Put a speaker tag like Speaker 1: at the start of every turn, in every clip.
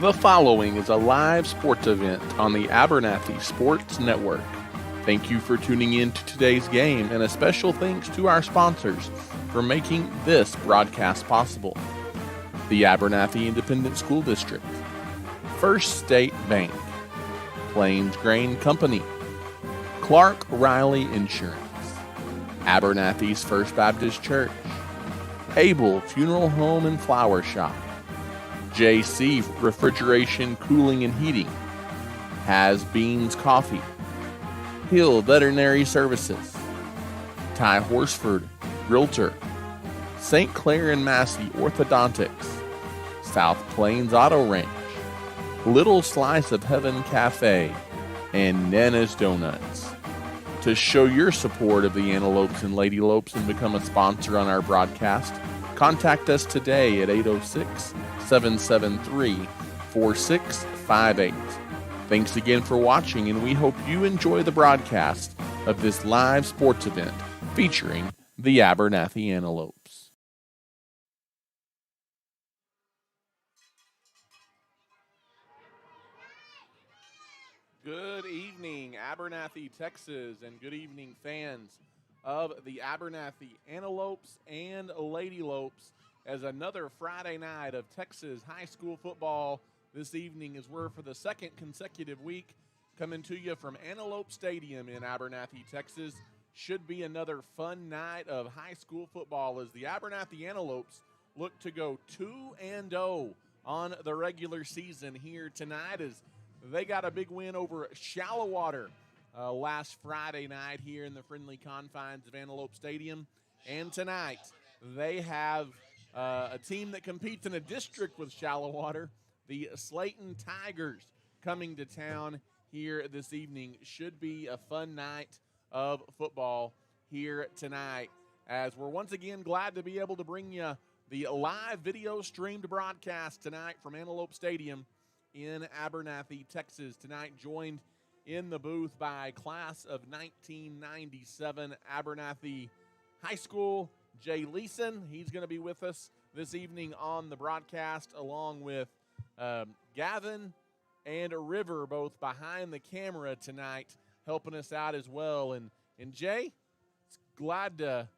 Speaker 1: The following is a live sports event on the Abernathy Sports Network. Thank you for tuning in to today's game, and a special thanks to our sponsors for making this broadcast possible. The Abernathy Independent School District, First State Bank, Plains Grain Company, Clark Riley Insurance, Abernathy's First Baptist Church, Abel Funeral Home and Flower Shop, JC Refrigeration, Cooling and Heating, Has Beans Coffee, Hill Veterinary Services, Ty Horsford, Realtor, St. Clair and Massey Orthodontics, South Plains Auto Ranch, Little Slice of Heaven Cafe, and Nana's Donuts. To show your support of the Antelopes and Ladylopes and become a sponsor on our broadcast, contact us today at 806-773-4658. Thanks again for watching, and we hope you enjoy the broadcast of this live sports event featuring the Abernathy Antelopes. Good evening, Abernathy, Texas, and good evening, fans of the Abernathy Antelopes and Ladylopes, as another Friday night of Texas high school football this evening as we're, for the second consecutive week, coming to you from Antelope Stadium in Abernathy, Texas. Should be another fun night of high school football as the Abernathy Antelopes look to go 2-0 on the regular season here tonight, as they got a big win over Shallowater last Friday night here in the friendly confines of Antelope Stadium. And tonight they have a team that competes in a district with Shallowater, the Slaton Tigers, coming to town here this evening. Should be a fun night of football here tonight, as we're once again glad to be able to bring you the live video streamed broadcast tonight from Antelope Stadium in Abernathy, Texas. Tonight joined in the booth by class of 1997 Abernathy High School, Jay Leeson. He's going to be with us this evening on the broadcast, along with Gavin and River, both behind the camera tonight, helping us out as well. And Jay, it's glad to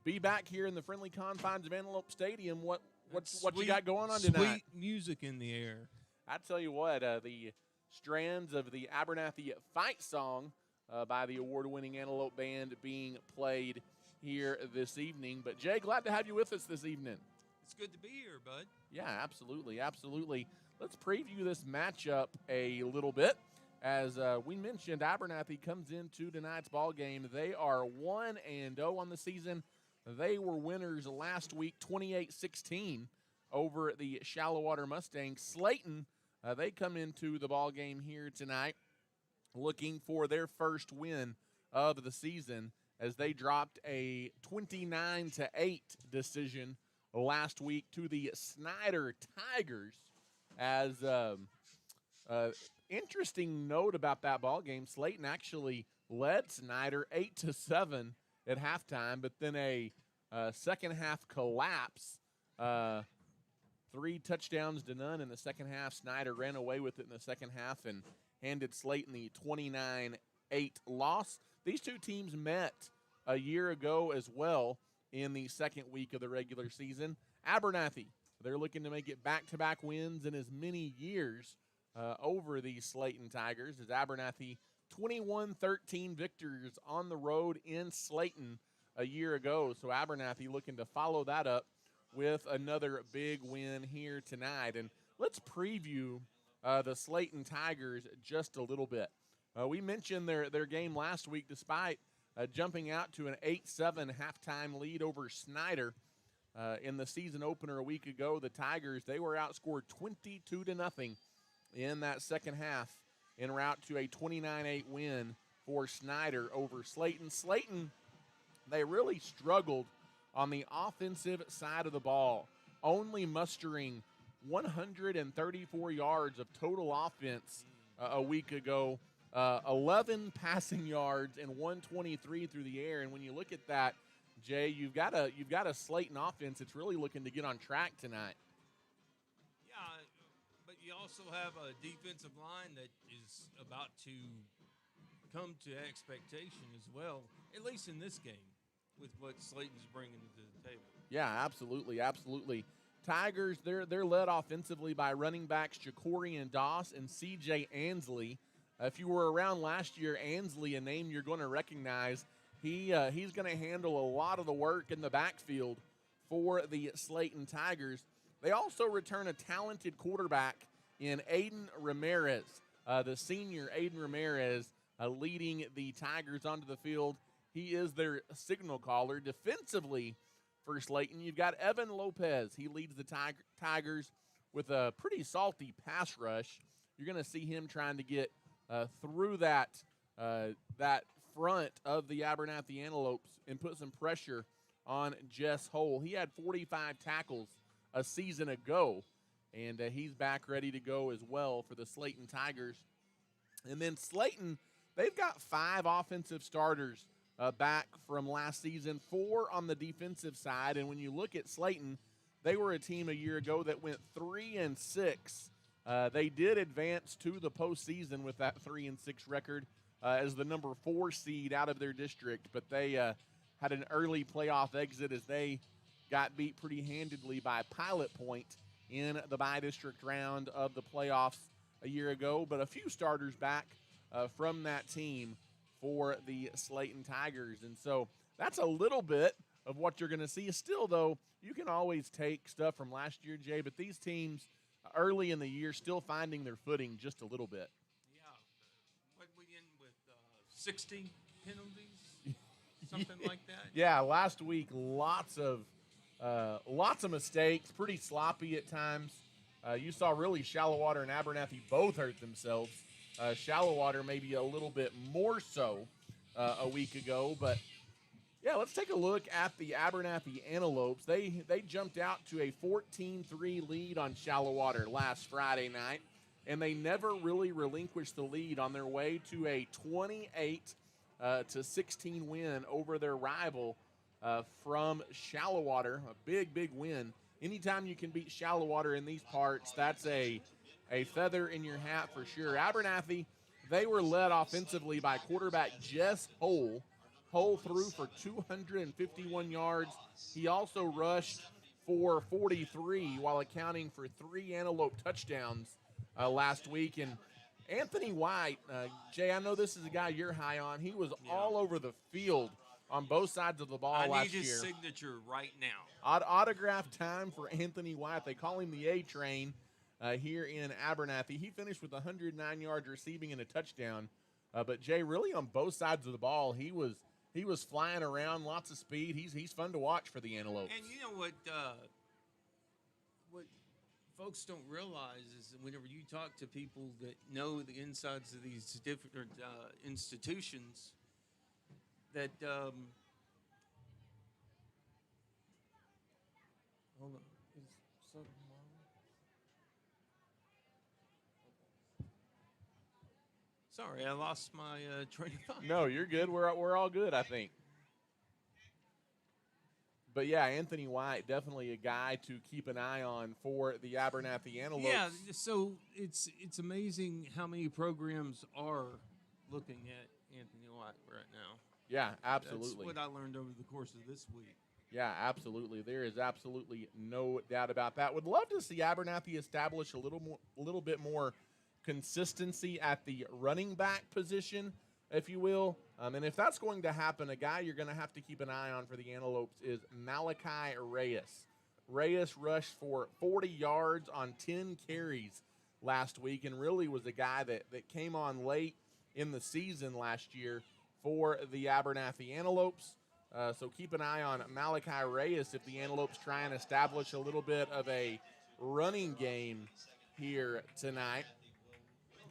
Speaker 1: be back here in the friendly confines of Antelope Stadium. What you got going on tonight?
Speaker 2: Sweet music in the air.
Speaker 1: I tell you what, the strands of the Abernathy Fight Song by the award-winning Antelope Band being played here this evening. But, Jay, glad to have you with us this evening.
Speaker 2: It's good to be here, bud.
Speaker 1: Yeah, absolutely, absolutely. Let's preview this matchup a little bit. As we mentioned, Abernathy comes into tonight's ball game. They are 1-0 on the season. They were winners last week, 28-16 over the Shallowater Mustangs. Slaton, they come into the ball game here tonight looking for their first win of the season, as they dropped a 29-8 decision last week to the Snyder Tigers. As interesting note about that ball game, Slaton actually led Snyder 8-7 at halftime, but then a second half collapse. 3 touchdowns to none in the second half. Snyder ran away with it in the second half and handed Slaton the 29-8 loss. These two teams met a year ago as well in the second week of the regular season. Abernathy, they're looking to make it back-to-back wins in as many years over the Slaton Tigers, as Abernathy 21-13 victors on the road in Slaton a year ago. So Abernathy looking to follow that up with another big win here tonight. And let's preview the Slaton Tigers just a little bit. We mentioned their game last week, despite jumping out to an 8-7 halftime lead over Snyder. In the season opener a week ago, the Tigers, they were outscored 22-0 in that second half, en route to a 29-8 win for Snyder over Slaton. Slaton, they really struggled on the offensive side of the ball, only mustering 134 yards of total offense a week ago, 11 passing yards and 123 through the air. And when you look at that, Jay, you've got a Slaton offense that's really looking to get on track tonight.
Speaker 2: Yeah, but you also have a defensive line that is about to come to expectation as well, at least in this game, with what Slaton's bringing to the table.
Speaker 1: Yeah, absolutely, absolutely. Tigers, they're led offensively by running backs Ja'Cory Doss and C.J. Ansley. If you were around last year, Ansley, a name you're going to recognize, he's going to handle a lot of the work in the backfield for the Slaton Tigers. They also return a talented quarterback in Aiden Ramirez, the senior Aiden Ramirez, leading the Tigers onto the field. He is their signal caller. Defensively for Slaton, you've got Evan Lopez. He leads the Tigers with a pretty salty pass rush. You're going to see him trying to get through that front of the Abernathy Antelopes and put some pressure on Jess Hole. He had 45 tackles a season ago, and he's back ready to go as well for the Slaton Tigers. And then Slaton, they've got 5 offensive starters back from last season, 4 on the defensive side. And when you look at Slaton, they were a team a year ago that went 3-6. They did advance to the postseason with that 3-6 record as the number 4 seed out of their district, but they had an early playoff exit as they got beat pretty handedly by Pilot Point in the bi-district round of the playoffs a year ago. But a few starters back from that team for the Slaton Tigers. And so that's a little bit of what you're going to see. Still, though, you can always take stuff from last year, Jay, but these teams early in the year still finding their footing just a little bit.
Speaker 2: Yeah. What we in with 60 penalties? Something like that?
Speaker 1: Yeah, last week, lots of mistakes, pretty sloppy at times. You saw really Shallow-Water and Abernathy both hurt themselves. Shallow-Water maybe a little bit more so a week ago. But, yeah, let's take a look at the Abernathy Antelopes. They jumped out to a 14-3 lead on Shallow-Water last Friday night, and they never really relinquished the lead on their way to a 28-16 win over their rival from Shallow-Water. A big, big win. Anytime you can beat Shallow-Water in these parts, that's a feather in your hat for sure. Abernathy, they were led offensively by quarterback Jess Hole. Hole threw for 251 yards. He also rushed for 43 while accounting for 3 Antelope touchdowns last week. And Anthony White, Jay, I know this is a guy you're high on. He was all over the field on both sides of the ball last year.
Speaker 2: I need his signature right now.
Speaker 1: Autograph time for Anthony White. They call him the A-Train here in Abernathy. He finished with 109 yards receiving and a touchdown. But, Jay, really on both sides of the ball, he was flying around, lots of speed. He's fun to watch for the Antelopes.
Speaker 2: And you know what folks don't realize is that whenever you talk to people that know the insides of these different institutions, that hold on, is something wrong? Sorry, I lost my train of thought.
Speaker 1: No, you're good. We're all good, I think. But, yeah, Anthony White, definitely a guy to keep an eye on for the Abernathy Antelopes.
Speaker 2: Yeah, so it's amazing how many programs are looking at Anthony White right now.
Speaker 1: Yeah, absolutely.
Speaker 2: That's what I learned over the course of this week.
Speaker 1: Yeah, absolutely. There is absolutely no doubt about that. Would love to see Abernathy establish a little bit more consistency at the running back position, if you will. And if that's going to happen, a guy you're going to have to keep an eye on for the Antelopes is Malachi Reyes. Reyes rushed for 40 yards on 10 carries last week and really was a guy that came on late in the season last year for the Abernathy Antelopes. So keep an eye on Malachi Reyes if the Antelopes try and establish a little bit of a running game here tonight.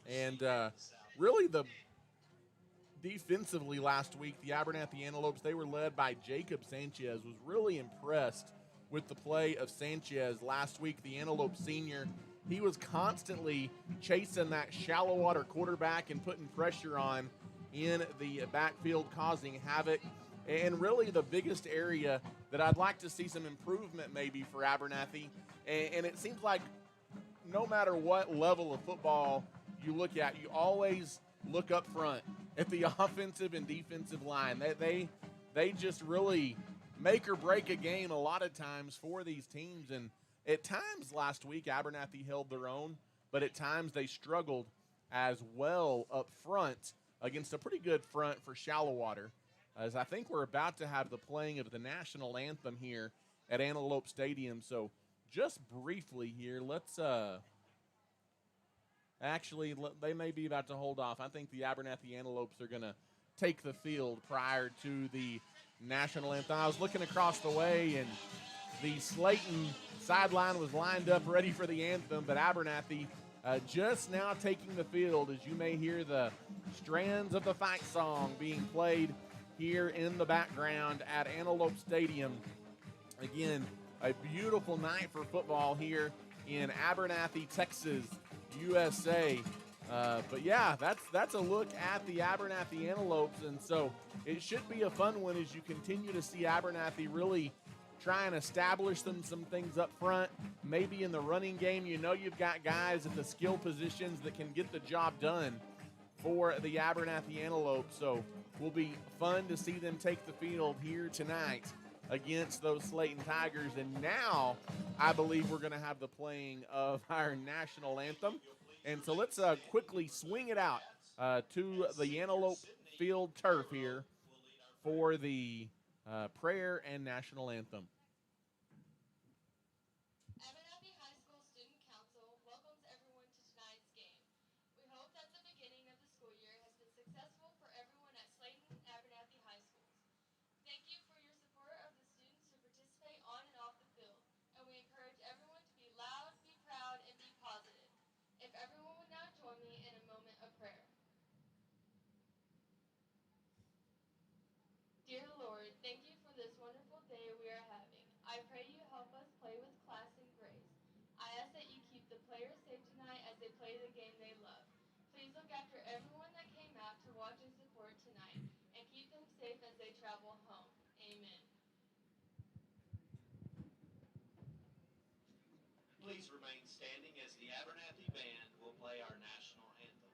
Speaker 1: And really defensively last week, the Abernathy Antelopes, they were led by Jacob Sanchez. Was really impressed with the play of Sanchez last week, the Antelope senior. He was constantly chasing that Shallow-Water quarterback and putting pressure on in the backfield, causing havoc. And really the biggest area that I'd like to see some improvement maybe for Abernathy, and it seems like no matter what level of football you look at, you always look up front at the offensive and defensive line. They just really make or break a game a lot of times for these teams. And at times last week, Abernathy held their own, but at times they struggled as well up front against a pretty good front for Shallow Water. As I think we're about to have the playing of the national anthem here at Antelope Stadium. So just briefly here, let's actually, they may be about to hold off. I think the Abernathy Antelopes are going to take the field prior to the national anthem. I was looking across the way, and the Slaton sideline was lined up ready for the anthem, but Abernathy just now taking the field, as you may hear the Strands of the Fight song being played here in the background at Antelope Stadium. Again, a beautiful night for football here in Abernathy, Texas, USA. But yeah, that's a look at the Abernathy Antelopes, and so it should be a fun one as you continue to see Abernathy really try and establish some things up front. Maybe in the running game, you know you've got guys at the skill positions that can get the job done for the Abernathy Antelopes. So will be fun to see them take the field here tonight against those Slaton Tigers. And now I believe we're going to have the playing of our national anthem. And so let's quickly swing it out to the Antelope Field turf here for the prayer and national anthem.
Speaker 3: Abernathy High School Student Council welcomes everyone to tonight's game. We hope that the beginning of the school year has been successful for everyone at Slaton and Abernathy High Schools. Thank you for your support of the students who participate on and off the field, and we encourage everyone to be loud, be proud, and be positive. If everyone would now join me in a moment of prayer. Dear Lord, thank you for this wonderful day we are having. I pray you help us play with class and grace. I ask that you keep the players safe tonight as they play the game they love. Please look after everyone that came out to watch and support tonight, and keep them safe as they travel home. Amen.
Speaker 4: Please remain standing as the Abernathy Band will play our national anthem.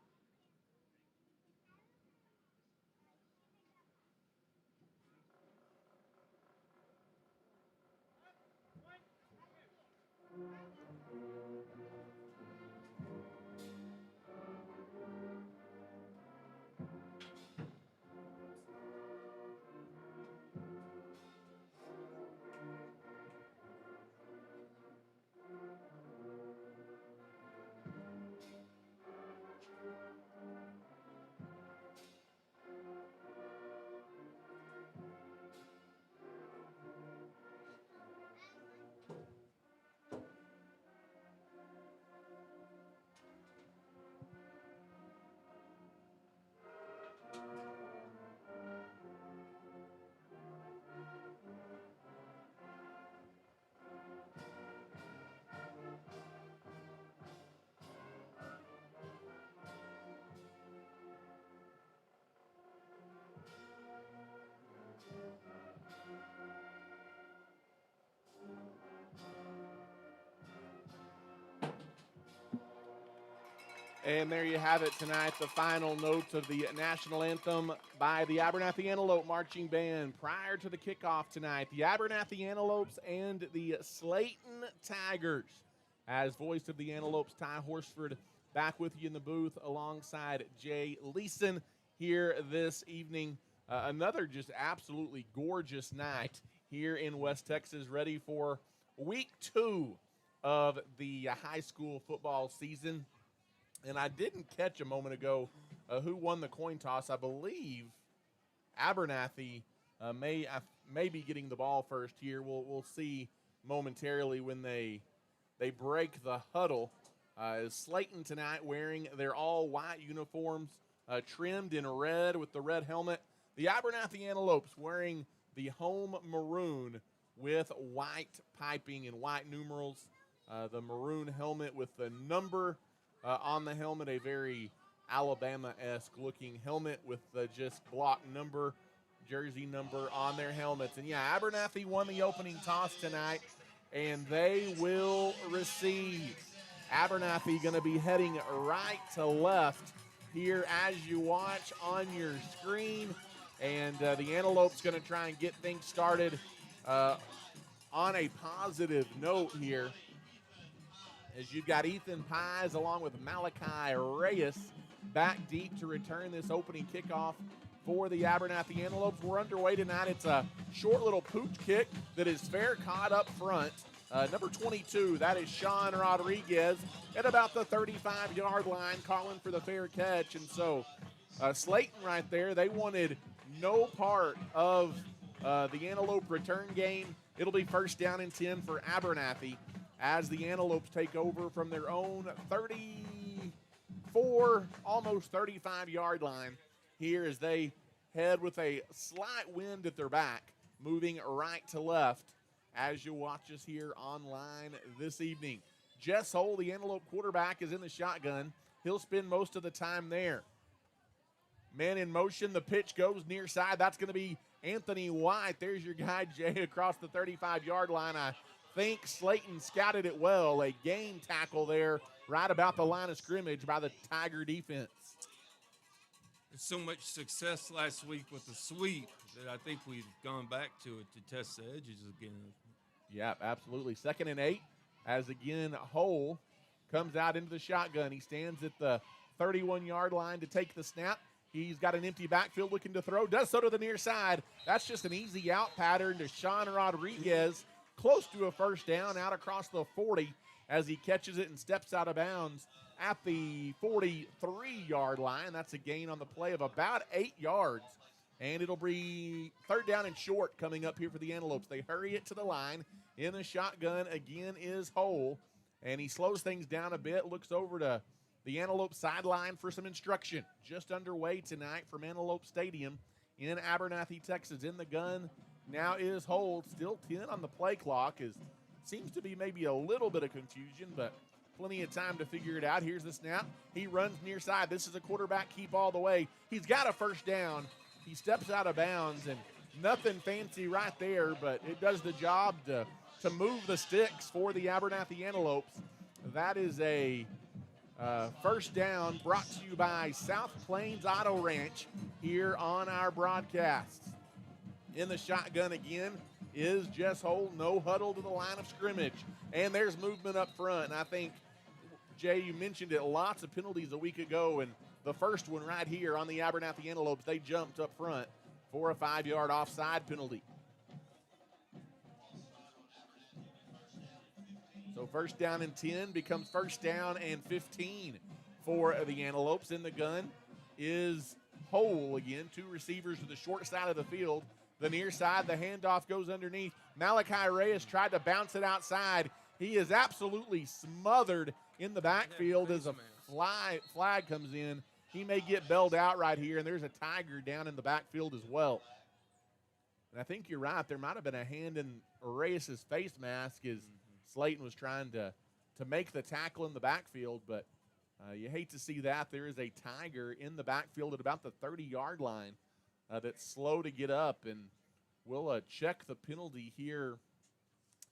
Speaker 1: And there you have it tonight, the final notes of the national anthem by the Abernathy Antelope Marching Band. Prior to the kickoff tonight, the Abernathy Antelopes and the Slaton Tigers. As voice of the Antelopes, Ty Horsford back with you in the booth alongside Jay Leeson here this evening. Another just absolutely gorgeous night here in West Texas, ready for week 2 of the high school football season. And I didn't catch a moment ago who won the coin toss. I believe Abernathy may be getting the ball first here. We'll see momentarily when they break the huddle. Slaton tonight wearing their all-white uniforms, trimmed in red with the red helmet. The Abernathy Antelopes wearing the home maroon with white piping and white numerals. The maroon helmet with the number on the helmet, a very Alabama-esque looking helmet with the just block number, jersey number on their helmets. And yeah, Abernathy won the opening toss tonight, and they will receive Abernathy going to be heading right to left here as you watch on your screen. And the Antelope's going to try and get things started on a positive note here, as you've got Ethan Pies along with Malachi Reyes back deep to return this opening kickoff for the Abernathy Antelopes. We're underway tonight. It's a short little pooch kick that is fair caught up front. Number 22, that is Sean Rodriguez at about the 35-yard line, calling for the fair catch. And so Slaton right there, they wanted no part of the Antelope return game. It'll be first down and 10 for Abernathy as the Antelopes take over from their own 34, almost 35-yard line here as they head with a slight wind at their back, moving right to left as you watch us here online this evening. Jess Hull, the Antelope quarterback, is in the shotgun. He'll spend most of the time there. Man in motion, the pitch goes near side. That's going to be Anthony White. There's your guy, Jay, across the 35-yard line. I think Slaton scouted it well. A game tackle there right about the line of scrimmage by the Tiger defense.
Speaker 2: There's so much success last week with the sweep that I think we've gone back to it to test the edges again.
Speaker 1: Yeah, absolutely. 2nd and 8 as, again, Hull comes out into the shotgun. He stands at the 31-yard line to take the snap. He's got an empty backfield looking to throw. Does so to the near side. That's just an easy out pattern to Sean Rodriguez. Close to a first down out across the 40 as he catches it and steps out of bounds at the 43-yard line. That's a gain on the play of about 8 yards. And it'll be 3rd down and short coming up here for the Antelopes. They hurry it to the line. In the shotgun again is Hull. And he slows things down a bit, looks over to the Antelope sideline for some instruction. Just underway tonight from Antelope Stadium in Abernathy, Texas. In the gun now is Hull. Still 10 on the play clock. Seems to be maybe a little bit of confusion, but plenty of time to figure it out. Here's the snap. He runs near side. This is a quarterback keep all the way. He's got a first down. He steps out of bounds, and nothing fancy right there, but it does the job to move the sticks for the Abernathy Antelopes. That is a first down brought to you by South Plains Auto Ranch here on our broadcast. In the shotgun again is Jess Hull. No huddle to the line of scrimmage. And there's movement up front. And I think, Jay, you mentioned it, lots of penalties a week ago, and the first one right here on the Abernathy Antelopes, they jumped up front for a 5-yard offside penalty. So first down and 10 becomes first down and 15 for the Antelopes. In the gun is Hull again. 2 receivers to the short side of the field. The near side, the handoff goes underneath. Malachi Reyes tried to bounce it outside. He is absolutely smothered in the backfield as a flag comes in. He may get bailed out right here, and there's a Tiger down in the backfield as well. And I think you're right. There might have been a hand in Reyes' face mask as Slaton was trying to make the tackle in the backfield, but you hate to see that. There is a Tiger in the backfield at about the 30-yard line that's slow to get up, and we'll check the penalty here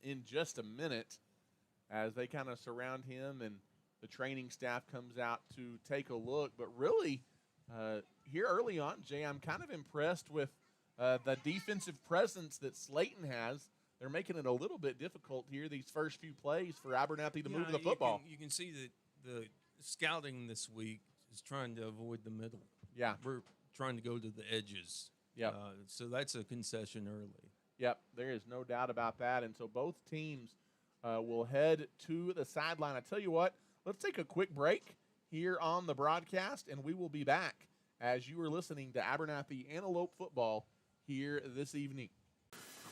Speaker 1: in just a minute as they kind of surround him and the training staff comes out to take a look. But really, here early on, Jay, I'm kind of impressed with the defensive presence that Slaton has. They're making it a little bit difficult here, these first few plays for Abernathy to move the football.
Speaker 2: You can see that the scouting this week is trying to avoid the middle.
Speaker 1: Yeah.
Speaker 2: We're trying to go to the edges.
Speaker 1: Yeah.
Speaker 2: So that's a concession early.
Speaker 1: Yep, there is no doubt about that. And so both teams will head to the sideline. I tell you what, let's take a quick break here on the broadcast, and we will be back as you are listening to Abernathy Antelope football here this evening.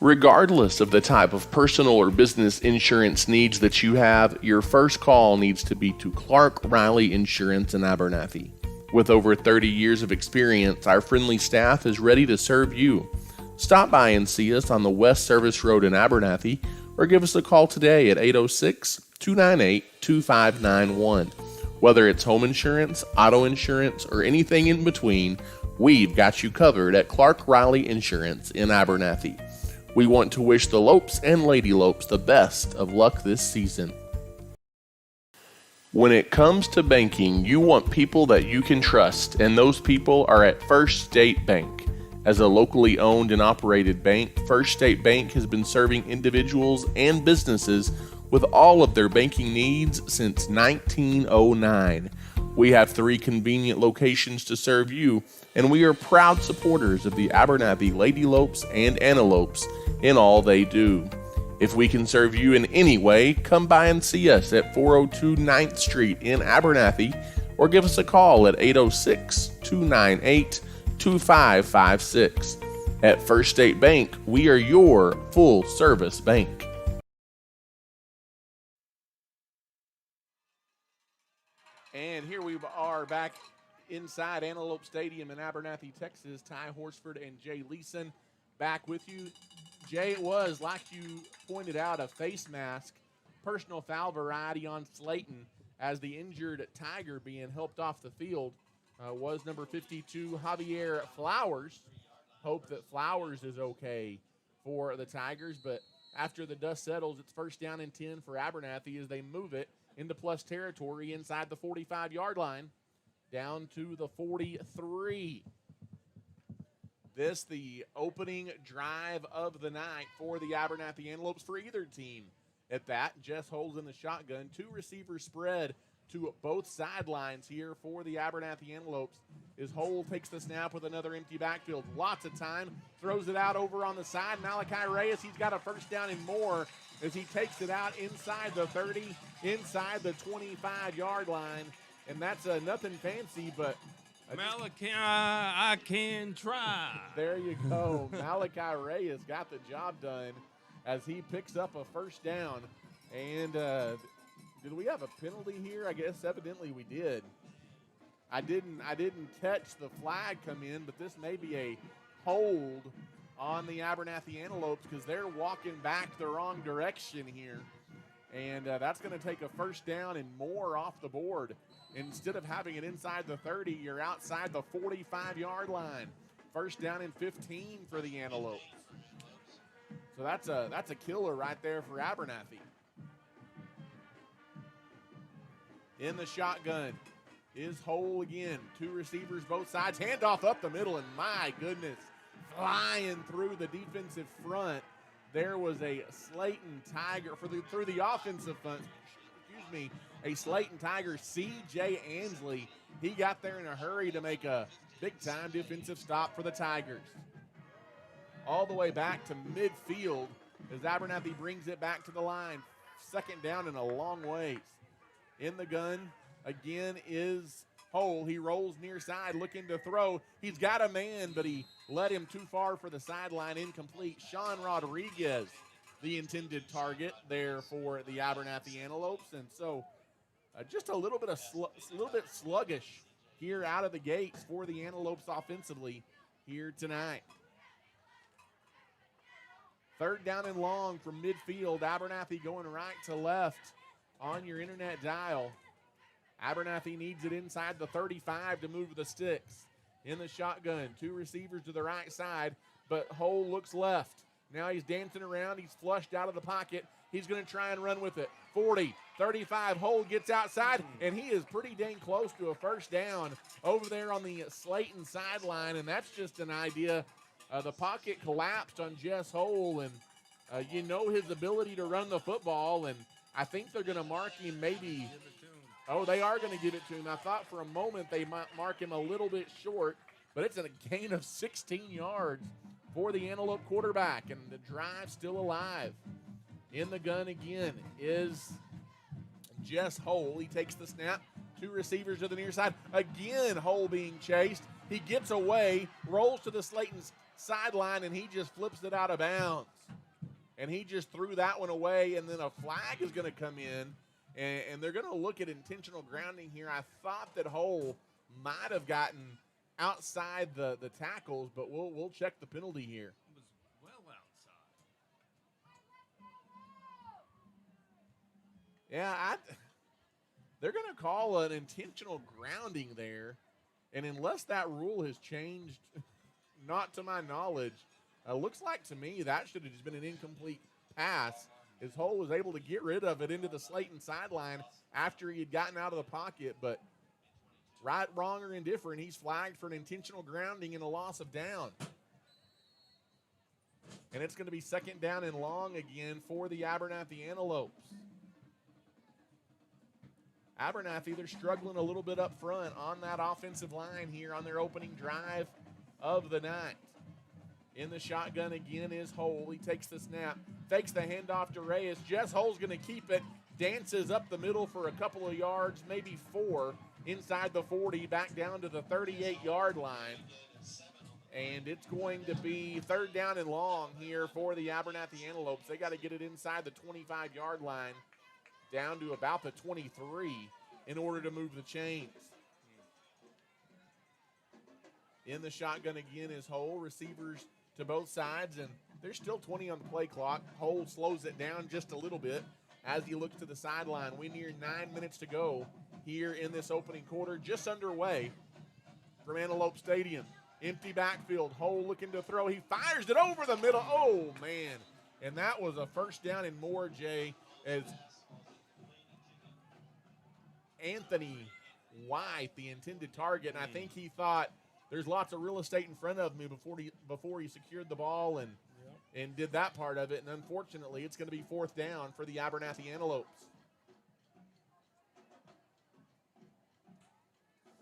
Speaker 5: Regardless of the type of personal or business insurance needs that you have, your first call needs to be to Clark Riley Insurance in Abernathy. With over 30 years of experience, our friendly staff is ready to serve you. Stop by and see us on the West Service Road in Abernathy, or give us a call today at 806-298-2591. Whether it's home insurance, auto insurance, or anything in between, we've got you covered at Clark Riley Insurance in Abernathy. We want to wish the Lopes and Lady Lopes the best of luck this season. When it comes to banking, you want people that you can trust, and those people are at First State Bank. As a locally owned and operated bank, First State Bank has been serving individuals and businesses with all of their banking needs since 1909. We have 3 convenient locations to serve you, and we are proud supporters of the Abernathy Ladylopes and Antelopes in all they do. If we can serve you in any way, come by and see us at 402 9th Street in Abernathy, or give us a call at 806-298-2556. At First State Bank, we are your full-service bank.
Speaker 1: And here we are back inside Antelope Stadium in Abernathy, Texas. Ty Horsford and Jay Leeson back with you. Jay, it was, like you pointed out, a face mask, personal foul variety on Slaton, as the injured Tiger being helped off the field was number 52, Javier Flowers. Hope that Flowers is okay for the Tigers, but after the dust settles, it's first down and 10 for Abernathy as they move it into plus territory inside the 45-yard line, down to the 43. This, the opening drive of the night for the Abernathy Antelopes for either team. At that, Jess holds in the shotgun, 2 receivers spread to both sidelines here for the Abernathy Antelopes. His Hole takes the snap with another empty backfield. Lots of time, throws it out over on the side. Malachi Reyes, he's got a first down and more as he takes it out inside the 30, inside the 25-yard line. And that's nothing fancy, but
Speaker 2: Malachi, I can try.
Speaker 1: there you go. Malachi Reyes got the job done as he picks up a first down. And did we have a penalty here? I guess evidently we did. I didn't catch the flag come in, but this may be a hold on the Abernathy Antelopes because they're walking back the wrong direction here. And that's going to take a first down and more off the board. Instead of having it inside the 30, you're outside the 45-yard line. First down and 15 for the Antelopes. So that's a killer right there for Abernathy. In the shotgun is Hole again. 2 receivers both sides. Handoff up the middle, and my goodness, flying through the defensive front. There was a Slaton Tiger through the offensive front. A Slaton Tiger, C.J. Ansley. He got there in a hurry to make a big-time defensive stop for the Tigers. All the way back to midfield as Abernathy brings it back to the line. Second down and a long ways. In the gun again is Hole. He rolls near side looking to throw. He's got a man, but he led him too far for the sideline. Incomplete. Sean Rodriguez, the intended target there for the Abernathy Antelopes. And so just a little bit sluggish here out of the gates for the Antelopes offensively here tonight. Third down and long from midfield. Abernathy going right to left on your internet dial. Abernathy needs it inside the 35 to move the sticks. In the shotgun, 2 receivers to the right side, but Hole looks left. Now he's dancing around. He's flushed out of the pocket. He's going to try and run with it. 40, 35, Hole gets outside, and he is pretty dang close to a first down over there on the Slaton sideline, and that's just an idea. The pocket collapsed on Jess Hole, and you know his ability to run the football, and I think they're going to mark him maybe. Oh, they are going to give it to him. I thought for a moment they might mark him a little bit short, but it's a gain of 16 yards for the Antelope quarterback, and the drive still alive. In the gun again is Jess Hole. He takes the snap. 2 receivers to the near side. Again, Hole being chased. He gets away, rolls to the Slaton's sideline, and he just flips it out of bounds. And he just threw that one away, and then a flag is going to come in, and they're going to look at intentional grounding here. I thought that Hole might have gotten outside the tackles, but we'll check the penalty here.
Speaker 2: It was well outside.
Speaker 1: Yeah, they're going to call an intentional grounding there, and unless that rule has changed, not to my knowledge, looks like to me that should have just been an incomplete pass As Hull was able to get rid of it into the Slaton sideline after he had gotten out of the pocket, but right, wrong, or indifferent, he's flagged for an intentional grounding and a loss of down. And it's going to be second down and long again for the Abernathy Antelopes. Abernathy, they're struggling a little bit up front on that offensive line here on their opening drive of the night. In the shotgun again is Hull. He takes the snap, fakes the handoff to Reyes. Jess Hull's going to keep it, dances up the middle for a couple of yards, maybe 4, inside the 40, back down to the 38-yard line. And it's going to be third down and long here for the Abernathy Antelopes. They got to get it inside the 25-yard line, down to about the 23 in order to move the chains. In the shotgun again is Hull. Receivers to both sides, and there's still 20 on the play clock. Hull slows it down just a little bit as he looks to the sideline. We near 9 minutes to go here in this opening quarter, just underway from Antelope Stadium. Empty backfield. Hull looking to throw. He fires it over the middle. Oh, man. And that was a first down and more, Jay, as Anthony White, the intended target, and I think he thought there's lots of real estate in front of me before he secured the ball and did that part of it. And unfortunately, it's going to be fourth down for the Abernathy Antelopes.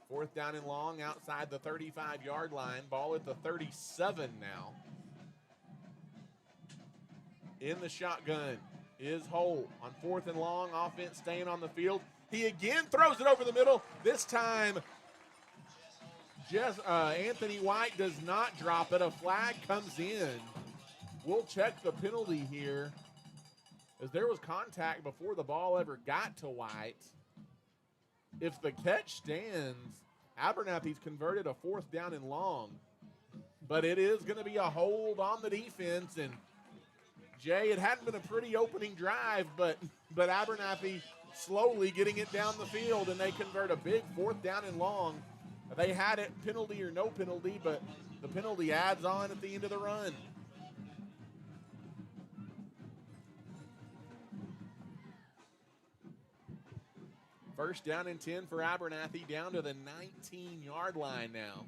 Speaker 1: Fourth down and long outside the 35-yard line. Ball at the 37 now. In the shotgun is Hull on fourth and long. Offense staying on the field. He again throws it over the middle. This time, Anthony White does not drop it. A flag comes in. We'll check the penalty here, as there was contact before the ball ever got to White. If the catch stands, Abernathy's converted a fourth down and long. But it is going to be a hold on the defense. And, Jay, it hadn't been a pretty opening drive, but Abernathy slowly getting it down the field, and they convert a big fourth down and long. They had it penalty or no penalty, but the penalty adds on at the end of the run. First down and 10 for Abernathy, down to the 19-yard line now.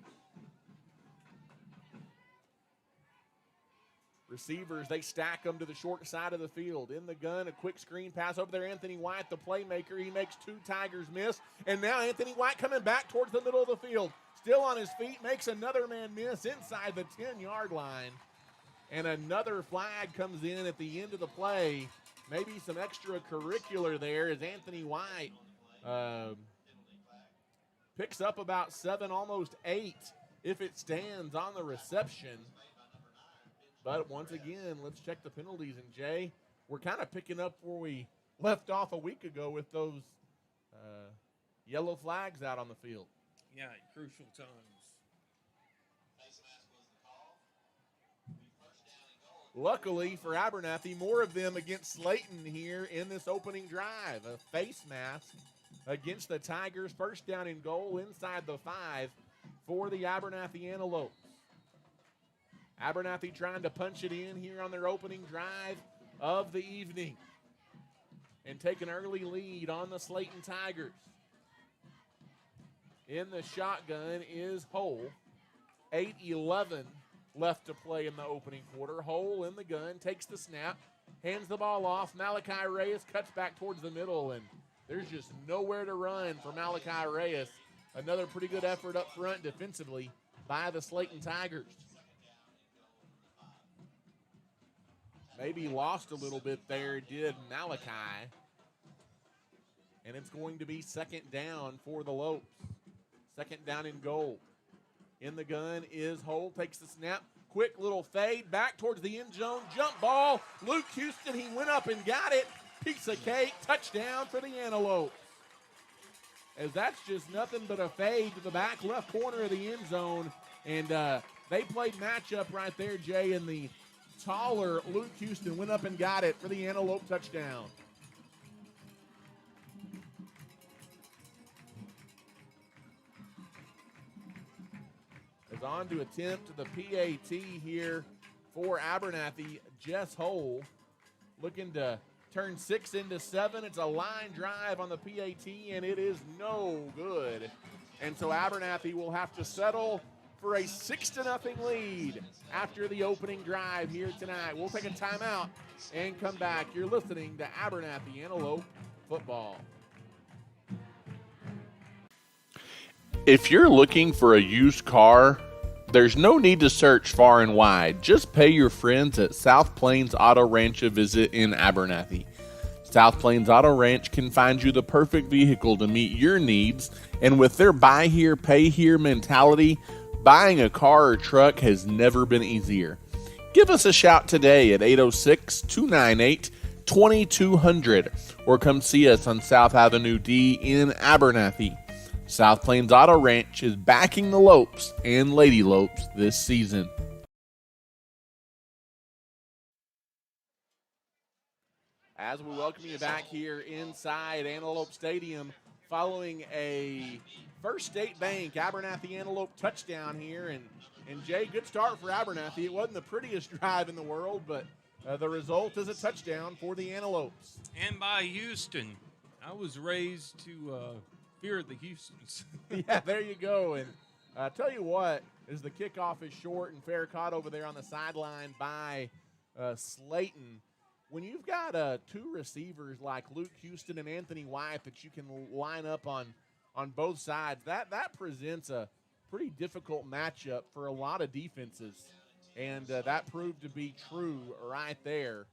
Speaker 1: Receivers, they stack them to the short side of the field. In the gun, a quick screen pass over there. Anthony White, the playmaker. He makes 2 Tigers miss. And now Anthony White coming back towards the middle of the field. Still on his feet, makes another man miss inside the 10-yard line. And another flag comes in at the end of the play. Maybe some extracurricular there as Anthony White picks up about 7, almost 8, if it stands on the reception. But once again, let's check the penalties. And, Jay, we're kind of picking up where we left off a week ago with those yellow flags out on the field.
Speaker 2: Yeah, at crucial times.
Speaker 1: Luckily for Abernathy, more of them against Slaton here in this opening drive. A face mask against the Tigers. First down and goal inside the 5 for the Abernathy Antelopes. Abernathy trying to punch it in here on their opening drive of the evening and take an early lead on the Slaton Tigers. In the shotgun is Hull. 8:11 left to play in the opening quarter. Hull in the gun, takes the snap, hands the ball off. Malachi Reyes cuts back towards the middle, and there's just nowhere to run for Malachi Reyes. Another pretty good effort up front defensively by the Slaton Tigers. Maybe lost a little bit there, did Malachi. And it's going to be second down for the Lopes. Second down and goal. In the gun is Hull, takes the snap. Quick little fade back towards the end zone. Jump ball. Luke Houston, he went up and got it. Piece of cake. Touchdown for the Antelopes. As that's just nothing but a fade to the back left corner of the end zone. And they played matchup right there, Jay, and the taller Luke Houston went up and got it for the Antelope touchdown. Is on to attempt the PAT here for Abernathy. Jess Hull looking to turn 6 into 7. It's a line drive on the PAT, and it is no good. And so Abernathy will have to settle for a 6-0 lead after the opening drive here tonight. We'll take a timeout and come back. You're listening to Abernathy Antelope football.
Speaker 5: If you're looking for a used car, there's no need to search far and wide. Just pay your friends at South Plains Auto Ranch a visit in Abernathy. South Plains Auto Ranch can find you the perfect vehicle to meet your needs, and with their buy here, pay here mentality, buying a car or truck has never been easier. Give us a shout today at 806-298-2200 or come see us on South Avenue D in Abernathy. South Plains Auto Ranch is backing the Lopes and Lady Lopes this season.
Speaker 1: As we welcome you back here inside Antelope Stadium following a First State Bank Abernathy Antelope touchdown here. And Jay, good start for Abernathy. It wasn't the prettiest drive in the world, but the result is a touchdown for the Antelopes.
Speaker 2: And by Houston. I was raised to fear the Houstons.
Speaker 1: Yeah, there you go. And I tell you what, as the kickoff is short and fair caught over there on the sideline by Slaton, when you've got two receivers like Luke Houston and Anthony White that you can line up on both sides, that presents a pretty difficult matchup for a lot of defenses. And that proved to be true right there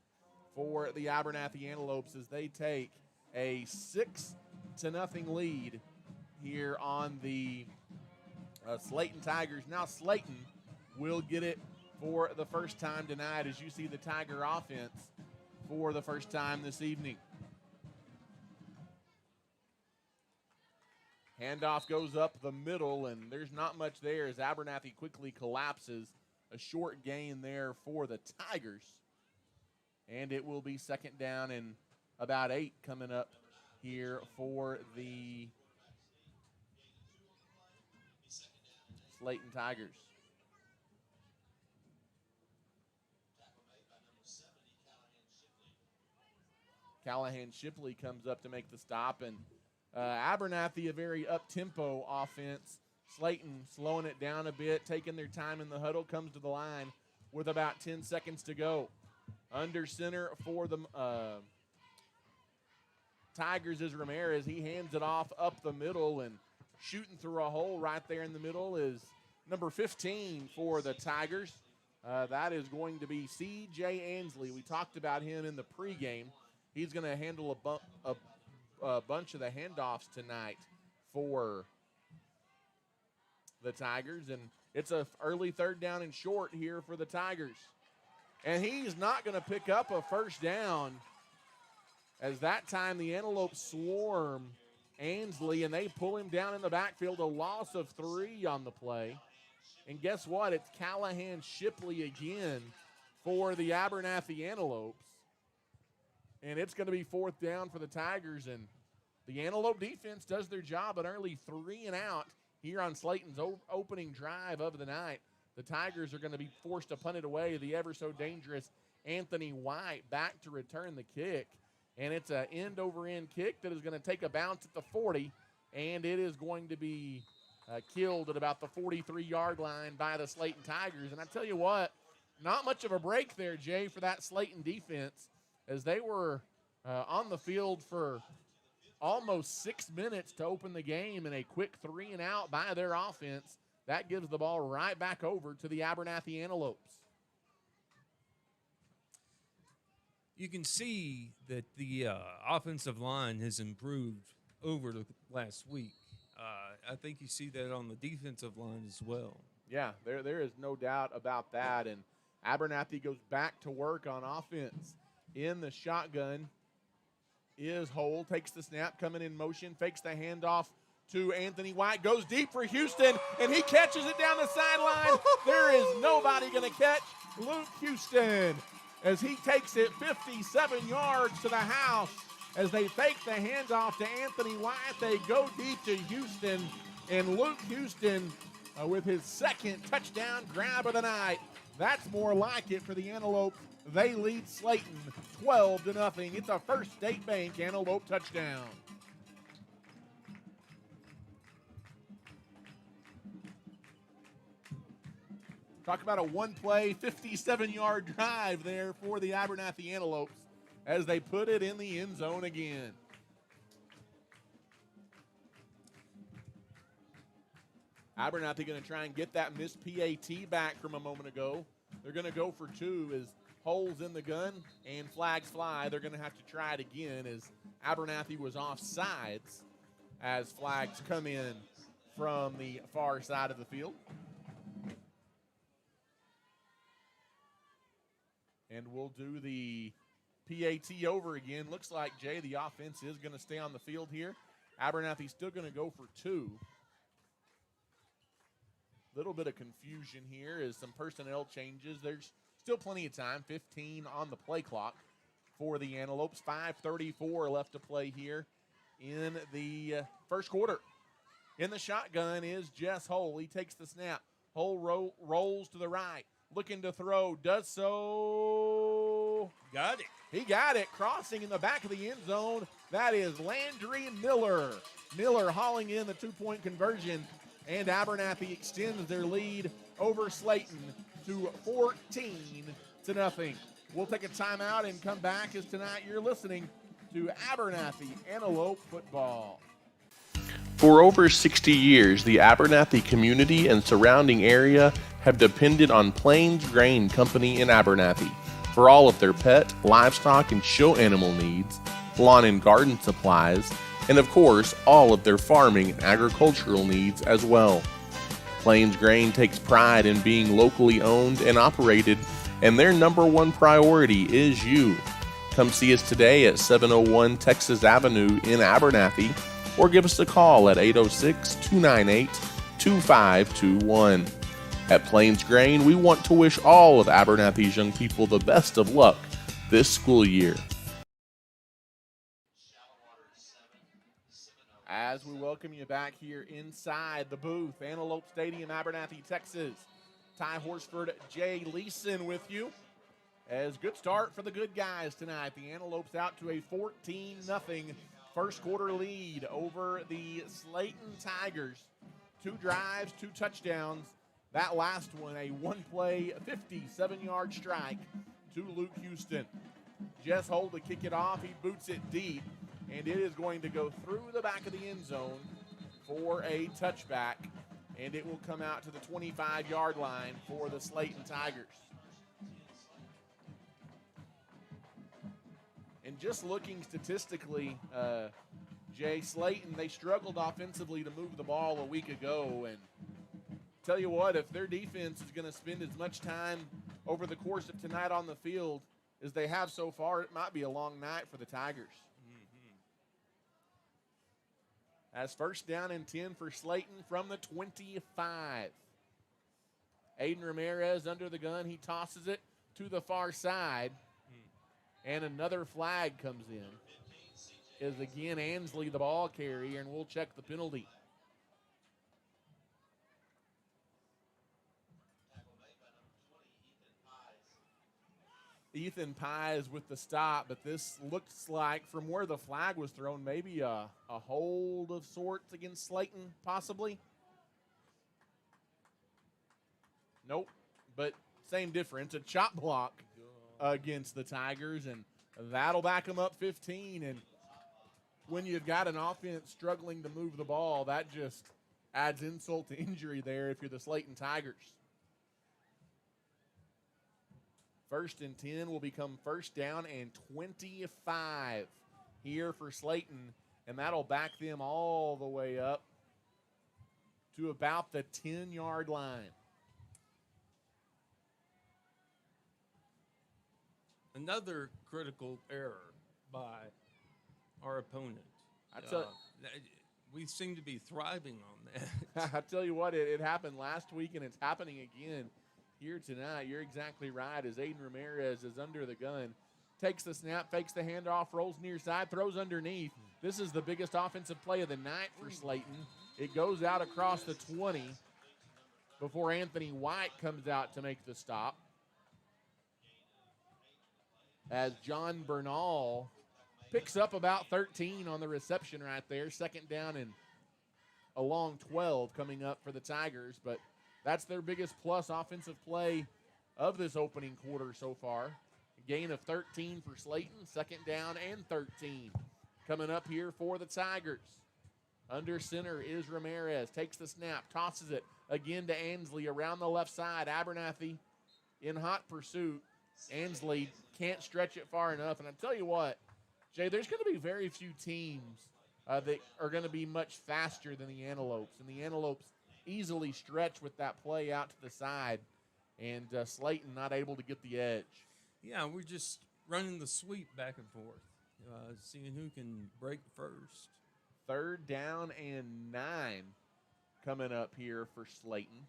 Speaker 1: for the Abernathy Antelopes as they take a 6-0 lead here on the Slaton Tigers. Now Slaton will get it for the first time tonight as you see the Tiger offense for the first time this evening. Handoff goes up the middle, and there's not much there as Abernathy quickly collapses. A short gain there for the Tigers. And it will be second down and about 8 coming up here for the Slaton Tigers. Callahan Shipley comes up to make the stop, and Abernathy, a very up-tempo offense. Slaton slowing it down a bit, taking their time in the huddle, comes to the line with about 10 seconds to go. Under center for the Tigers is Ramirez. He hands it off up the middle, and shooting through a hole right there in the middle is number 15 for the Tigers. That is going to be C.J. Ansley. We talked about him in the pregame. He's going to handle a bunch of the handoffs tonight for the Tigers, and it's an early third down and short here for the Tigers. And he's not going to pick up a first down as that time the Antelopes swarm Ansley, and they pull him down in the backfield, a loss of 3 on the play. And guess what? It's Callahan Shipley again for the Abernathy Antelopes. And it's going to be fourth down for the Tigers, and the Antelope defense does their job, an early 3 and out here on Slaton's opening drive of the night. The Tigers are going to be forced to punt it away. The ever-so-dangerous Anthony White back to return the kick. And it's an end-over-end kick that is going to take a bounce at the 40, and it is going to be killed at about the 43-yard line by the Slaton Tigers. And I tell you what, not much of a break there, Jay, for that Slaton defense, as they were on the field for almost 6 minutes to open the game, and a quick 3 and out by their offense. That gives the ball right back over to the Abernathy Antelopes.
Speaker 2: You can see that the offensive line has improved over the last week. I think you see that on the defensive line as well.
Speaker 1: Yeah, there is no doubt about that. And Abernathy goes back to work on offense. In the shotgun is Hole, takes the snap, coming in motion, fakes the handoff to Anthony White, goes deep for Houston, and he catches it down the sideline. There is nobody going to catch Luke Houston as he takes it 57 yards to the house. As they fake the handoff to Anthony White, they go deep to Houston, and Luke Houston with his second touchdown grab of the night. That's more like it for the Antelopes They lead Slaton 12-0. It's a First State Bank Antelope touchdown. Talk about a one-play, 57-yard drive there for the Abernathy Antelopes as they put it in the end zone again. Abernathy going to try and get that missed PAT back from a moment ago. They're going to go for two as holes in the gun and flags fly. They're going to have to try it again as Abernathy was offsides as flags come in from the far side of the field. And we'll do the PAT over again. Looks like, Jay, the offense is going to stay on the field here. Abernathy's still going to go for two. Little bit of confusion here as some personnel changes. There's still plenty of time, 15 on the play clock for the Antelopes. 5:34 left to play here in the first quarter. In the shotgun is Jess Hull. He takes the snap. Hull rolls to the right. Looking to throw, does so.
Speaker 2: Got it.
Speaker 1: He got it, crossing in the back of the end zone. That is Landry Miller. Miller hauling in the two-point conversion, and Abernathy extends their lead over Slaton to 14-0. We'll take a timeout and come back as tonight you're listening to Abernathy Antelope football.
Speaker 5: For over 60 years, the Abernathy community and surrounding area have depended on Plains Grain Company in Abernathy for all of their pet, livestock, and show animal needs, lawn and garden supplies, and of course, all of their farming and agricultural needs as well. Plains Grain takes pride in being locally owned and operated, and their number one priority is you. Come see us today at 701 Texas Avenue in Abernathy, or give us a call at 806-298-2521. At Plains Grain, we want to wish all of Abernathy's young people the best of luck this school year.
Speaker 1: As we welcome you back here inside the booth, Antelope Stadium, Abernathy, Texas. Ty Horsford, Jay Leeson with you. As good start for the good guys tonight. The Antelopes out to a 14-0 first quarter lead over the Slaton Tigers. 2 drives, 2 touchdowns. That last one, a one-play, 57-yard strike to Luke Houston. Jess Hull to kick it off. He boots it deep, and it is going to go through the back of the end zone for a touchback, and it will come out to the 25-yard line for the Slaton Tigers. And just looking statistically, Jay, Slaton, they struggled offensively to move the ball a week ago, and tell you what, if their defense is going to spend as much time over the course of tonight on the field as they have so far, it might be a long night for the Tigers. As first down and 10 for Slaton from the 25. Aiden Ramirez under the gun. He tosses it to the far side. And another flag comes in. Is again Ansley the ball carrier, and we'll check the penalty. Ethan Pies with the stop, but this looks like, from where the flag was thrown, maybe a hold of sorts against Slaton, possibly. Nope, but same difference, a chop block against the Tigers, and that'll back them up 15. And when you've got an offense struggling to move the ball, that just adds insult to injury there if you're the Slaton Tigers. First and 10 will become first down and 25 here for Slaton, and that'll back them all the way up to about the 10-yard line.
Speaker 2: Another critical error by our opponent. We seem to be thriving on that.
Speaker 1: I tell you what, it happened last week, and it's happening again here tonight. You're exactly right, as Aiden Ramirez is under the gun. Takes the snap, fakes the handoff, rolls near side, throws underneath. This is the biggest offensive play of the night for Slaton. It goes out across the 20 before Anthony White comes out to make the stop. as John Bernal picks up about 13 on the reception right there. Second down and a long 12 coming up for the Tigers, but that's their biggest plus offensive play of this opening quarter so far. A gain of 13 for Slaton, second down and 13 coming up here for the Tigers. Under center is Ramirez, takes the snap, tosses it again to Ansley around the left side. Abernathy in hot pursuit. Ansley can't stretch it far enough, and I tell you what, Jay, there's going to be very few teams that are going to be much faster than the Antelopes, and the Antelopes easily stretch with that play out to the side, and Slaton not able to get the edge.
Speaker 2: Yeah, we're just running the sweep back and forth, seeing who can break first.
Speaker 1: Third down and 9 coming up here for Slaton.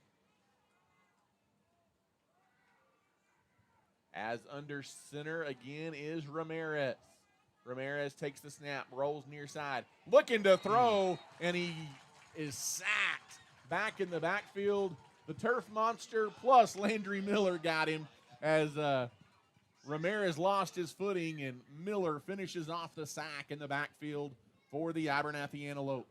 Speaker 1: As under center again is Ramirez. Ramirez takes the snap, rolls near side, looking to throw, and he is sacked back in the backfield. The turf monster plus Landry Miller got him as Ramirez lost his footing, and Miller finishes off the sack in the backfield for the Abernathy Antelopes.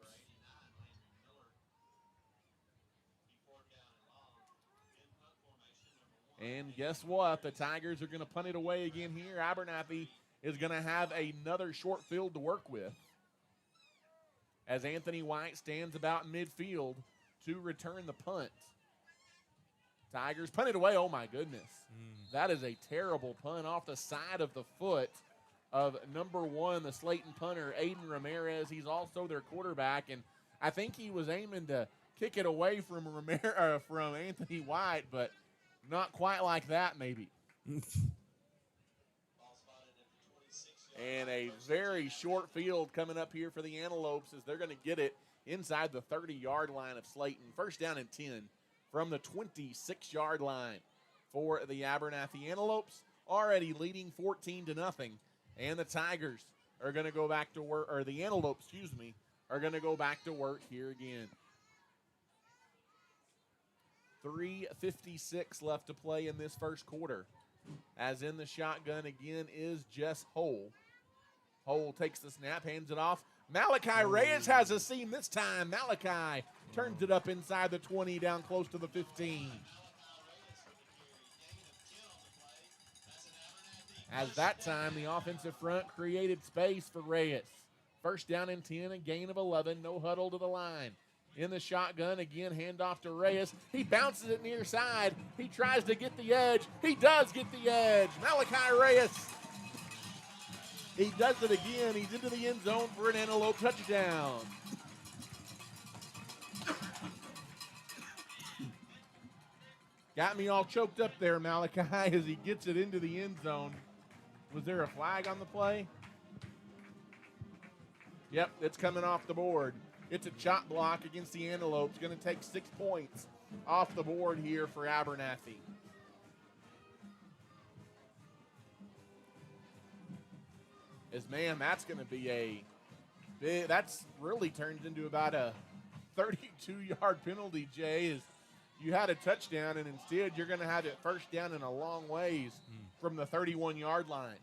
Speaker 1: And guess what? The Tigers are going to punt it away again here. Abernathy is going to have another short field to work with as Anthony White stands about midfield to return the punt. Tigers punt it away. Oh, my goodness. That is a terrible punt off the side of the foot of number 1, the Slaton punter, Aiden Ramirez. He's also their quarterback, and I think he was aiming to kick it away from from Anthony White, but not quite like that maybe. And a very short field coming up here for the Antelopes as they're going to get it inside the 30-yard line of Slaton. First down and 10 from the 26-yard line for the Abernathy Antelopes, already leading 14-0. And the Tigers are going to go back to work, or the Antelopes, are going to go back to work here again. 3:56 left to play in this first quarter. As in the shotgun again is Jess Hole. Hole takes the snap, hands it off. Malachi Reyes has a seam this time. Malachi turns it up inside the 20, down close to the 15. As that time, the offensive front created space for Reyes. First down and 10, a gain of 11, no huddle to the line. In the shotgun, again, handoff to Reyes. He bounces it near side. He tries to get the edge. He does get the edge. Malachi Reyes. He does it again. He's into the end zone for an Antelope touchdown. Got me all choked up there, Malachi, as he gets it into the end zone. Was there a flag on the play? Yep, it's coming off the board. It's a chop block against the Antelopes. Going to take 6 points off the board here for Abernathy. That's going to be a big, that's really turns into about a 32-yard penalty, Jay, is you had a touchdown, and instead you're going to have it first down in a long ways from the 31-yard line.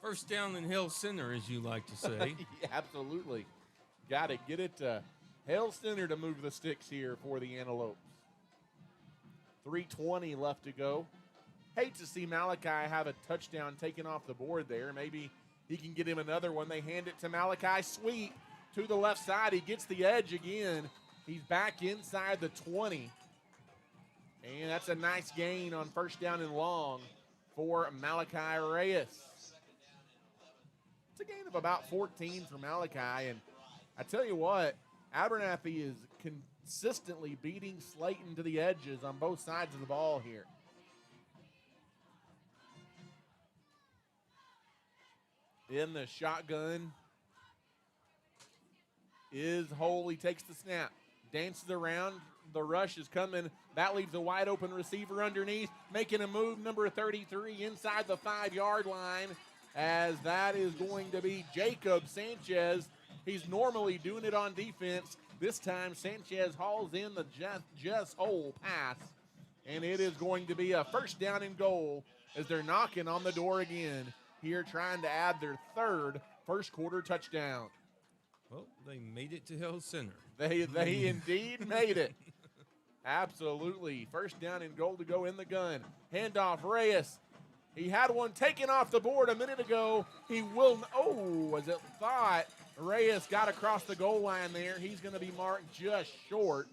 Speaker 2: First down in Hell Center, as you like to say.
Speaker 1: Yeah, absolutely. Got to get it to Hell Center to move the sticks here for the Antelopes. 3:20 left to go. Hate to see Malachi have a touchdown taken off the board there. Maybe he can get him another one. They hand it to Malachi. Sweet to the left side. He gets the edge again. He's back inside the 20. And that's a nice gain on first down and long for Malachi Reyes. It's a gain of about 14 for Malachi. And I tell you what, Abernathy is consistently beating Slaton to the edges on both sides of the ball here. In the shotgun is Hole. He takes the snap, dances around. The rush is coming. That leaves a wide open receiver underneath, making a move, number 33, inside the 5-yard line, as that is going to be Jacob Sanchez. He's normally doing it on defense. This time, Sanchez hauls in the Jess Hole pass and it is going to be a first down and goal as they're knocking on the door again here, trying to add their third first quarter touchdown.
Speaker 2: Well, they made it to Hell Center.
Speaker 1: They indeed made it. Absolutely. First down and goal to go in the gun. Handoff, Reyes. He had one taken off the board a minute ago. He will, as it thought, Reyes got across the goal line there. He's going to be marked just short.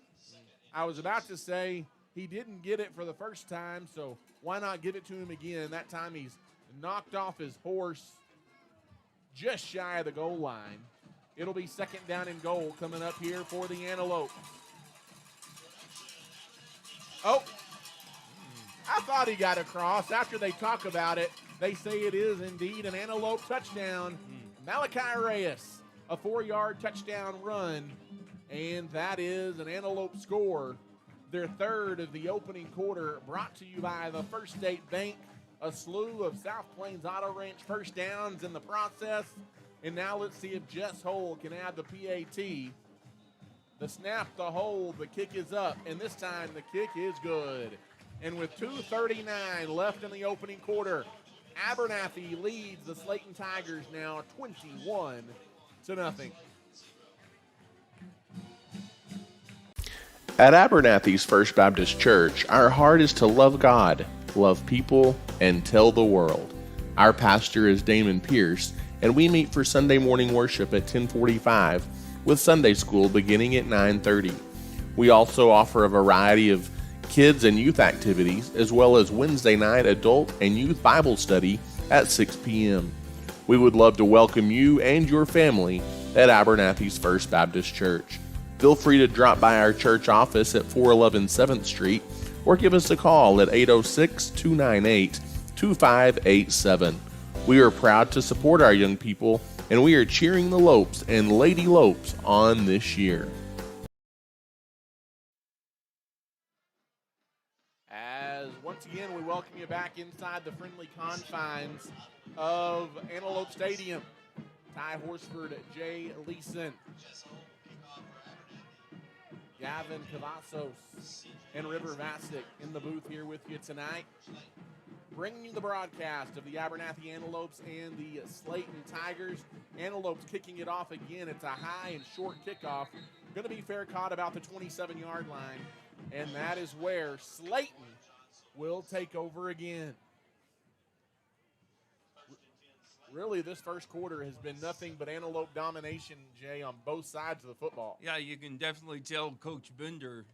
Speaker 1: I was about to say he didn't get it for the first time, so why not give it to him again? That time he's knocked off his horse just shy of the goal line. It'll be second down and goal coming up here for the Antelope. Oh, I thought he got across. After they talk about it, they say it is indeed an Antelope touchdown. Malachi Reyes, a 4-yard touchdown run, and that is an Antelope score. Their third of the opening quarter, brought to you by the First State Bank. A slew of South Plains Auto Ranch first downs in the process. And now let's see if Jess Hole can add the PAT. The snap, the hold, the kick is up, and this time the kick is good. And with 2:39 left in the opening quarter, Abernathy leads the Slaton Tigers now 21-0.
Speaker 5: At Abernathy's First Baptist Church, our heart is to love God, love people, and tell the world. Our pastor is Damon Pierce, and we meet for Sunday morning worship at 10:45 with Sunday school beginning at 9:30. We also offer a variety of kids and youth activities, as well as Wednesday night adult and youth Bible study at 6 p.m. We would love to welcome you and your family at Abernathy's First Baptist Church. Feel free to drop by our church office at 411 7th Street or give us a call at 806-298-2587. We are proud to support our young people, and we are cheering the Lopes and Lady Lopes on this year.
Speaker 1: As once again we welcome you back inside the friendly confines of Antelope Stadium. Ty Horsford, Jay Leeson, Gavin Cavazos, and River Vasic in the booth here with you tonight, bringing you the broadcast of the Abernathy Antelopes and the Slaton Tigers. Antelopes kicking it off again. It's a high and short kickoff. Going to be fair caught about the 27-yard line, and that is where Slaton will take over again. Really, this first quarter has been nothing but Antelope domination, Jay, on both sides of the football.
Speaker 2: Yeah, you can definitely tell Coach Bender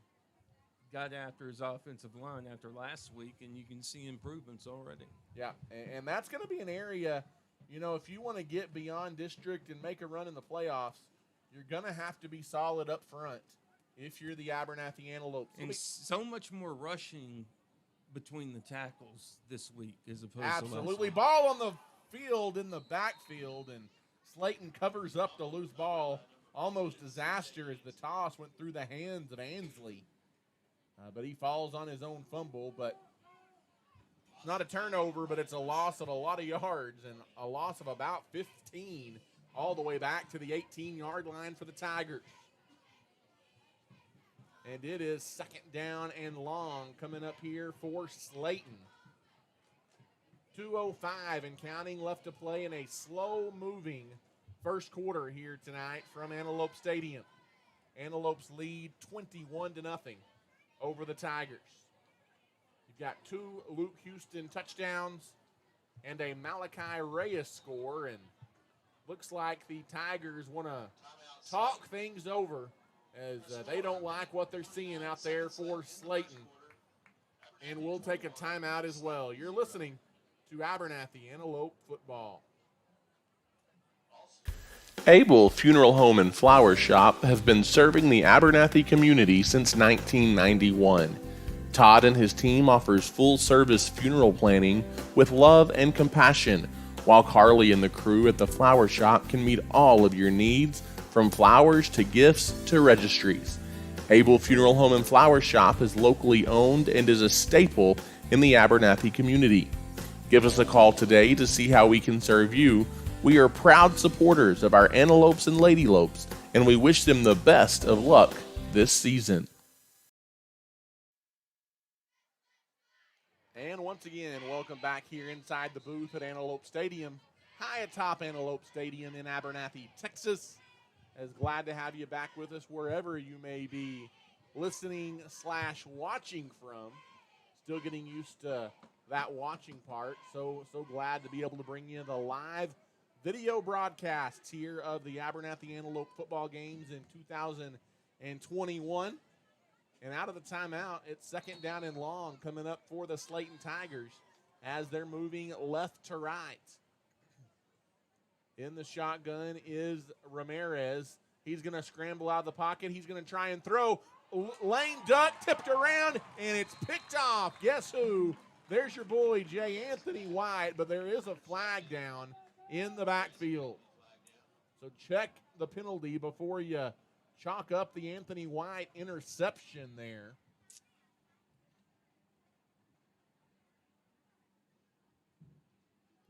Speaker 2: got after his offensive line after last week, and you can see improvements already.
Speaker 1: Yeah, and that's going to be an area, you know, if you want to get beyond district and make a run in the playoffs, you're going to have to be solid up front if you're the Abernathy Antelopes.
Speaker 2: And so much more rushing between the tackles this week as opposed to
Speaker 1: absolutely.
Speaker 2: last week.
Speaker 1: Ball on the field in the backfield, and Slaton covers up the loose ball. Almost disaster as the toss went through the hands of Ansley. But he falls on his own fumble. But it's not a turnover, but it's a loss of a lot of yards and a loss of about 15 all the way back to the 18-yard line for the Tigers. And it is second down and long coming up here for Slaton. 2:05 and counting left to play in a slow-moving first quarter here tonight from Antelope Stadium. Antelopes lead 21-0 over the Tigers. You've got 2 Luke Houston touchdowns and a Malachi Reyes score, and looks like the Tigers want to talk things over as they don't like what they're seeing out there for Slaton. And we'll take a timeout as well. You're listening to Abernathy Antelope football.
Speaker 5: Abel Funeral Home and Flower Shop have been serving the Abernathy community since 1991. Todd and his team offers full-service funeral planning with love and compassion, while Carly and the crew at the Flower Shop can meet all of your needs, from flowers to gifts to registries. Abel Funeral Home and Flower Shop is locally owned and is a staple in the Abernathy community. Give us a call today to see how we can serve you. We are proud supporters of our Antelopes and Lady Lopes, and we wish them the best of luck this season.
Speaker 1: once again, welcome back here inside the booth at Antelope Stadium, high atop Antelope Stadium in Abernathy, Texas. As glad to have you back with us wherever you may be listening/watching from. Still getting used to that watching part. So glad to be able to bring you the live video broadcasts here of the Abernathy Antelope football games in 2021. And out of the timeout, it's second down and long coming up for the Slaton Tigers as they're moving left to right. In the shotgun is Ramirez. He's going to scramble out of the pocket. He's going to try and throw. Lane duck, tipped around, and it's picked off. Guess who? There's your boy, J. Anthony White, but there is a flag down in the backfield. So check the penalty before you chalk up the Anthony White interception there.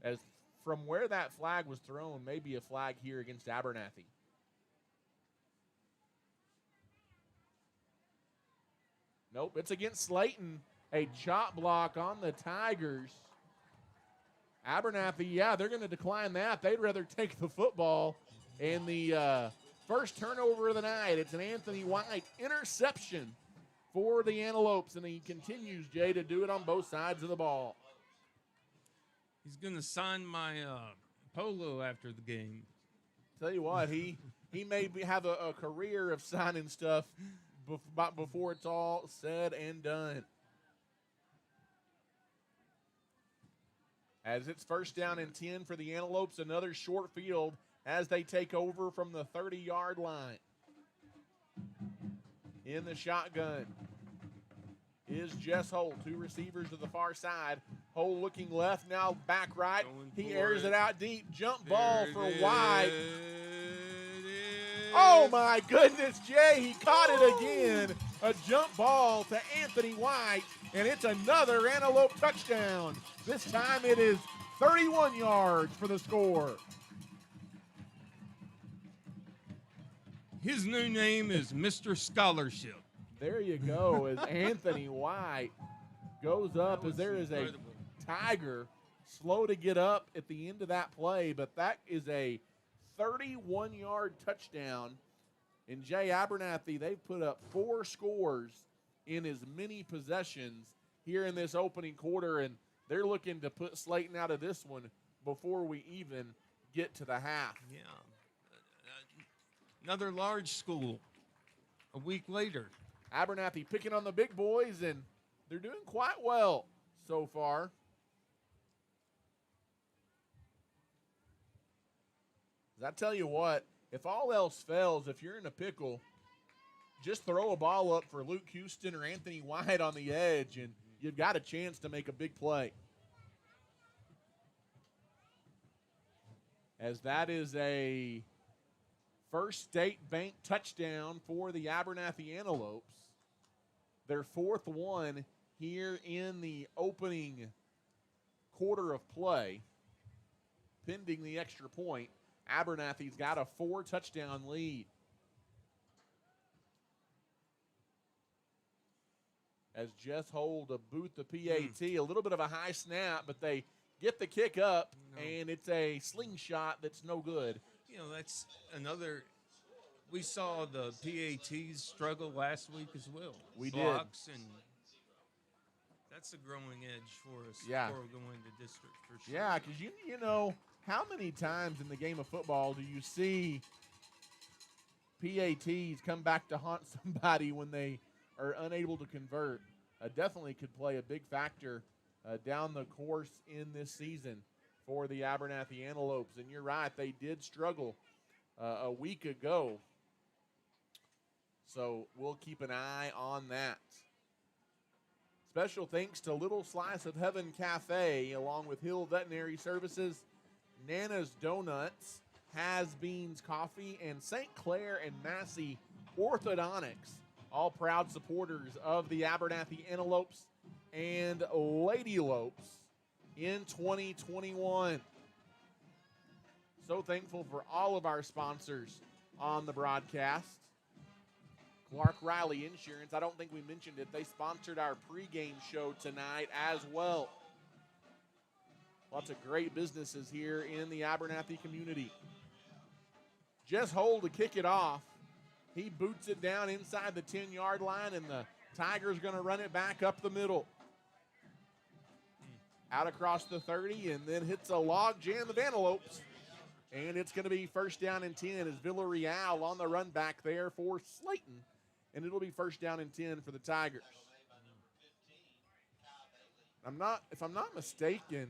Speaker 1: As from where that flag was thrown, maybe a flag here against Abernathy. Nope, it's against Slaton. A chop block on the Tigers. Abernathy, yeah, they're going to decline that. They'd rather take the football. And the first turnover of the night, it's an Anthony White interception for the Antelopes. And he continues, Jay, to do it on both sides of the ball.
Speaker 2: He's going to sign my polo after the game.
Speaker 1: Tell you what, he may have a career of signing stuff before it's all said and done. As it's first down and 10 for the Antelopes, another short field as they take over from the 30-yard line. In the shotgun is Jess Hull. Two receivers to the far side. Hull looking left, now back right. He airs it out deep. Jump ball for White. Oh, my goodness, Jay. He caught it again. A jump ball to Anthony White, and it's another Antelope touchdown. This time it is 31 yards for the score.
Speaker 2: His new name is Mr. Scholarship.
Speaker 1: There you go, as Anthony White goes up, as there is a Tiger slow to get up at the end of that play, but that is a 31-yard touchdown. And Jay Abernathy, they've put up 4 scores in as many possessions here in this opening quarter, and they're looking to put Slaton out of this one before we even get to the half.
Speaker 2: Yeah. Another large school a week later.
Speaker 1: Abernathy picking on the big boys, and they're doing quite well so far. I tell you what, if all else fails, if you're in a pickle, just throw a ball up for Luke Houston or Anthony White on the edge, and you've got a chance to make a big play. As that is a First State Bank touchdown for the Abernathy Antelopes. Their 4th one here in the opening quarter of play, pending the extra point. Abernathy's got a 4-touchdown lead. As Jess Hold to boot the PAT, a little bit of a high snap, but they get the kick up, and it's a slingshot that's no good.
Speaker 2: You know, that's another. We saw the PATs struggle last week as well.
Speaker 1: We
Speaker 2: Blocks,
Speaker 1: did.
Speaker 2: And that's a growing edge for us.
Speaker 1: Yeah.
Speaker 2: Before going to district for sure.
Speaker 1: Yeah, because you know, how many times in the game of football do you see PATs come back to haunt somebody when they are unable to convert? Definitely could play a big factor down the course in this season for the Abernathy Antelopes. And you're right, they did struggle a week ago. So we'll keep an eye on that. Special thanks to Little Slice of Heaven Cafe, along with Hill Veterinary Services, Nana's Donuts, Has Beans Coffee, and St. Clair and Massey Orthodontics, all proud supporters of the Abernathy Antelopes and Lady Lopes in 2021. So thankful for all of our sponsors on the broadcast. Clark Riley Insurance, I don't think we mentioned it. They sponsored our pregame show tonight as well. lots of great businesses here in the Abernathy community. Jess Hole to kick it off. He boots it down inside the 10-yard line, and the Tigers going to run it back up the middle. Out across the 30, and then hits a log jam of Antelopes. And it's going to be first down and 10 as Villarreal on the run back there for Slaton. And it'll be first down and 10 for the Tigers. If I'm not mistaken,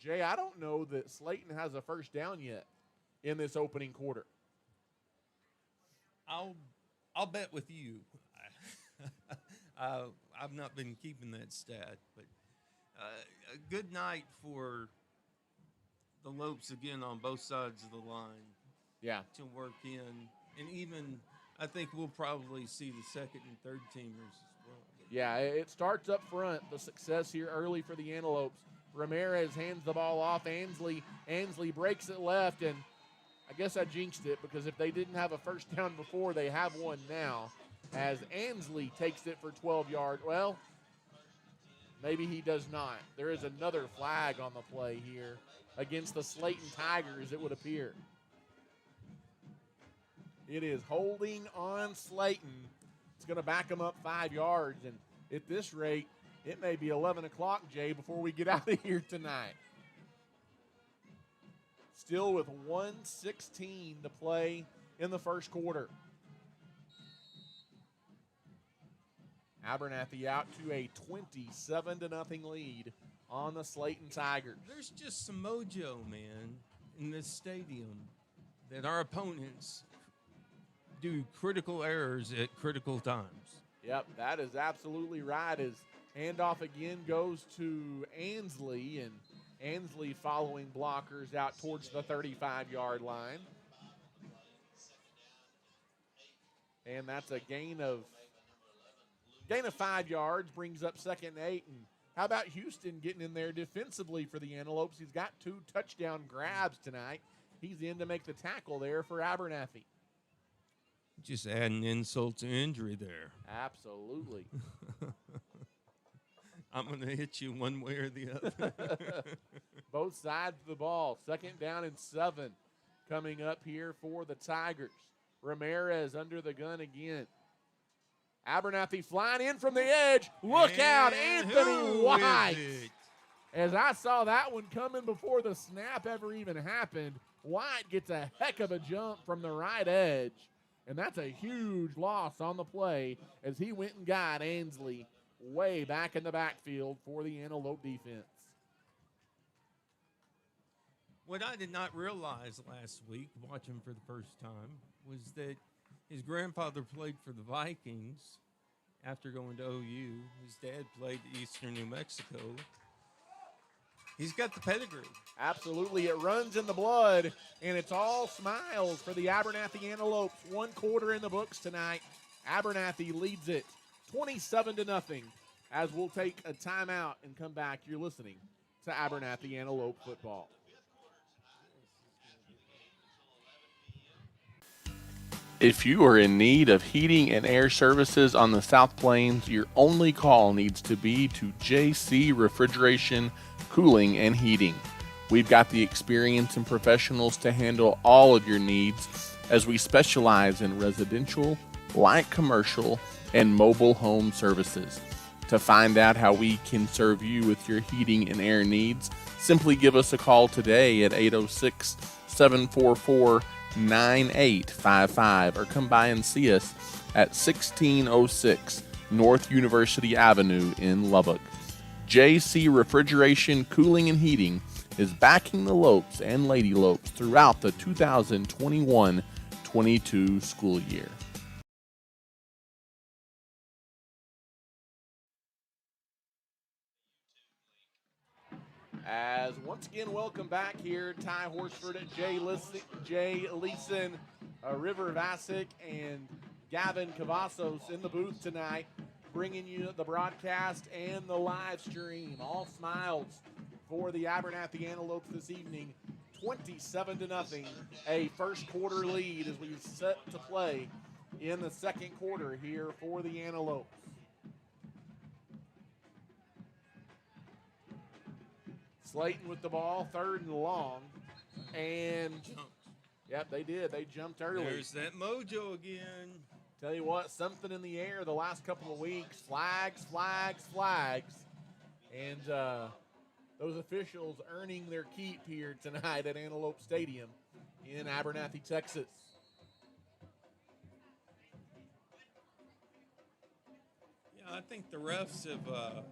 Speaker 1: Jay, I don't know that Slaton has a first down yet in this opening quarter.
Speaker 2: I'll bet with you. I've not been keeping that stat, but a good night for the Lopes again on both sides of the line.
Speaker 1: Yeah.
Speaker 2: To work in, and even I think we'll probably see the second and third teamers as well.
Speaker 1: Yeah, it starts up front. The success here early for the Antelopes. Ramirez hands the ball off. Ansley breaks it left, and I guess I jinxed it because if they didn't have a first down before, they have one now. As Ansley takes it for 12 yards. Well, maybe he does not. There is another flag on the play here against the Slaton Tigers, it would appear. It is holding on Slaton. It's going to back them up 5 yards, and at this rate, it may be 11 o'clock, Jay, before we get out of here tonight. Still with 1:16 to play in the first quarter. Abernathy out to a 27-0 lead on the Slaton Tigers.
Speaker 2: There's just some mojo, man, in this stadium that our opponents do critical errors at critical times.
Speaker 1: Yep, that is absolutely right. As handoff again goes to Ansley, and Ansley following blockers out towards the 35-yard line. And that's a gain of 5 yards, brings up second and 8. And how about Houston getting in there defensively for the Antelopes? He's got 2 touchdown grabs tonight. He's in to make the tackle there for Abernathy.
Speaker 2: Just adding insult to injury there.
Speaker 1: Absolutely.
Speaker 2: I'm going to hit you one way or the other.
Speaker 1: Both sides of the ball. Second down and 7 coming up here for the Tigers. Ramirez under the gun again. Abernathy flying in from the edge. Look out, Anthony White. As I saw that one coming before the snap ever even happened, White gets a heck of a jump from the right edge. And that's a huge loss on the play as he went and got Ansley way back in the backfield for the Antelope defense.
Speaker 2: What I did not realize last week, watching for the first time, was that his grandfather played for the Vikings after going to OU. His dad played at Eastern New Mexico. He's got the pedigree.
Speaker 1: Absolutely. It runs in the blood, and it's all smiles for the Abernathy Antelopes. 1 quarter in the books tonight. Abernathy leads it 27-0 as we'll take a timeout and come back. You're listening to Abernathy Antelope football.
Speaker 5: If you are in need of heating and air services on the South Plains, your only call needs to be to JC Refrigeration, Cooling, and Heating. We've got the experience and professionals to handle all of your needs as we specialize in residential, light commercial, and mobile home services. To find out how we can serve you with your heating and air needs, simply give us a call today at 806-744-9855 or come by and see us at 1606 North University Avenue in Lubbock. JC Refrigeration, Cooling, and Heating is backing the Lopes and Lady Lopes throughout the 2021-22 school year.
Speaker 1: As once again, welcome back here, Ty Horsford, Jay Leeson, River Vasic, and Gavin Cavazos in the booth tonight, bringing you the broadcast and the live stream. All smiles for the Abernathy Antelopes this evening. 27-0, a first quarter lead as we set to play in the second quarter here for the Antelopes. Slaton with the ball, 3rd and long. And, yep, they did. They jumped early.
Speaker 2: There's that mojo again.
Speaker 1: Tell you what, something in the air the last couple of weeks. Flags, flags, flags. And those officials earning their keep here tonight at Antelope Stadium in Abernathy, Texas.
Speaker 2: Yeah, I think the refs have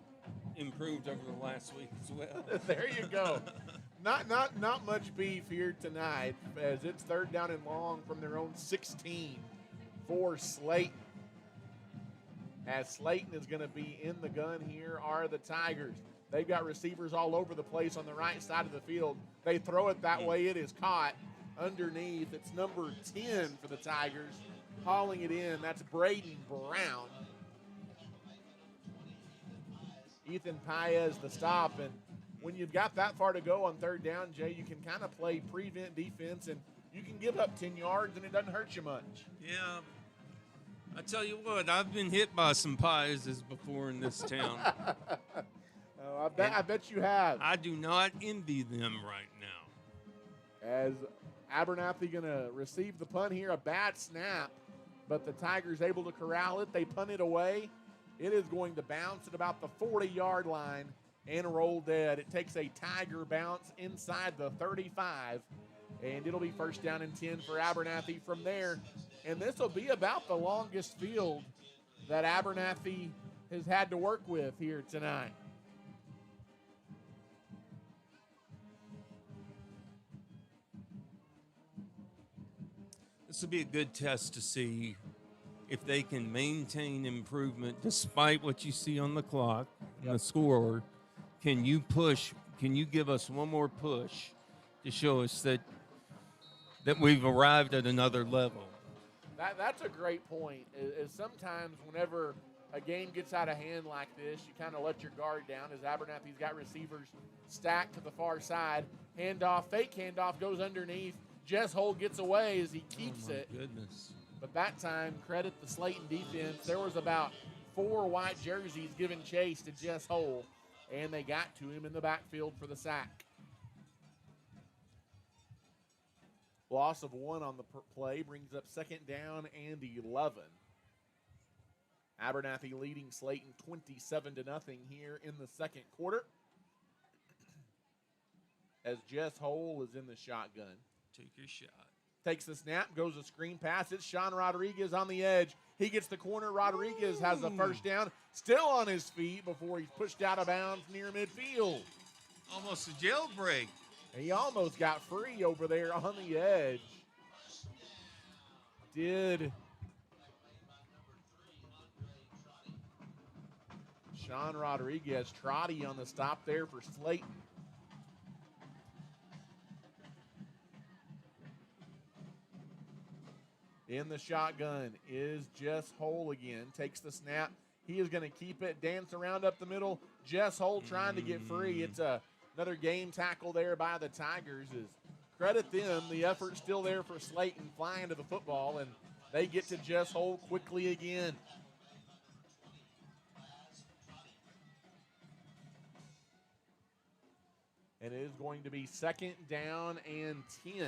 Speaker 2: improved over the last week as well.
Speaker 1: There you go. Not much beef here tonight, as it's 3rd down and long from their own 16 for Slaton. As Slaton is going to be in the gun here are the Tigers. They've got receivers all over the place on the right side of the field. They throw it that way. It is caught underneath. It's number 10 for the Tigers. Hauling it in. That's Braden Brown. Ethan Paez the stop. And when you've got that far to go on 3rd down, Jay, you can kind of play prevent defense, and you can give up 10 yards, and it doesn't hurt you much.
Speaker 2: Yeah. I tell you what, I've been hit by some Paezes before in this town.
Speaker 1: I bet you have.
Speaker 2: I do not envy them right now.
Speaker 1: As Abernathy going to receive the punt here, a bad snap, but the Tigers able to corral it. They punt it away. It is going to bounce at about the 40-yard line and roll dead. It takes a Tiger bounce inside the 35, and it'll be 1st down and 10 for Abernathy from there. And this will be about the longest field that Abernathy has had to work with here tonight.
Speaker 2: This will be a good test to see if they can maintain improvement despite what you see on the clock and the score. Can you push? Can you give us one more push to show us that we've arrived at another level?
Speaker 1: That's a great point. Is sometimes whenever a game gets out of hand like this, you kind of let your guard down. As Abernathy's got receivers stacked to the far side, handoff, fake handoff goes underneath. Jess Hull gets away as he keeps it.
Speaker 2: Goodness.
Speaker 1: But that time, credit the Slaton defense. There was about 4 white jerseys giving chase to Jess Hull, and they got to him in the backfield for the sack. Loss of 1 on the play brings up 2nd down and 11. Abernathy leading Slaton 27-0 here in the 2nd quarter. As Jess Hull is in the shotgun.
Speaker 2: Take your shot.
Speaker 1: Takes the snap, goes a screen pass. It's Sean Rodriguez on the edge. He gets the corner. Rodriguez has the 1st down, still on his feet before he's pushed out of bounds near midfield.
Speaker 2: Almost a jailbreak.
Speaker 1: He almost got free over there on the edge. Did Sean Rodriguez. Trotty on the stop there for Slaton. In the shotgun is Jess Hull again. Takes the snap. He is going to keep it, dance around up the middle. Jess Hull trying to get free. It's another game tackle there by the Tigers. Credit them. The effort's still there for Slaton flying to the football, and they get to Jess Hull quickly again. And it is going to be 2nd down and 10.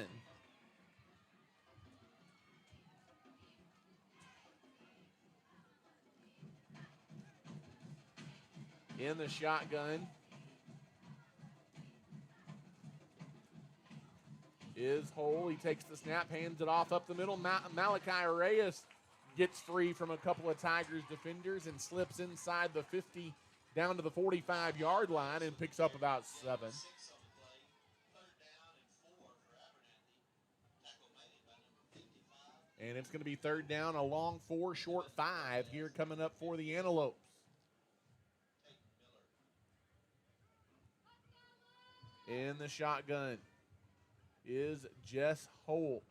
Speaker 1: In the shotgun is Hull. He takes the snap, hands it off up the middle. Malachi Reyes gets free from a couple of Tigers defenders and slips inside the 50 down to the 45-yard line and picks up about 7. And it's going to be 3rd down, a long 4, short 5 here coming up for the Antelopes. In the shotgun is Jess Hull.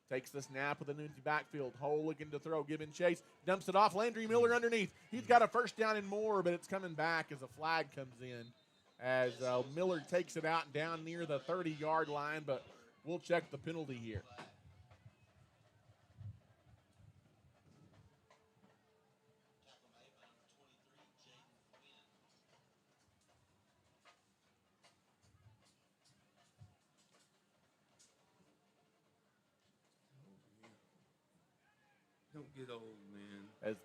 Speaker 1: Takes the snap with an empty backfield. Hull looking to throw, giving chase. Dumps it off. Landry Miller underneath. He's got a 1st down and more, but it's coming back as a flag comes in. As Miller takes it out down near the 30-yard line, but we'll check the penalty here.
Speaker 2: Don't get old, man.
Speaker 1: As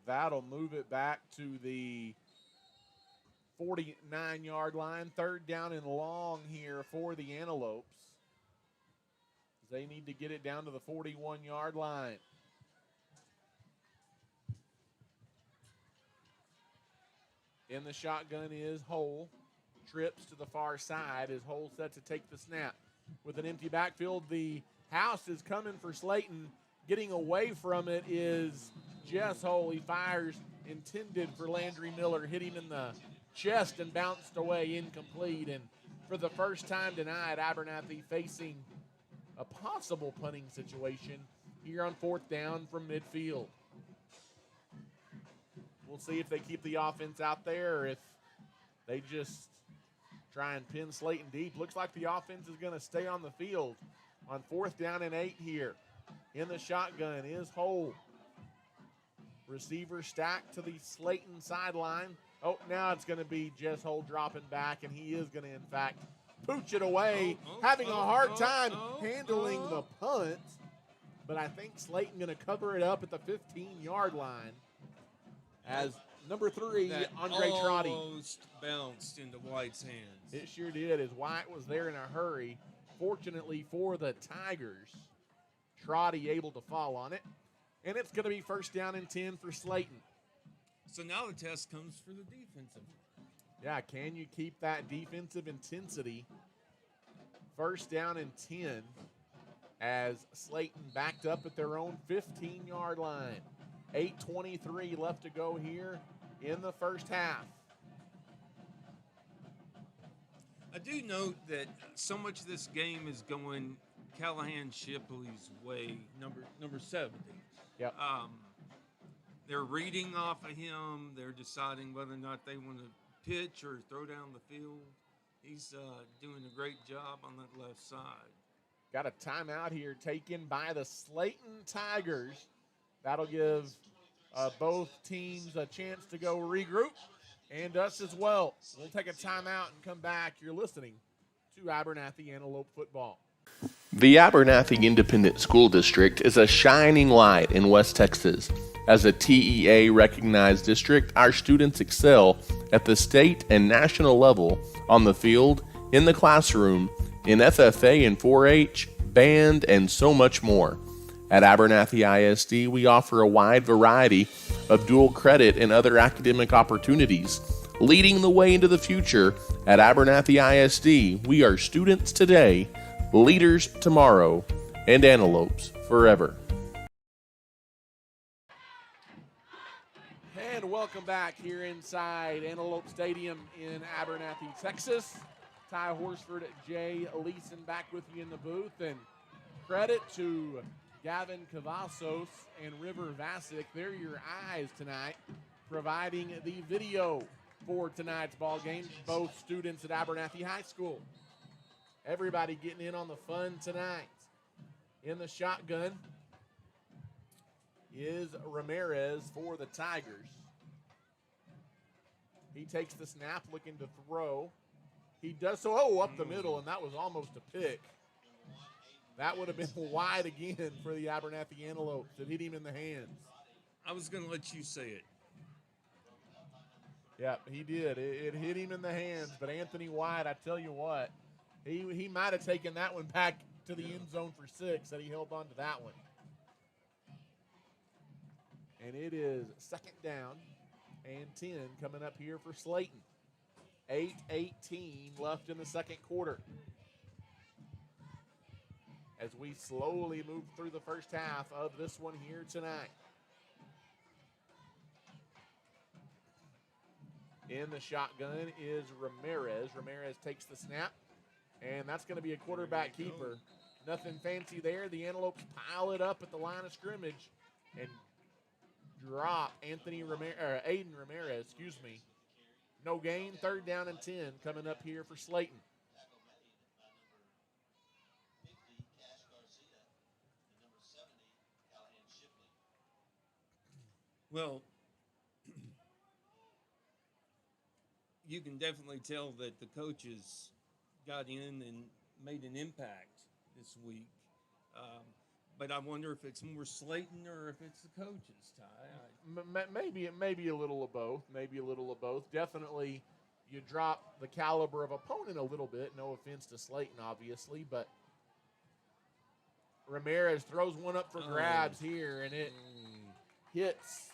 Speaker 1: that'll move it back to the 49-yard line. Third down and long here for the Antelopes. They need to get it down to the 41-yard line. In the shotgun is Hole. Trips to the far side as Hole set to take the snap. With an empty backfield, the house is coming for Slaton. Getting away from it is Jess Hole. He fires, intended for Landry Miller. Hit him in the chest and bounced away, incomplete. And for the first time tonight, Abernathy facing a possible punting situation here on fourth down from midfield. We'll see if they keep the offense out there or if they just try and pin Slaton deep. Looks like the offense is going to stay on the field on fourth down and 8 here. In the shotgun is Hole. Receiver stacked to the Slaton sideline. Oh, now it's going to be Jess Hole dropping back, and he is going to, in fact, pooch it away, having a hard time handling the punt. But I think Slaton going to cover it up at the 15-yard line as number 3, Andre Trotty.
Speaker 2: Almost bounced into White's hands.
Speaker 1: It sure did, as White was there in a hurry. Fortunately for the Tigers, Trotty able to fall on it. And it's going to be first down and 10 for Slaton.
Speaker 2: So now the test comes for the defensive.
Speaker 1: Yeah, can you keep that defensive intensity? First down and 10 as Slaton backed up at their own 15-yard line. 8:23 left to go here in the first half.
Speaker 2: I do note that so much of this game is going Callahan Shipley's way, number 70.
Speaker 1: Yep.
Speaker 2: They're reading off of him. They're deciding whether or not they want to pitch or throw down the field. He's doing a great job on that left side.
Speaker 1: Got a timeout here taken by the Slaton Tigers. That'll give both teams a chance to go regroup, and us as well. We'll take a timeout and come back. You're listening to Abernathy Antelope football.
Speaker 5: The Abernathy Independent School District is a shining light in West Texas. As a TEA-recognized district, our students excel at the state and national level on the field, in the classroom, in FFA and 4-H, band, and so much more. At Abernathy ISD, we offer a wide variety of dual credit and other academic opportunities. Leading the way into the future, at Abernathy ISD, we are students today, leaders tomorrow, and antelopes forever.
Speaker 1: And welcome back here inside Antelope Stadium in Abernathy, Texas. Ty Horsford, Jay Leeson back with you in the booth. And credit to Gavin Cavazos and River Vasic. They're your eyes tonight, providing the video for tonight's ball game. Both students at Abernathy High School. Everybody getting in on the fun tonight. In the shotgun is Ramirez for the Tigers. He takes the snap, looking to throw. He does so, up the middle, and that was almost a pick. That would have been wide again for the Abernathy Antelopes. It hit him in the hands.
Speaker 2: I was going to let you say it.
Speaker 1: Yeah, he did. It hit him in the hands, but Anthony White, I tell you what, he might have taken that one back to the end zone for 6, that he held on to that one. And it is second down and 10 coming up here for Slaton. 8:18 left in the second quarter. As we slowly move through the first half of this one here tonight. In the shotgun is Ramirez. Ramirez takes the snap, and that's going to be a quarterback keeper. Nothing fancy there. The Antelopes pile it up at the line of scrimmage and drop Aiden Ramirez, No gain, third down and 10 coming up here for Slaton.
Speaker 2: Well, you can definitely tell that the coaches got in and made an impact this week. But I wonder if it's more Slaton or if it's the coaches, Ty.
Speaker 1: Maybe a little of both. Maybe a little of both. Definitely, you drop the caliber of opponent a little bit. No offense to Slaton, obviously, but Ramirez throws one up for grabs here, and it hits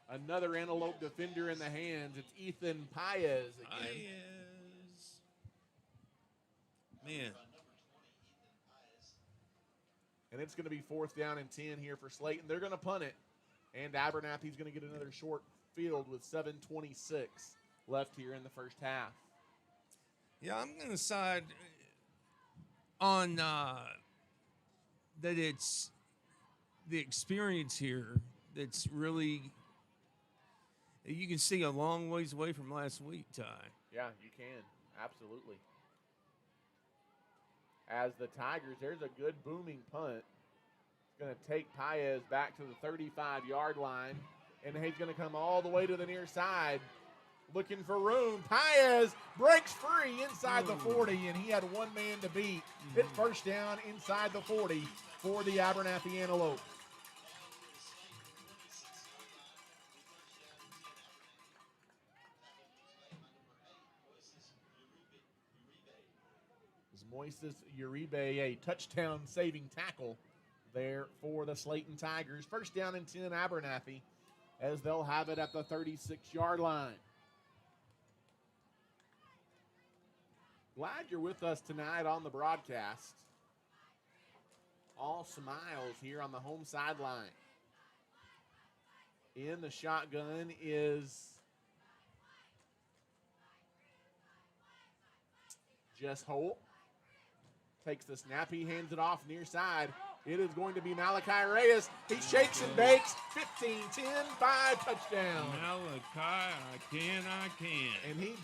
Speaker 1: another Antelope defender in the hands. It's Ethan Paez again.
Speaker 2: Man.
Speaker 1: And it's going to be 4th down and 10 here for Slaton. They're going to punt it, and Abernathy's going to get another short field with 7:26 left here in the first half.
Speaker 2: Yeah, I'm going to side on that it's the experience here that's really, you can see a long ways away from last week, Ty.
Speaker 1: Yeah, you can. Absolutely. As the Tigers, there's a good booming punt. It's going to take Paez back to the 35-yard line, and he's going to come all the way to the near side, looking for room. Paez breaks free inside the 40, and he had one man to beat. It's first down inside the 40 for the Abernathy Antelopes. Moises Uribe, a touchdown-saving tackle there for the Slaton Tigers. First down and 10, Abernathy, as they'll have it at the 36-yard line. Glad you're with us tonight on the broadcast. All smiles here on the home sideline. In the shotgun is Jess Holt. Takes the snap, he hands it off near side. It is going to be Malachi Reyes. He shakes and bakes. 15-10, 5 touchdown.
Speaker 2: Malachi, I can.
Speaker 1: And he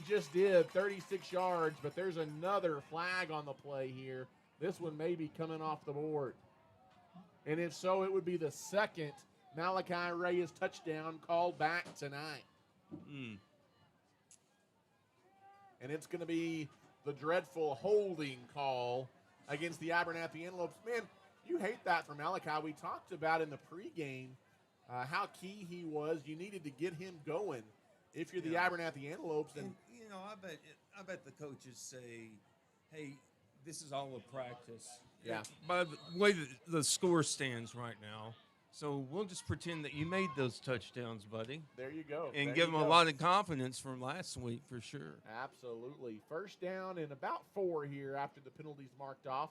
Speaker 1: just did 36 yards, but there's another flag on the play here. This one may be coming off the board. And if so, it would be the second Malachi Reyes touchdown called back tonight. And it's going to be the dreadful holding call against the Abernathy Antelopes. Man, you hate that for Malachi. We talked about in the pregame how key he was. You needed to get him going if you're the Abernathy Antelopes.
Speaker 2: And you know, I bet the coaches say, hey, this is all a practice.
Speaker 1: Yeah.
Speaker 2: By the way the score stands right now, so we'll just pretend that you made those touchdowns, buddy.
Speaker 1: There you go.
Speaker 2: And give them a lot of confidence from last week for sure.
Speaker 1: Absolutely. First down and about 4 here after the penalties marked off.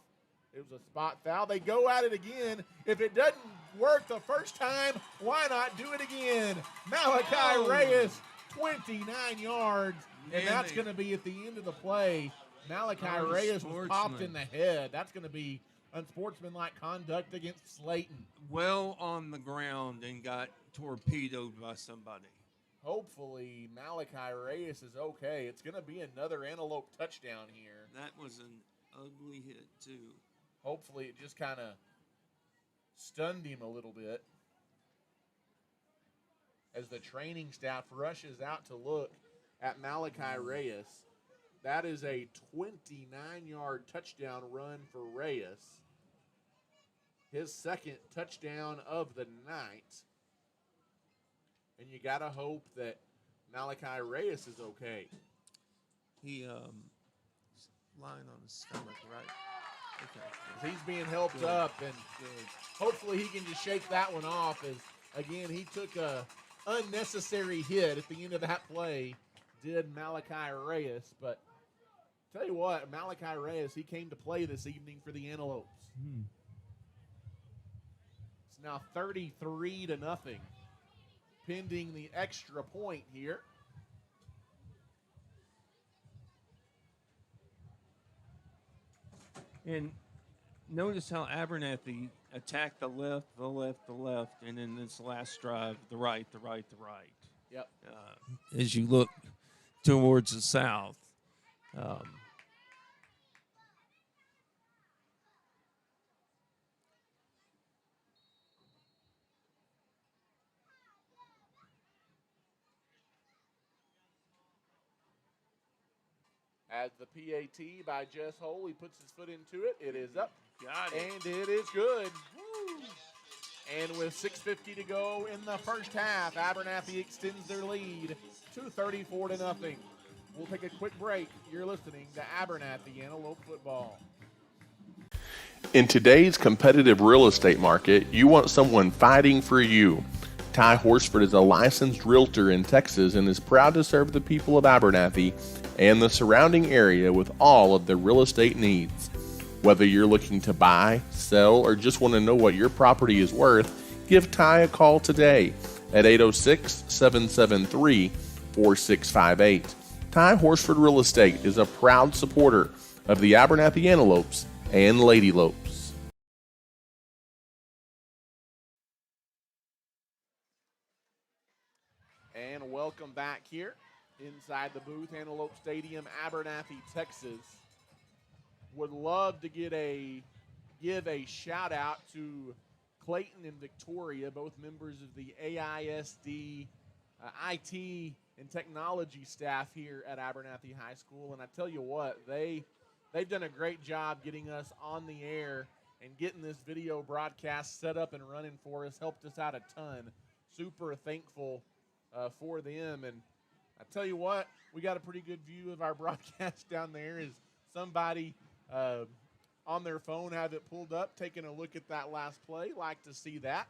Speaker 1: It was a spot foul. They go at it again. If it doesn't work the first time, why not do it again? Malachi Reyes, 29 yards, and that's going to be at the end of the play. Malachi Reyes was popped in the head. That's going to be unsportsmanlike conduct against Slaton.
Speaker 2: Well on the ground and got torpedoed by somebody.
Speaker 1: Hopefully Malachi Reyes is okay. It's going to be another Antelope touchdown here.
Speaker 2: That was an ugly hit, too.
Speaker 1: Hopefully it just kind of stunned him a little bit as the training staff rushes out to look at Malachi Reyes. That is a 29-yard touchdown run for Reyes. His second touchdown of the night. And you got to hope that Malachi Reyes is okay.
Speaker 2: He lying on his stomach, right? Okay.
Speaker 1: He's being helped up, and hopefully he can just shake that one off as, again, he took a unnecessary hit at the end of that play, did Malachi Reyes. But tell you what, Malachi Reyes, he came to play this evening for the Antelopes. It's now 33-0, pending the extra point here.
Speaker 2: And notice how Abernathy attacked the left, and then this last drive, the right.
Speaker 1: Yep.
Speaker 2: As you look towards the south.
Speaker 1: As the PAT by Jess Hole, he puts his foot into it. It is up
Speaker 2: Got it.
Speaker 1: And it is good. Woo. And with 6:50 to go in the first half, Abernathy extends their lead to 34-0. We'll take a quick break. You're listening to Abernathy Antelope Football.
Speaker 5: In today's competitive real estate market, you want someone fighting for you. Ty Horsford is a licensed realtor in Texas and is proud to serve the people of Abernathy and the surrounding area with all of their real estate needs. Whether you're looking to buy, sell, or just want to know what your property is worth, give Ty a call today at 806-773-4658. Ty Horsford Real Estate is a proud supporter of the Abernathy Antelopes and Antelopes.
Speaker 1: And welcome back here inside the booth, Antelope Stadium, Abernathy, Texas. Would love to give a shout out to Clayton and Victoria, both members of the AISD IT and technology staff here at Abernathy High School. And I tell you what, they've done a great job getting us on the air and getting this video broadcast set up and running for us. Helped us out a ton. Super thankful for them. And I tell you what, we got a pretty good view of our broadcast down there as somebody on their phone have it pulled up, taking a look at that last play. Like to see that.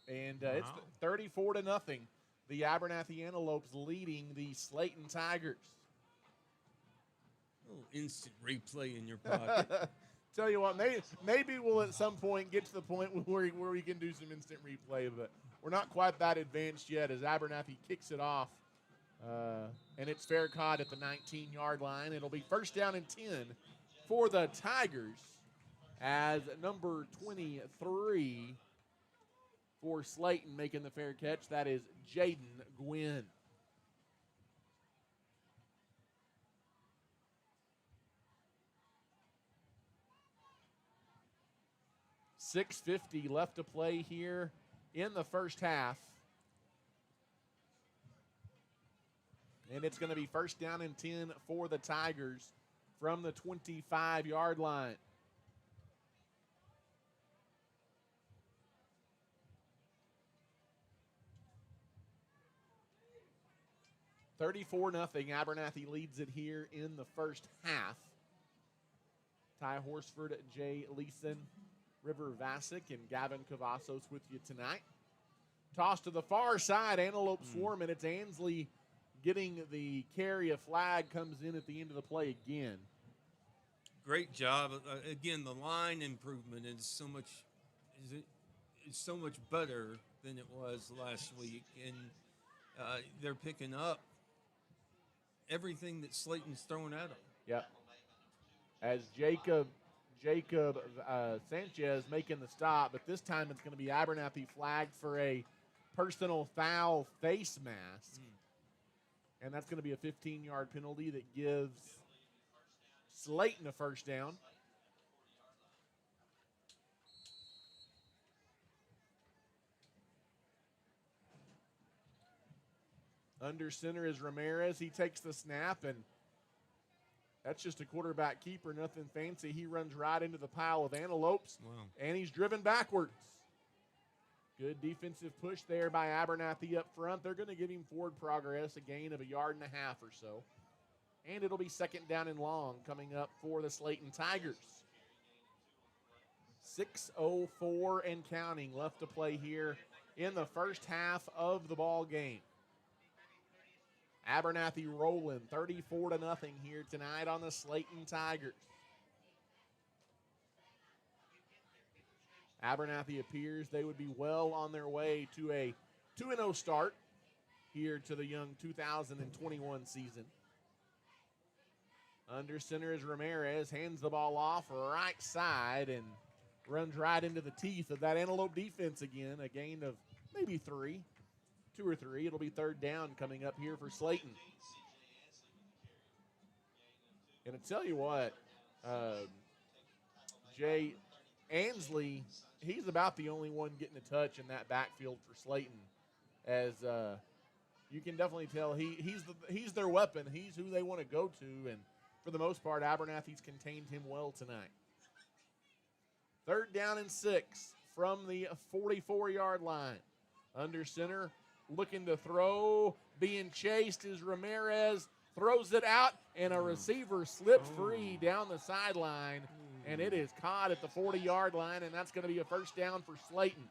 Speaker 1: And it's 34-0. The Abernathy Antelopes leading the Slaton Tigers.
Speaker 2: A little instant replay in your pocket.
Speaker 1: Tell you what, maybe we'll at some point get to the point where we can do some instant replay, but we're not quite that advanced yet as Abernathy kicks it off. And it's fair caught at the 19-yard line. It'll be first down and 10 for the Tigers as number 23 for Slaton making the fair catch. That is Jaden Gwynn. $6:50 left to play here in the first half. And it's going to be first down and 10 for the Tigers from the 25-yard line. $34-0. Abernathy leads it here in the first half. Ty Horsford, Jay Leeson, River Vasic, and Gavin Cavazos with you tonight. Toss to the far side. Antelope swarm, and it's Ansley getting the carry. A flag comes in at the end of the play again.
Speaker 2: Great job. Again, the line improvement is so much better than it was last week, and they're picking up everything that Slaton's throwing at them.
Speaker 1: Yep. As Jacob Sanchez making the stop, but this time it's going to be Abernathy flagged for a personal foul face mask. And that's going to be a 15-yard penalty that gives Slaton a first down. Under center is Ramirez. He takes the snap, and that's just a quarterback keeper, nothing fancy. He runs right into the pile of Antelopes, and he's driven backwards. Good defensive push there by Abernathy up front. They're going to give him forward progress, a gain of 1.5 yards or so. And it'll be second down and long coming up for the Slaton Tigers. 6:04 and counting left to play here in the first half of the ball game. Abernathy rolling 34-0 here tonight on the Slaton Tigers. Abernathy appears they would be well on their way to a 2-0 start here to the young 2021 season. Under center is Ramirez, hands the ball off right side and runs right into the teeth of that Antelope defense again. A gain of maybe 2 or 3. It'll be third down coming up here for Slaton. And I tell you what, Jay Ansley, he's about the only one getting a touch in that backfield for Slaton. As you can definitely tell, he's their weapon. He's who they want to go to, and for the most part, Abernathy's contained him well tonight. 3rd down and 6 from the 44-yard line. Under center, looking to throw, being chased is Ramirez, throws it out, and a receiver slipped free down the sideline, and it is caught at the 40-yard line, and that's going to be a 1st down for Slaton.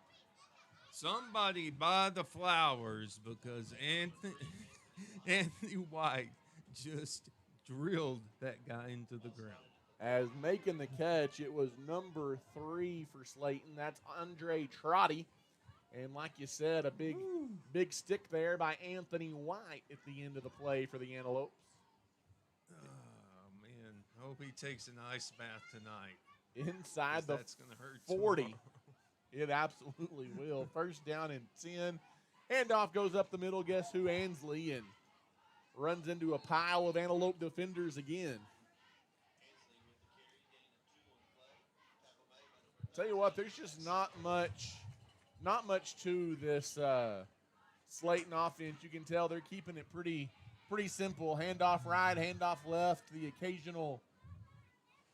Speaker 2: Somebody buy the flowers because Anthony White just drilled that guy into the ground.
Speaker 1: As making the catch, it was number 3 for Slaton. That's Andre Trotty. And like you said, a big stick there by Anthony White at the end of the play for the Antelopes.
Speaker 2: Oh, man. I hope he takes an ice bath tonight.
Speaker 1: Inside the
Speaker 2: that's gonna hurt
Speaker 1: 40.
Speaker 2: tomorrow.
Speaker 1: It absolutely will. 1st down and 10. Handoff goes up the middle. Guess who? Ansley, and runs into a pile of Antelope defenders again. Tell you what, there's just not much to this Slaton offense. You can tell they're keeping it pretty simple. Handoff right, handoff left, the occasional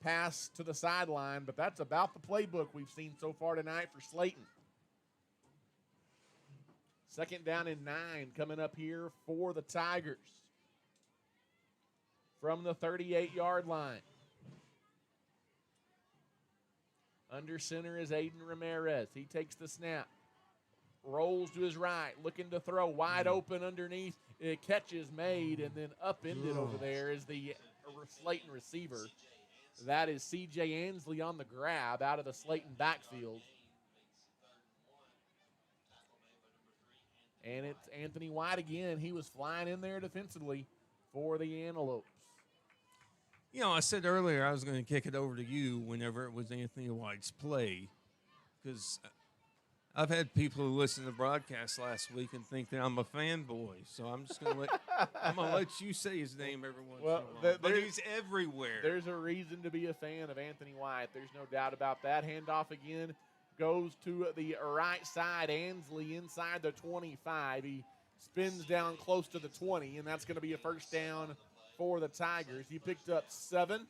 Speaker 1: pass to the sideline, but that's about the playbook we've seen so far tonight for Slaton. 2nd down and 9 coming up here for the Tigers from the 38-yard line. Under center is Aiden Ramirez. He takes the snap, rolls to his right, looking to throw, wide open underneath. Catch is made, and then upended over there is the Slaton receiver. That is C.J. Ansley on the grab out of the Slaton backfield. And it's Anthony White again. He was flying in there defensively for the Antelopes.
Speaker 2: You know, I said earlier I was going to kick it over to you whenever it was Anthony White's play, because I've had people who listen to the broadcast last week and think that I'm a fanboy. So I'm just going to let you say his name every once in a while. But he's everywhere.
Speaker 1: There's a reason to be a fan of Anthony White. There's no doubt about that. Handoff again goes to the right side. Ansley inside the 25. He spins down close to the 20, and that's going to be a 1st down for the Tigers. He picked up 7,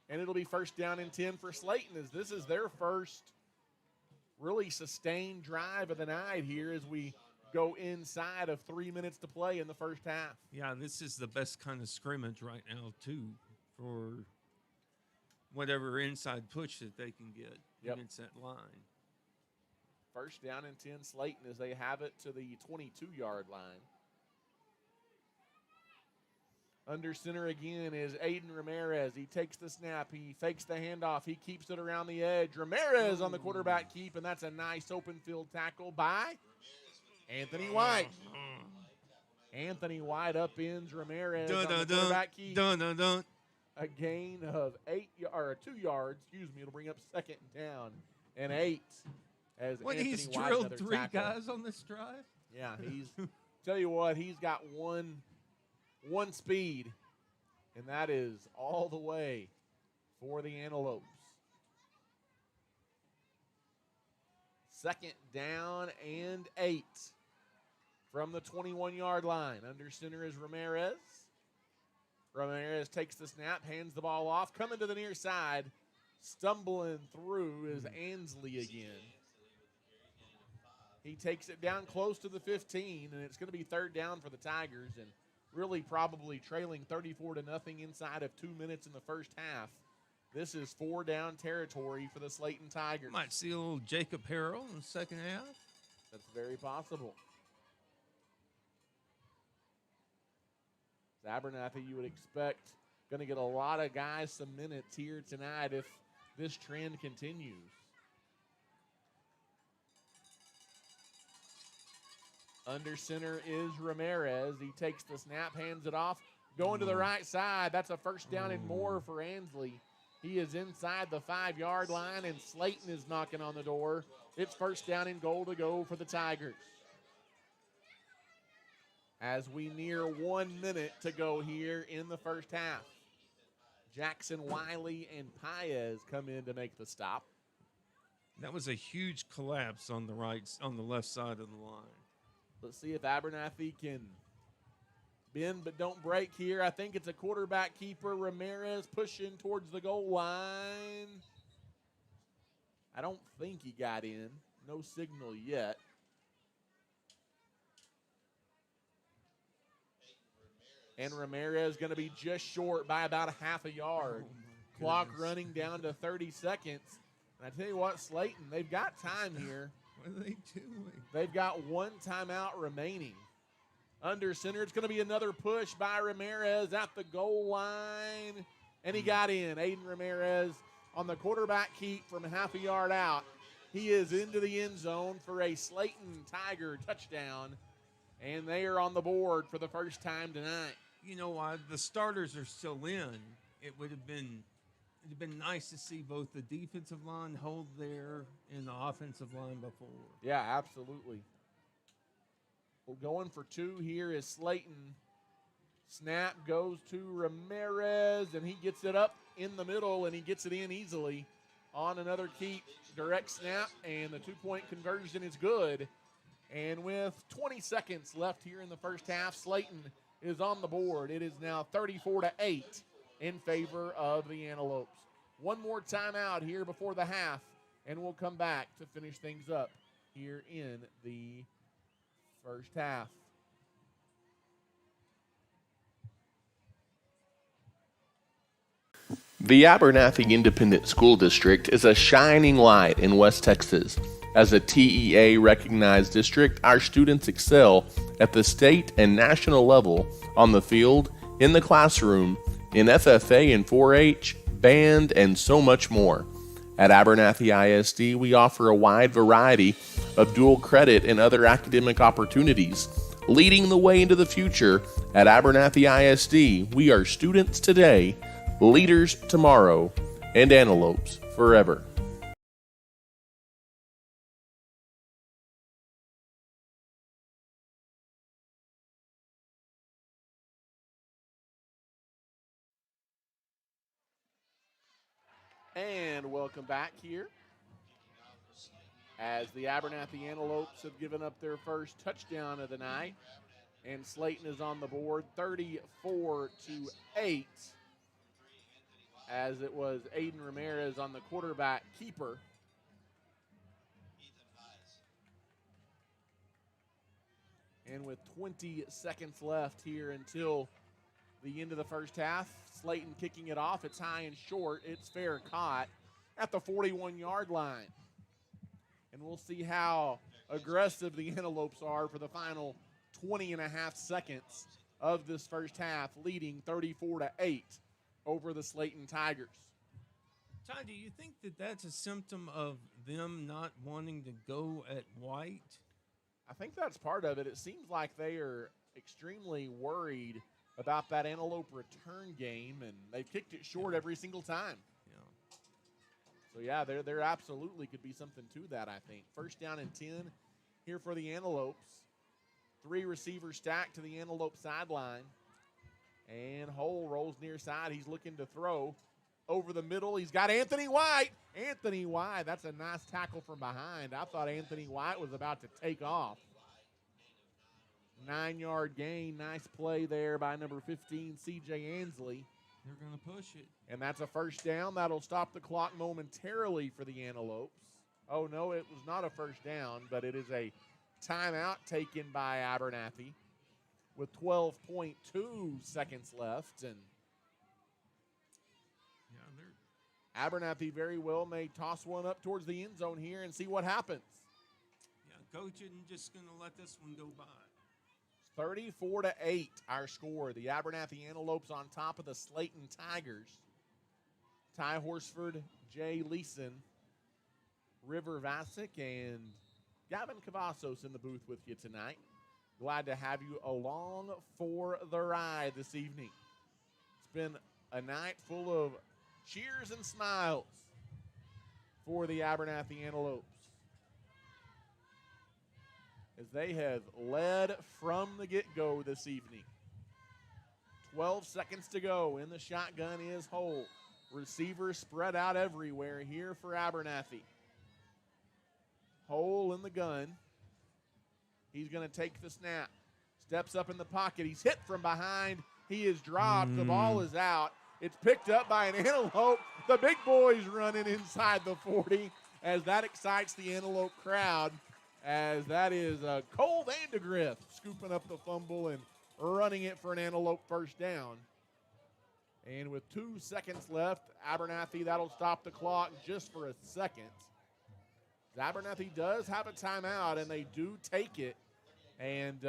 Speaker 1: and it'll be 1st down and 10 for Slaton, as this is their first really sustained drive of the night here as we go inside of 3 minutes to play in the 1st half.
Speaker 2: Yeah, this is the best kind of scrimmage right now, too, for whatever inside push that they can get against that line.
Speaker 1: 1st down and 10 Slaton as they have it to the 22-yard line. Under center again is Aiden Ramirez. He takes the snap. He fakes the handoff. He keeps it around the edge. Ramirez on the quarterback keep, and that's a nice open field tackle by Anthony White. Anthony White upends Ramirez on the quarterback keep. A gain of 2 yards. It'll bring up 2nd down and 8. As Anthony
Speaker 2: he's
Speaker 1: White,
Speaker 2: drilled 3
Speaker 1: tackle.
Speaker 2: Guys on this drive?
Speaker 1: Yeah, tell you what, he's got one speed, and that is all the way for the Antelopes. 2nd down and 8 from the 21-yard line. Under center is Ramirez. Ramirez takes the snap, hands the ball off, coming to the near side. Stumbling through is Ansley again. He takes it down close to the 15, and it's going to be 3rd down for the Tigers, and really probably trailing 34-0 inside of 2 minutes in the 1st half. This is 4-down territory for the Slaton Tigers.
Speaker 2: Might see a little Jacob Harrell in the 2nd half.
Speaker 1: That's very possible. Abernathy, you would expect, going to get a lot of guys some minutes here tonight if this trend continues. Under center is Ramirez. He takes the snap, hands it off, going to the right side. That's a 1st down and more for Ansley. He is inside the 5-yard line, and Slaton is knocking on the door. It's 1st down and goal to go for the Tigers. As we near 1 minute to go here in the 1st half. Jackson Wiley and Paez come in to make the stop.
Speaker 2: That was a huge collapse on the left side of the line.
Speaker 1: Let's see if Abernathy can bend but don't break here. I think it's a quarterback keeper. Ramirez pushing towards the goal line. I don't think he got in. No signal yet. And Ramirez going to be just short by about a half a yard. Clock running down to 30 seconds. And I tell you what, Slaton, they've got time here.
Speaker 2: What are they doing?
Speaker 1: They've got one timeout remaining. Under center, it's going to be another push by Ramirez at the goal line. And he got in. Aiden Ramirez on the quarterback keep from half a yard out. He is into the end zone for a Slaton Tiger touchdown. And they are on the board for the first time tonight.
Speaker 2: You know, while the starters are still in, it'd have been nice to see both the defensive line hold there and the offensive line before.
Speaker 1: Yeah, absolutely. Well, going for two here is Slaton. Snap goes to Ramirez, and he gets it up in the middle, and he gets it in easily on another keep. Direct snap, and the two-point conversion is good. And with 20 seconds left here in the first half, Slaton is on the board. It is now 34-8 in favor of the Antelopes. One more timeout here before the half, and we'll come back to finish things up here in the first half.
Speaker 5: The Abernathy Independent School District is a shining light in West Texas. As a TEA-recognized district, our students excel at the state and national level on the field, in the classroom, in FFA and 4-H, band, and so much more. At Abernathy ISD, we offer a wide variety of dual credit and other academic opportunities. Leading the way into the future, at Abernathy ISD, we are students today, leaders tomorrow, and antelopes forever.
Speaker 1: And welcome back here as the Abernathy Antelopes have given up their first touchdown of the night. And Slaton is on the board 34-8 as it was Aiden Ramirez on the quarterback keeper. And with 20 seconds left here until the end of the first half, Slaton kicking it off. It's high and short. It's fair caught at the 41-yard line. And we'll see how aggressive the Antelopes are for the final 20 and a half seconds of this first half, leading 34-8 over the Slaton Tigers.
Speaker 2: Ty, do you think that that's a symptom of them not wanting to go at White?
Speaker 1: I think that's part of it. It seems like they are extremely worried about that Antelope return game, and they've kicked it short every single time.
Speaker 2: Yeah.
Speaker 1: So, yeah, there absolutely could be something to that, I think. First down and 10 here for the Antelopes. 3 receivers stacked to the Antelope sideline. And Hole rolls near side. He's looking to throw over the middle. He's got Anthony White. Anthony White, that's a nice tackle from behind. I thought Anthony White was about to take off. 9-yard gain. Nice play there by number 15, C.J. Ansley.
Speaker 2: They're going to push it.
Speaker 1: And that's a first down. That'll stop the clock momentarily for the Antelopes. Oh, no, it was not a first down, but it is a timeout taken by Abernathy with 12.2 seconds left. And Abernathy very well may toss one up towards the end zone here and see what happens.
Speaker 2: Yeah, Coach isn't just going to let this one go by.
Speaker 1: 34-8, our score. The Abernathy Antelopes on top of the Slaton Tigers. Ty Horsford, Jay Leeson, River Vasic, and Gavin Cavazos in the booth with you tonight. Glad to have you along for the ride this evening. It's been a night full of cheers and smiles for the Abernathy Antelopes, as they have led from the get-go this evening. 12 seconds to go. In the shotgun is Hole. Receivers spread out everywhere here for Abernathy. Hole in the gun. He's going to take the snap. Steps up in the pocket. He's hit from behind. He is dropped. The ball is out. It's picked up by an Antelope. The big boys running inside the 40. as that excites the Antelope crowd, as that is Cole Vandegrift scooping up the fumble and running it for an Antelope first down. And with 2 seconds left, Abernathy, that'll stop the clock just for a second. Abernathy does have a timeout, and they do take it. And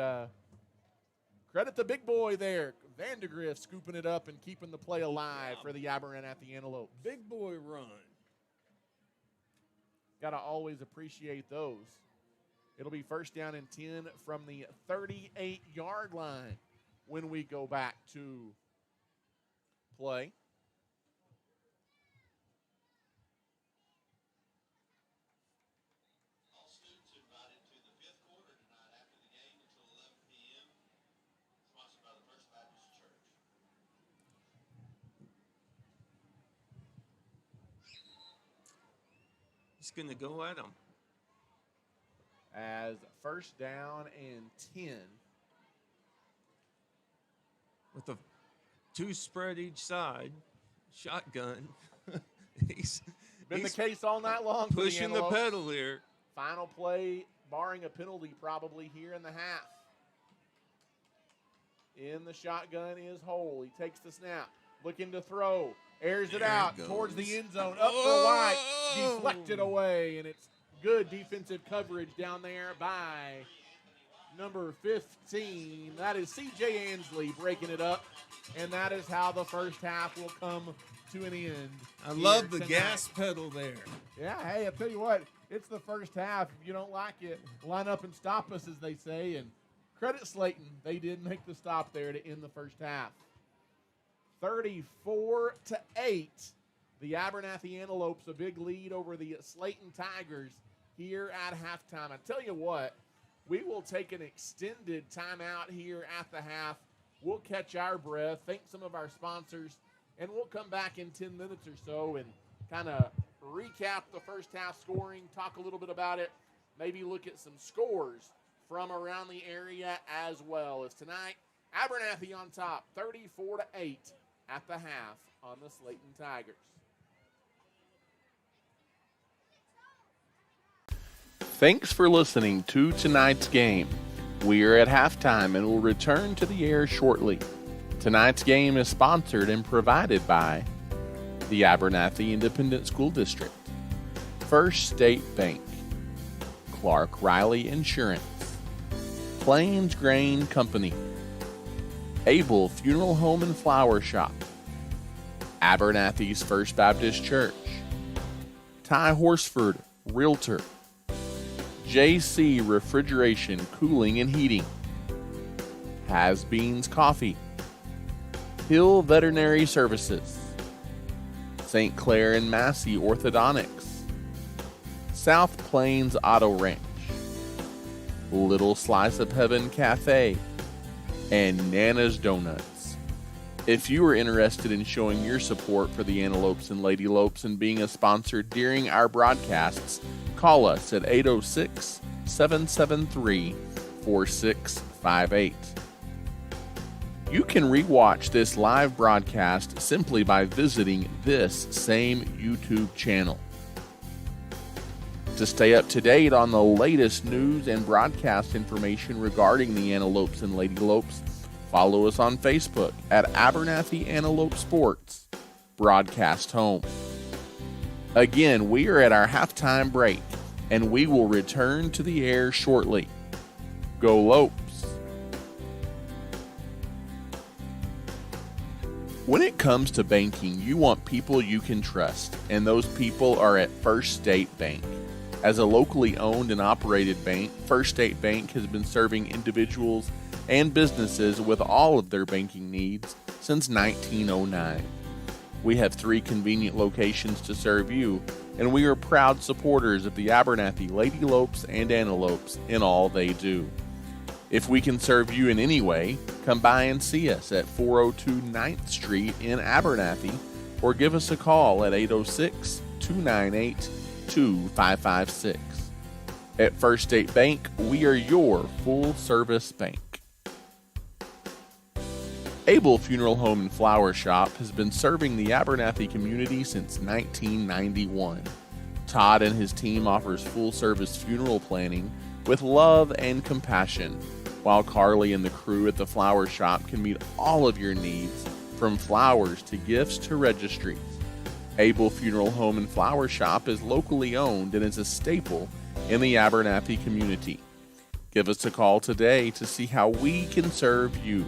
Speaker 1: credit the big boy there, Vandegrift, scooping it up and keeping the play alive for the Abernathy Antelope.
Speaker 2: Big boy run.
Speaker 1: Got to always appreciate those. It'll be first down and 10 from the 38-yard line when we go back to play.
Speaker 4: All students invited to the 5th quarter tonight after the game until 11 p.m. Sponsored by the First Baptist Church.
Speaker 2: He's going to go at him.
Speaker 1: As first down and 10.
Speaker 2: With a 2 spread each side, shotgun. he's
Speaker 1: Been the case all night long. For
Speaker 2: pushing the
Speaker 1: Antelopes.
Speaker 2: pedal here.
Speaker 1: Final play, barring a penalty probably here in the half. In the shotgun is Hole. He takes the snap, looking to throw, airs it
Speaker 2: There
Speaker 1: out
Speaker 2: it
Speaker 1: towards
Speaker 2: goes.
Speaker 1: the end zone, up for White, deflected away, and it's good defensive coverage down there by number 15. That is C.J. Ansley breaking it up, and that is how the first half will come to an end.
Speaker 2: I love
Speaker 1: here
Speaker 2: the
Speaker 1: tonight.
Speaker 2: gas pedal there.
Speaker 1: Yeah, hey, I'll tell you what, it's the first half. If you don't like it, line up and stop us, as they say. And credit Slaton, they did make the stop there to end the first half. 34-8. The Abernathy Antelopes, a big lead over the Slaton Tigers here at halftime. I tell you what, we will take an extended timeout here at the half. We'll catch our breath, thank some of our sponsors, and we'll come back in 10 minutes or so and kind of recap the first half scoring, talk a little bit about it, maybe look at some scores from around the area as well. As tonight, Abernathy on top, 34-8 at the half on the Slaton Tigers.
Speaker 5: Thanks for listening to tonight's game. We are at halftime and will return to the air shortly. Tonight's game is sponsored and provided by the Abernathy Independent School District, First State Bank, Clark Riley Insurance, Plains Grain Company, Abel Funeral Home and Flower Shop, Abernathy's First Baptist Church, Ty Horsford Realtor, JC Refrigeration, Cooling and Heating, Has Beans Coffee, Hill Veterinary Services, St. Clair and Massey Orthodontics, South Plains Auto Ranch, Little Slice of Heaven Cafe, and Nana's Donuts. If you are interested in showing your support for the Antelopes and Ladylopes and being a sponsor during our broadcasts, call us at 806-773-4658. You can rewatch this live broadcast simply by visiting this same YouTube channel. To stay up to date on the latest news and broadcast information regarding the Antelopes and Ladylopes, follow us on Facebook at Abernathy Antelope Sports, Broadcast Home. Again, we are at our halftime break, and we will return to the air shortly. Go Lopes! When it comes to banking, you want people you can trust, and those people are at First State Bank. As a locally owned and operated bank, First State Bank has been serving individuals and businesses with all of their banking needs since 1909. We have 3 convenient locations to serve you, and we are proud supporters of the Abernathy Ladylopes and Antelopes in all they do. If we can serve you in any way, come by and see us at 402 9th Street in Abernathy, or give us a call at 806-298-2556. At First State Bank, we are your full-service bank. Abel Funeral Home and Flower Shop has been serving the Abernathy community since 1991. Todd and his team offers full-service funeral planning with love and compassion, while Carly and the crew at the flower shop can meet all of your needs, from flowers to gifts to registries. Abel Funeral Home and Flower Shop is locally owned and is a staple in the Abernathy community. Give us a call today to see how we can serve you.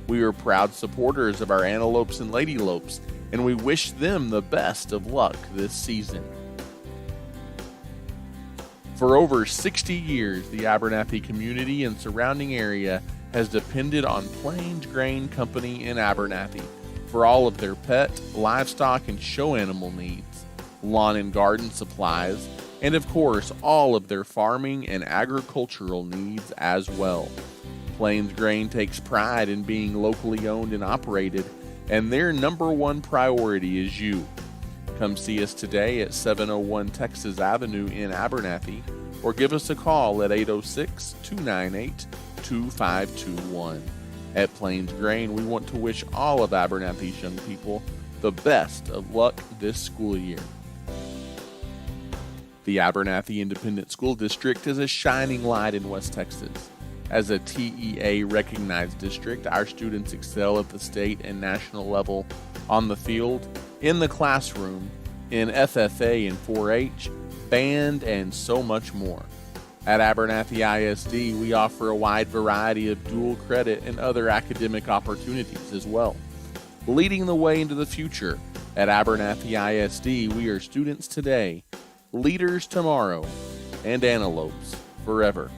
Speaker 5: We are proud supporters of our Antelopes and Ladylopes, and we wish them the best of luck this season. For over 60 years, the Abernathy community and surrounding area has depended on Plains Grain Company in Abernathy for all of their pet, livestock, and show animal needs, lawn and garden supplies, and of course, all of their farming and agricultural needs as well. Plains Grain takes pride in being locally owned and operated, and their number one priority is you. Come see us today at 701 Texas Avenue in Abernathy, or give us a call at 806-298-2521. At Plains Grain, we want to wish all of Abernathy's young people the best of luck this school year. The Abernathy Independent School District is a shining light in West Texas. As a TEA-recognized district, our students excel at the state and national level on the field, in the classroom, in FFA and 4-H, band, and so much more. At Abernathy ISD, we offer a wide variety of dual credit and other academic opportunities as well. Leading the way into the future, at Abernathy ISD, we are students today, leaders tomorrow, and antelopes forever.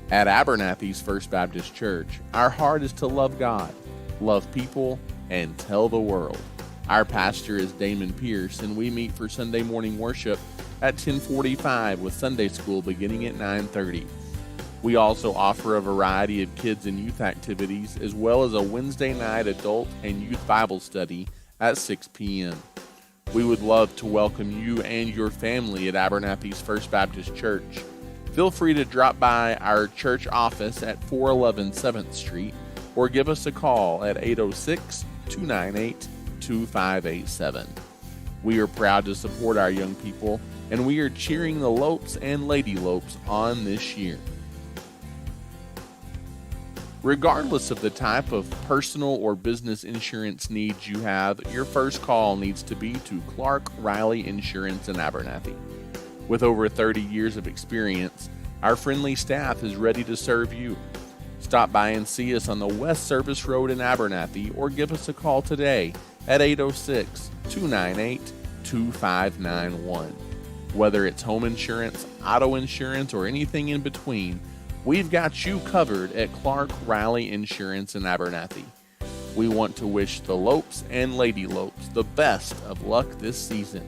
Speaker 5: At Abernathy's First Baptist Church, our heart is to love God, love people, and tell the world. Our pastor is Damon Pierce, and we meet for Sunday morning worship at 10:45 with Sunday school beginning at 9:30. We also offer a variety of kids and youth activities, as well as a Wednesday night adult and youth Bible study at 6 p.m. We would love to welcome you and your family at Abernathy's First Baptist Church. Feel free to drop by our church office at 411 7th Street or give us a call at 806-298-2587. We are proud to support our young people, and we are cheering the Lopes and Ladylopes on this year. Regardless of the type of personal or business insurance needs you have, your first call needs to be to Clark Riley Insurance in Abernathy. With over 30 years of experience, our friendly staff is ready to serve you. Stop by and see us on the West Service Road in Abernathy, or give us a call today at 806-298-2591. Whether it's home insurance, auto insurance, or anything in between, we've got you covered at Clark Riley Insurance in Abernathy. We want to wish the Lopes and Ladylopes the best of luck this season.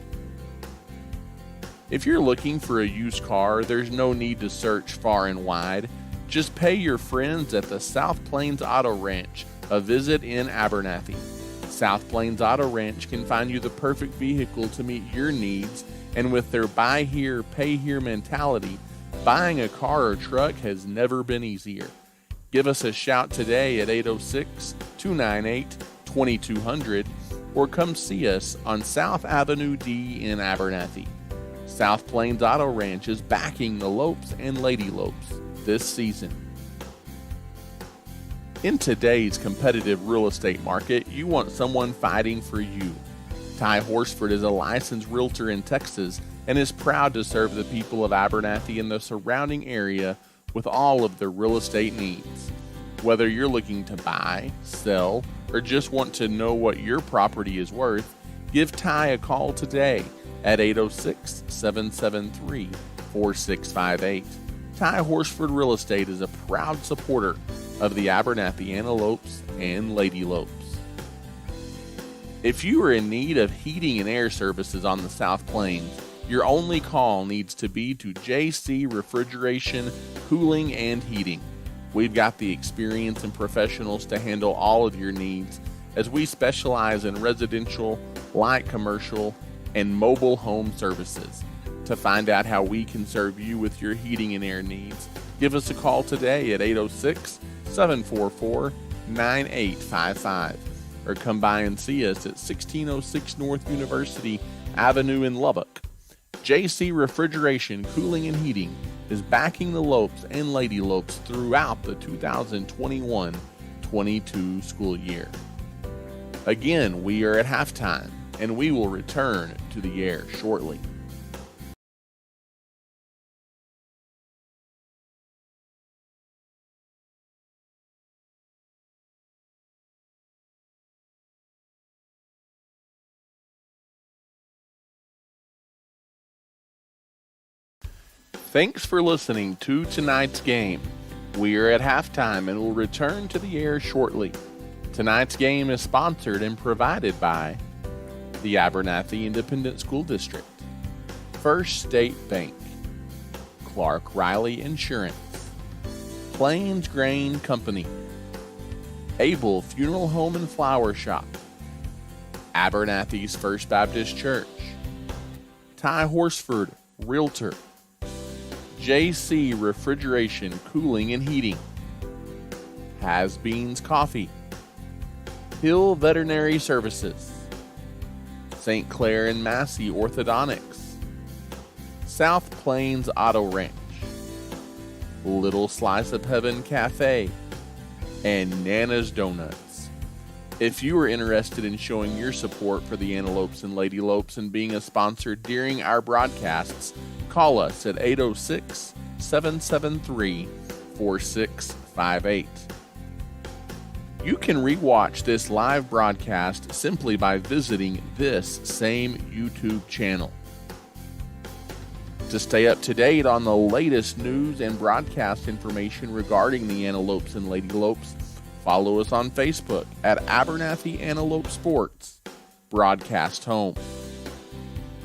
Speaker 5: If you're looking for a used car, there's no need to search far and wide. Just pay your friends at the South Plains Auto Ranch a visit in Abernathy. South Plains Auto Ranch can find you the perfect vehicle to meet your needs, and with their buy here, pay here mentality, buying a car or truck has never been easier. Give us a shout today at 806-298-2200 or come see us on South Avenue D in Abernathy. South Plains Auto Ranch is backing the Lopes and Ladylopes this season. In today's competitive real estate market, you want someone fighting for you. Ty Horsford is a licensed realtor in Texas and is proud to serve the people of Abernathy and the surrounding area with all of their real estate needs. Whether you're looking to buy, sell, or just want to know what your property is worth, give Ty a call today at 806-773-4658. Ty Horsford Real Estate is a proud supporter of the Abernathy Antelopes and Ladylopes. If you are in need of heating and air services on the South Plains, your only call needs to be to JC Refrigeration, Cooling, and Heating. We've got the experience and professionals to handle all of your needs, as we specialize in residential, light commercial, and mobile home services. To find out how we can serve you with your heating and air needs, give us a call today at 806-744-9855 or come by and see us at 1606 North University Avenue in Lubbock. JC Refrigeration, Cooling and Heating is backing the Lopes and Lady Lopes throughout the 2021-22 school year. Again, we are at halftime, and we will return to the air shortly. Thanks for listening to tonight's game. We are at halftime and will return to the air shortly. Tonight's game is sponsored and provided by the Abernathy Independent School District, First State Bank, Clark Riley Insurance, Plains Grain Company, Abel Funeral Home and Flower Shop, Abernathy's First Baptist Church, Ty Horsford Realtor, JC Refrigeration, Cooling and Heating, Has Beans Coffee, Hill Veterinary Services, St. Clair and Massey Orthodontics, South Plains Auto Ranch, Little Slice of Heaven Cafe, and Nana's Donuts. If you are interested in showing your support for the Antelopes and Lady Lopes and being a sponsor during our broadcasts, call us at 806-773-4658. You can rewatch this live broadcast simply by visiting this same YouTube channel. To stay up to date on the latest news and broadcast information regarding the Antelopes and Lady Lopes, follow us on Facebook at Abernathy Antelope Sports Broadcast Home.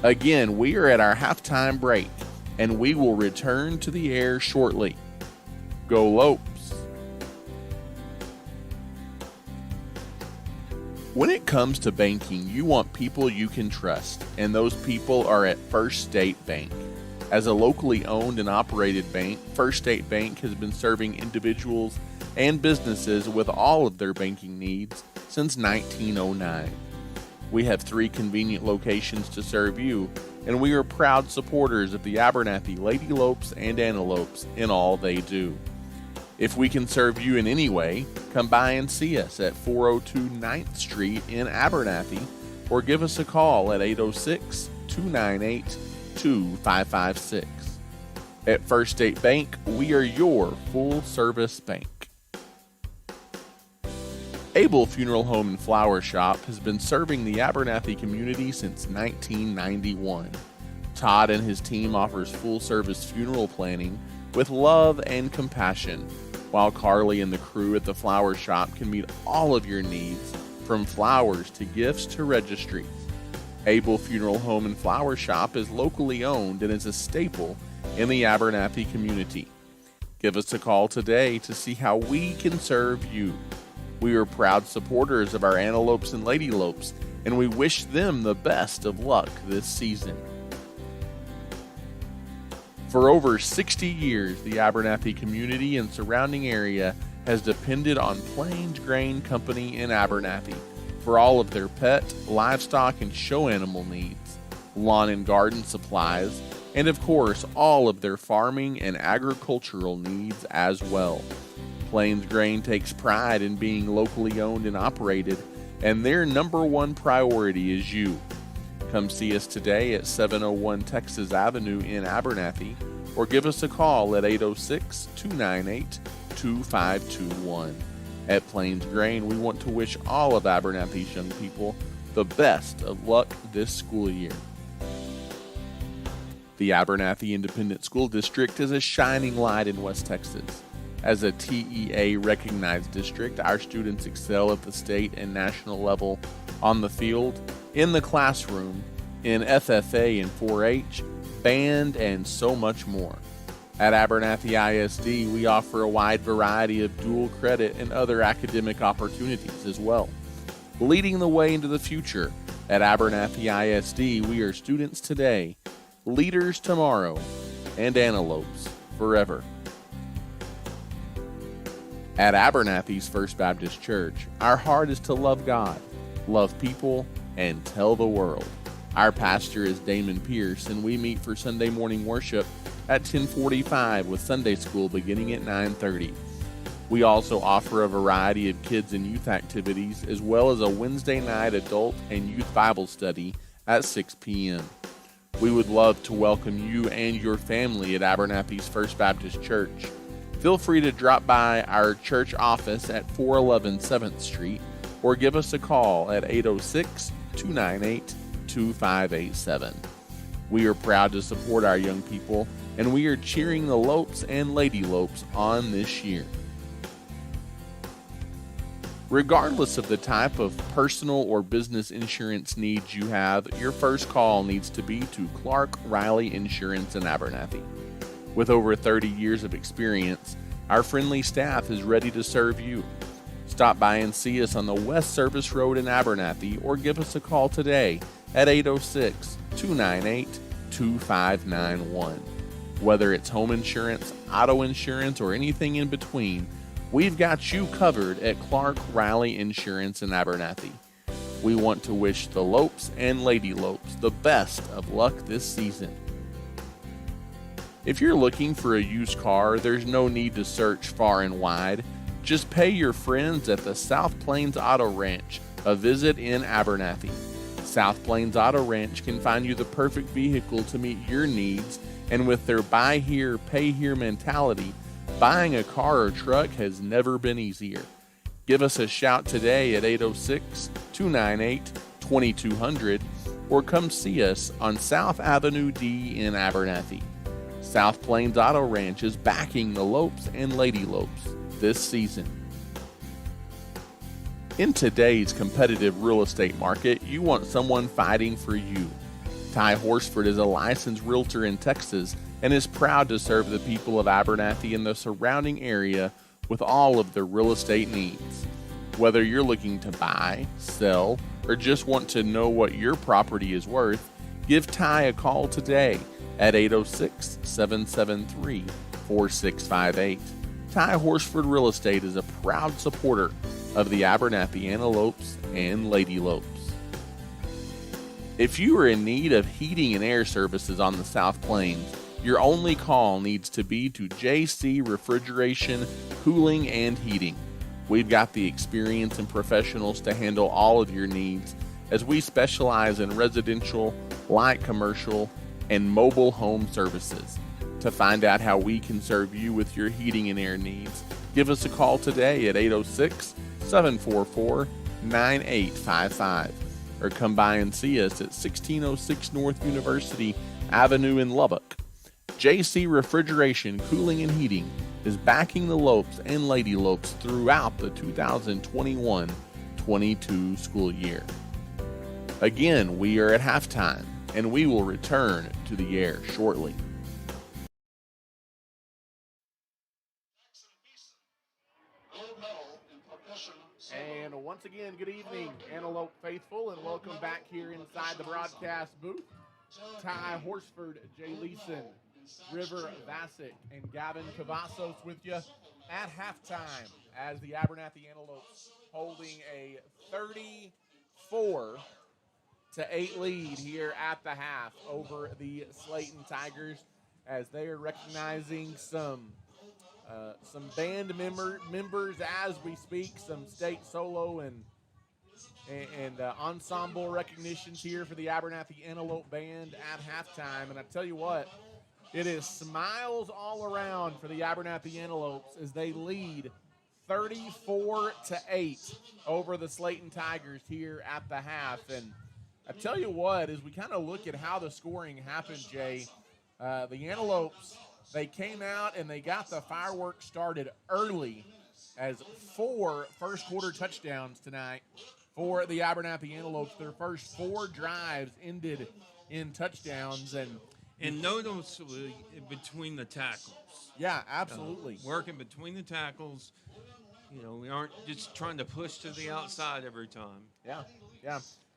Speaker 5: Again, we are at our halftime break, and we will return to the air shortly. Go Lopes! When it comes to banking, you want people you can trust, and those people are at First State Bank. As a locally owned and operated bank, First State Bank has been serving individuals and businesses with all of their banking needs since 1909. We have 3 convenient locations to serve you, and we are proud supporters of the Abernathy Lady Lopes and Antelopes in all they do. If we can serve you in any way, come by and see us at 402 9th Street in Abernathy, or give us a call at 806-298-2556. At First State Bank, we are your full-service bank. Abel Funeral Home and Flower Shop has been serving the Abernathy community since 1991. Todd and his team offers full-service funeral planning with love and compassion, while Carly and the crew at the flower shop can meet all of your needs, from flowers to gifts to registries. Abel Funeral Home and Flower Shop is locally owned and is a staple in the Abernathy community. Give us a call today to see how we can serve you. We are proud supporters of our Antelopes and Lady Lopes, and we wish them the best of luck this season. For over 60 years, the Abernathy community and surrounding area has depended on Plains Grain Company in Abernathy for all of their pet, livestock, and show animal needs, lawn and garden supplies, and of course, all of their farming and agricultural needs as well. Plains Grain takes pride in being locally owned and operated, and their number one priority is you. Come see us today at 701 Texas Avenue in Abernathy, or give us a call at 806-298-2521. At Plains Grain, we want to wish all of Abernathy's young people the best of luck this school year. The Abernathy Independent School District is a shining light in West Texas. As a TEA-recognized district, our students excel at the state and national level on the field, in the classroom, in FFA and 4-H, band, and so much more. At Abernathy ISD, we offer a wide variety of dual credit and other academic opportunities as well. Leading the way into the future, at Abernathy ISD, we are students today, leaders tomorrow, and antelopes forever. At Abernathy's First Baptist Church, our heart is to love God, love people, and tell the world. Our pastor is Damon Pierce, and we meet for Sunday morning worship at 10:45 with Sunday school beginning at 9:30. We also offer a variety of kids and youth activities, as well as a Wednesday night adult and youth Bible study at 6 p.m. We would love to welcome you and your family at Abernathy's First Baptist Church. Feel free to drop by our church office at 411 7th Street or give us a call at 806-298-2587. We are proud to support our young people, and we are cheering the Lopes and Lady Lopes on this year. Regardless of the type of personal or business insurance needs you have, your first call needs to be to Clark Riley Insurance in Abernathy. With over 30 years of experience, our friendly staff is ready to serve you. Stop by and see us on the West Service Road in Abernathy or give us a call today at 806-298-2591. Whether it's home insurance, auto insurance, or anything in between, we've got you covered at Clark Riley Insurance in Abernathy. We want to wish the Lopes and Lady Lopes the best of luck this season. If you're looking for a used car, there's no need to search far and wide. Just pay your friends at the South Plains Auto Ranch a visit in Abernathy. South Plains Auto Ranch can find you the perfect vehicle to meet your needs, and with their buy here, pay here mentality, buying a car or truck has never been easier. Give us a shout today at 806-298-2200 or come see us on South Avenue D in Abernathy. South Plains Auto Ranch is backing the Lopes and Lady Lopes this season. In today's competitive real estate market, you want someone fighting for you. Ty Horsford is a licensed realtor in Texas and is proud to serve the people of Abernathy and the surrounding area with all of their real estate needs. Whether you're looking to buy, sell, or just want to know what your property is worth, give Ty a call today at 806-773-4658. Ty Horsford Real Estate is a proud supporter of the Abernathy Antelopes and Lady Lopes. If you are in need of heating and air services on the South Plains, your only call needs to be to JC Refrigeration, Cooling, and Heating. We've got the experience and professionals to handle all of your needs, as we specialize in residential, light commercial, and mobile home services. To find out how we can serve you with your heating and air needs, give us a call today at 806-744-9855 or come by and see us at 1606 North University Avenue in Lubbock. JC Refrigeration, Cooling, and Heating is backing the Lopes and Lady Lopes throughout the 2021-22 school year. Again, we are at halftime, and we will return to the air shortly.
Speaker 1: And once again, good evening, Antelope faithful, and welcome back here inside the broadcast booth. Ty Horsford, Jay Leeson, River Vassick, and Gavin Cavazos with you at halftime as the Abernathy Antelopes holding a 34-8 lead here at the half over the Slaton Tigers, as they are recognizing some band members as we speak, some state solo and ensemble recognitions here for the Abernathy Antelope Band at halftime. And I tell you what, it is smiles all around for the Abernathy Antelopes as they lead 34-8 over the Slaton Tigers here at the half. And I tell you what, as we kind of look at how the scoring happened, Jay, the Antelopes, they came out and they got the fireworks started early, as 4 first-quarter touchdowns tonight for the Abernathy Antelopes. Their first 4 drives ended in touchdowns. And
Speaker 2: noticeably between the tackles.
Speaker 1: Yeah, absolutely.
Speaker 2: Working between the tackles. You know, we aren't just trying to push to the outside every time.
Speaker 1: Yeah.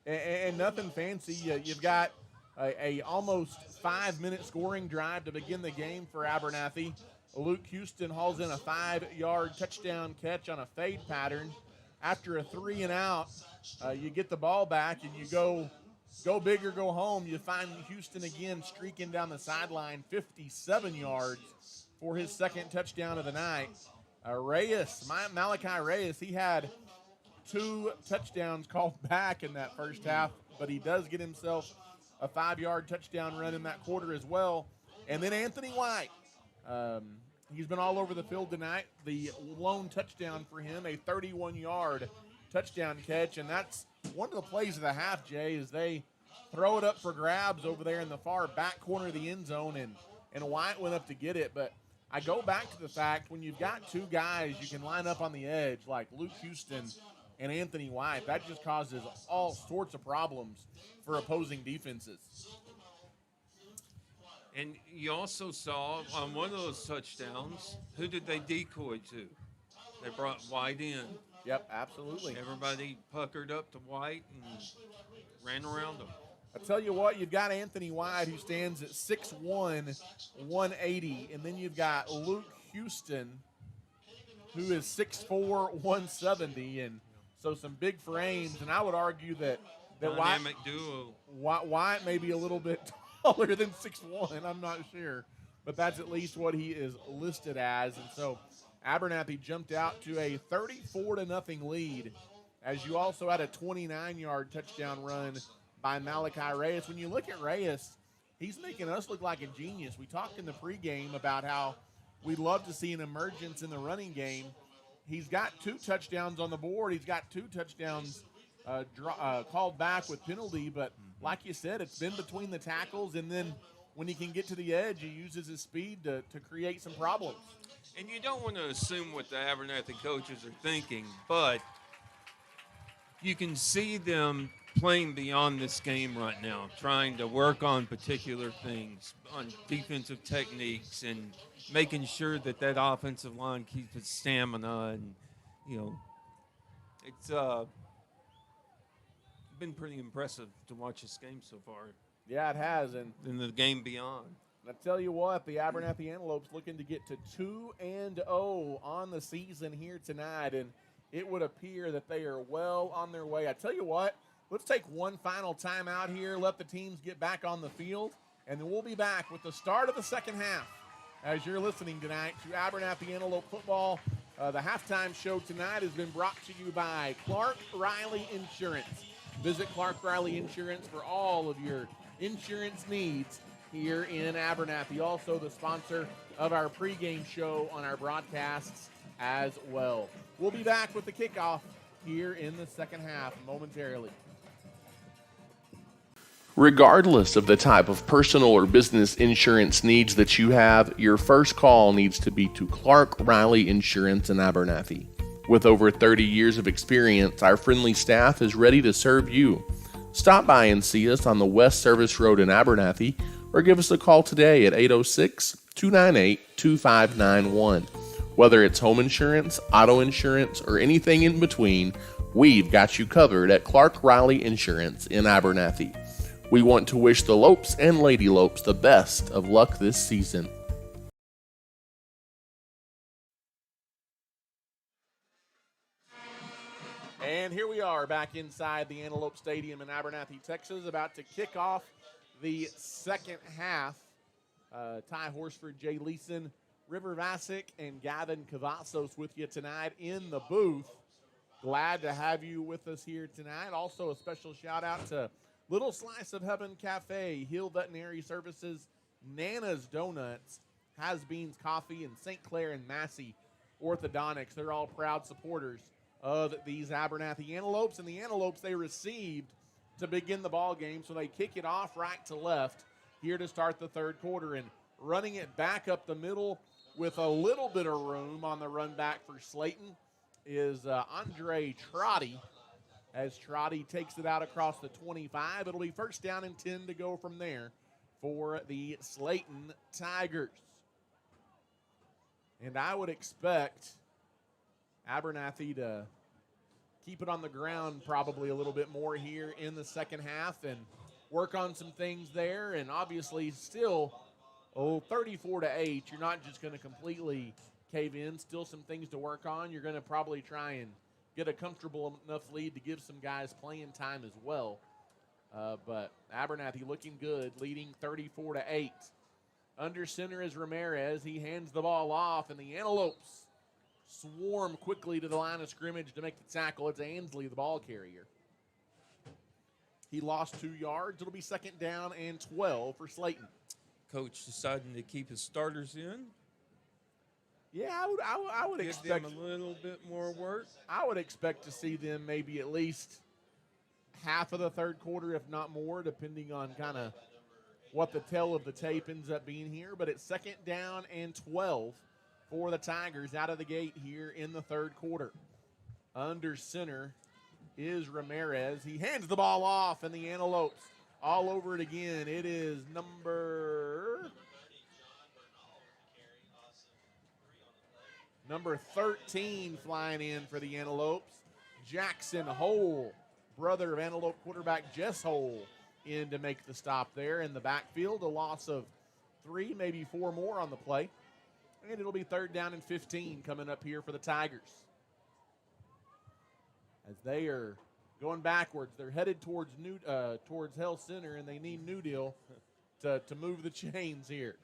Speaker 1: And nothing fancy. You've got a almost 5-minute scoring drive to begin the game for Abernathy. Luke Houston hauls in a 5-yard touchdown catch on a fade pattern. After a 3-and-out, you get the ball back and you go go big or go home. You find Houston again streaking down the sideline, 57 yards for his second touchdown of the night. Malachi Reyes, he had 2 touchdowns called back in that first half, but he does get himself a 5-yard touchdown run in that quarter as well. And then Anthony White, he's been all over the field tonight. The lone touchdown for him, a 31-yard touchdown catch, and that's one of the plays of the half, Jay, is they throw it up for grabs over there in the far back corner of the end zone, and White went up to get it. But I go back to the fact when you've got 2 guys you can line up on the edge like Luke Houston and Anthony White, that just causes all sorts of problems for opposing defenses.
Speaker 2: And you also saw on one of those touchdowns, who did they decoy to? They brought White in.
Speaker 1: Yep, absolutely.
Speaker 2: Everybody puckered up to White and ran around him.
Speaker 1: I tell you what, you've got Anthony White, who stands at 6'1", 180, and then you've got Luke Houston, who is 6'4", 170, and so some big frames. And I would argue that
Speaker 2: Dynamic duo.
Speaker 1: White may be a little bit taller than 6'1", I'm not sure, but that's at least what he is listed as. And so Abernathy jumped out to a 34-0 lead, as you also had a 29-yard touchdown run by Malachi Reyes. When you look at Reyes, he's making us look like a genius. We talked in the pregame about how we'd love to see an emergence in the running game. He's got 2 touchdowns on the board. He's got 2 touchdowns called back with penalty, but like you said, it's been between the tackles, and then when he can get to the edge, he uses his speed to create some problems.
Speaker 2: And you don't want to assume what the Abernathy coaches are thinking, but you can see them playing beyond this game right now, trying to work on particular things, on defensive techniques, and making sure that offensive line keeps its stamina. And, it's been pretty impressive to watch this game so far.
Speaker 1: Yeah, it has. And
Speaker 2: the game beyond.
Speaker 1: I tell you what, the Abernathy Antelopes looking to get to 2-0 on the season here tonight, and it would appear that they are well on their way. I tell you what, let's take one final timeout here, let the teams get back on the field, and then we'll be back with the start of the second half as you're listening tonight to Abernathy Antelope football. The halftime show tonight has been brought to you by Clark Riley Insurance. Visit Clark Riley Insurance for all of your insurance needs here in Abernathy. Also the sponsor of our pregame show on our broadcasts as well. We'll be back with the kickoff here in the second half momentarily.
Speaker 5: Regardless of the type of personal or business insurance needs that you have, your first call needs to be to Clark Riley Insurance in Abernathy. With over 30 years of experience, our friendly staff is ready to serve you. Stop by and see us on the West Service Road in Abernathy, or give us a call today at 806-298-2591. Whether it's home insurance, auto insurance, or anything in between, we've got you covered at Clark Riley Insurance in Abernathy. We want to wish the Lopes and Lady Lopes the best of luck this season.
Speaker 1: And here we are back inside the Antelope Stadium in Abernathy, Texas, about to kick off the second half. Ty Horsford, Jay Leeson, River Vasic, and Gavin Cavazos with you tonight in the booth. Glad to have you with us here tonight. Also a special shout out to Little Slice of Heaven Cafe, Hill Veterinary Services, Nana's Donuts, Has Beans Coffee, and St. Clair and Massey Orthodontics. They're all proud supporters of these Abernathy Antelopes, and the Antelopes they received to begin the ball game, so they kick it off right to left here to start the third quarter, and running it back up the middle with a little bit of room on the run back for Slaton is Andre Trotty. As Trotty takes it out across the 25, it'll be first down and 10 to go from there for the Slaton Tigers. And I would expect Abernathy to keep it on the ground probably a little bit more here in the second half and work on some things there. And obviously still 34-8, you're not just going to completely cave in. Still some things to work on. You're going to probably try and get a comfortable enough lead to give some guys playing time as well. But Abernathy looking good, leading 34-8. Under center is Ramirez. He hands the ball off, and the Antelopes swarm quickly to the line of scrimmage to make the tackle. It's Ansley, the ball carrier. He lost 2 yards. It'll be 2nd down and 12 for Slaton.
Speaker 2: Coach deciding to keep his starters in.
Speaker 1: Yeah, I would
Speaker 2: Give
Speaker 1: expect
Speaker 2: them a little bit more work.
Speaker 1: I would expect to see them maybe at least half of the third quarter, if not more, depending on kind of what the tale of the tape ends up being here. But it's 2nd down and 12 for the Tigers out of the gate here in the third quarter. Under center is Ramirez. He hands the ball off, and the Antelopes all over it again. It is number 13 flying in for the Antelopes. Jackson Hole, brother of Antelope quarterback Jess Hole, in to make the stop there in the backfield. A loss of 3, maybe 4 more on the play. And it'll be 3rd down and 15 coming up here for the Tigers. As they are going backwards, they're headed towards Hell Center, and they need New Deal to move the chains here.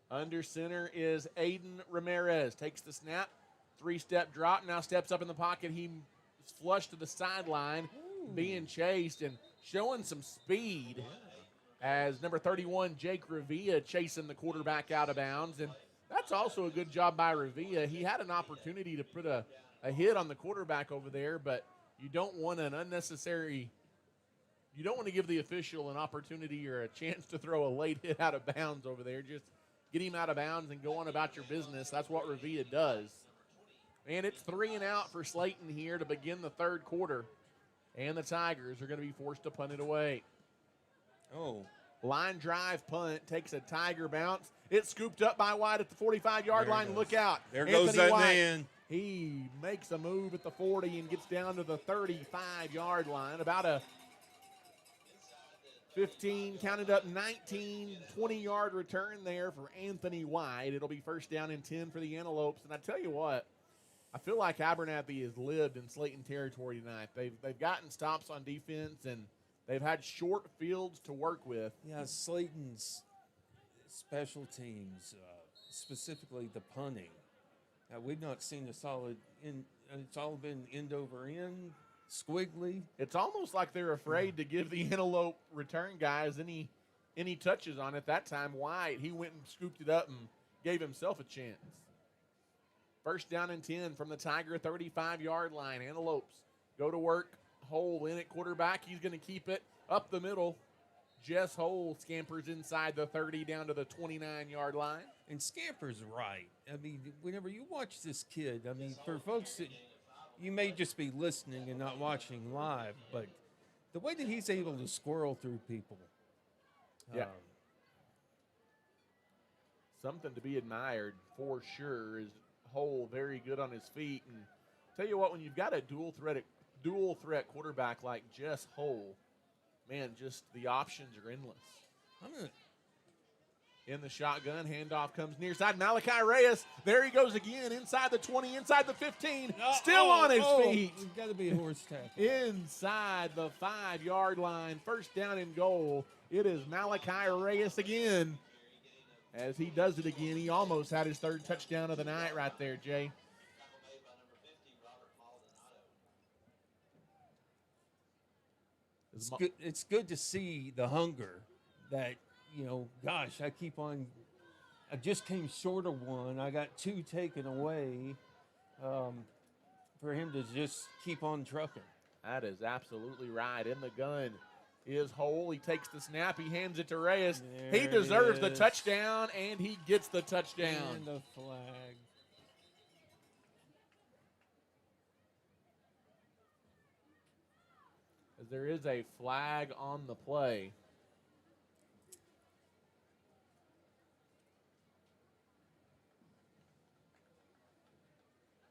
Speaker 1: Under center is Aiden Ramirez. Takes the snap, 3-step drop, now steps up in the pocket. He is flushed to the sideline, being chased and showing some speed as number 31, Jake Revilla, chasing the quarterback out of bounds. And that's also a good job by Revilla. He had an opportunity to put a hit on the quarterback over there, but you don't want to give the official an opportunity or a chance to throw a late hit out of bounds over there. Just get him out of bounds and go on about your business. That's what Revilla does. And it's 3 and out for Slaton here to begin the third quarter. And the Tigers are going to be forced to punt it away.
Speaker 2: Oh.
Speaker 1: Line drive punt takes a Tiger bounce. It's scooped up by White at the 45-yard line. Look out.
Speaker 2: There
Speaker 1: Anthony
Speaker 2: goes that
Speaker 1: White.
Speaker 2: man.
Speaker 1: He makes a move at the 40 and gets down to the 35-yard line. About a 15, counted up 19, 20-yard return there for Anthony White. It'll be 1st down and 10 for the Antelopes. And I tell you what, I feel like Abernathy has lived in Slaton territory tonight. They've gotten stops on defense, and they've had short fields to work with.
Speaker 2: Yeah, Slaton's special teams, specifically the punting. We've not seen a solid it's all been end over end, squiggly.
Speaker 1: It's almost like they're afraid to give the Antelope return guys any touches on it. That time, White, he went and scooped it up and gave himself a chance. 1st down and 10 from the Tiger 35-yard line. Antelopes go to work. Hole in at quarterback. He's going to keep it up the middle. Jess Hole scampers inside the 30 down to the 29-yard line.
Speaker 2: And Scamper's right. I mean, whenever you watch this kid, I mean, for folks that you may just be listening and not watching live, but the way that he's able to squirrel through people.
Speaker 1: Yeah. Something to be admired for sure. Is Hole very good on his feet. And tell you what, when you've got a dual threat quarterback like Jess Hole, man, just the options are endless. In the shotgun, handoff comes near side. Malachi Reyes, there he goes again, inside the 20, inside the 15, still on his feet.
Speaker 2: It's got to be a horse tackle.
Speaker 1: Inside the 5-yard line, 1st down and goal. It is Malachi Reyes again. As he does it again, he almost had his 3rd touchdown of the night right there, Jay.
Speaker 2: It's good to see the hunger that, gosh, I just came short of one. I got 2 taken away for him to just keep on trucking.
Speaker 1: That is absolutely right. In the gun is Hole. He takes the snap. He hands it to Reyes. He deserves the touchdown, and he gets the touchdown.
Speaker 2: And the flag.
Speaker 1: As there is a flag on the play.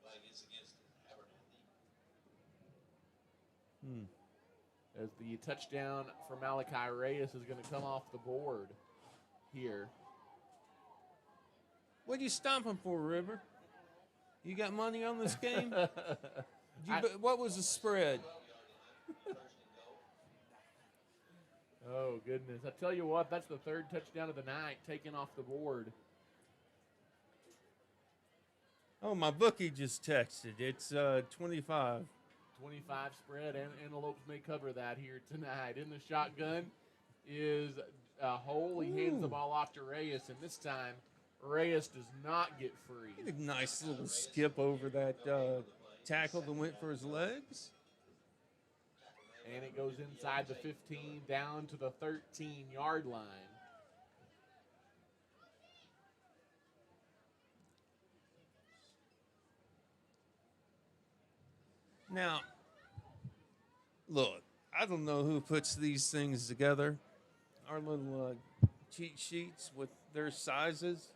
Speaker 4: Flag is against Abernathy.
Speaker 1: As the touchdown for Malachi Reyes is going to come off the board here.
Speaker 2: What'd you stomp him for, River? You got money on this game? What was the spread?
Speaker 1: Oh, goodness. I tell you what, that's the third touchdown of the night taken off the board.
Speaker 2: Oh, my bookie just texted. It's 25.
Speaker 1: 25 spread, and Antelopes may cover that here tonight. In the shotgun is a hole. He hands the ball off to Reyes, and this time Reyes does not get free.
Speaker 2: A nice little skip over that tackle that went for his legs.
Speaker 1: And it goes inside the 15 down to the 13-yard line.
Speaker 2: Now, look, I don't know who puts these things together. Our little cheat sheets with their sizes.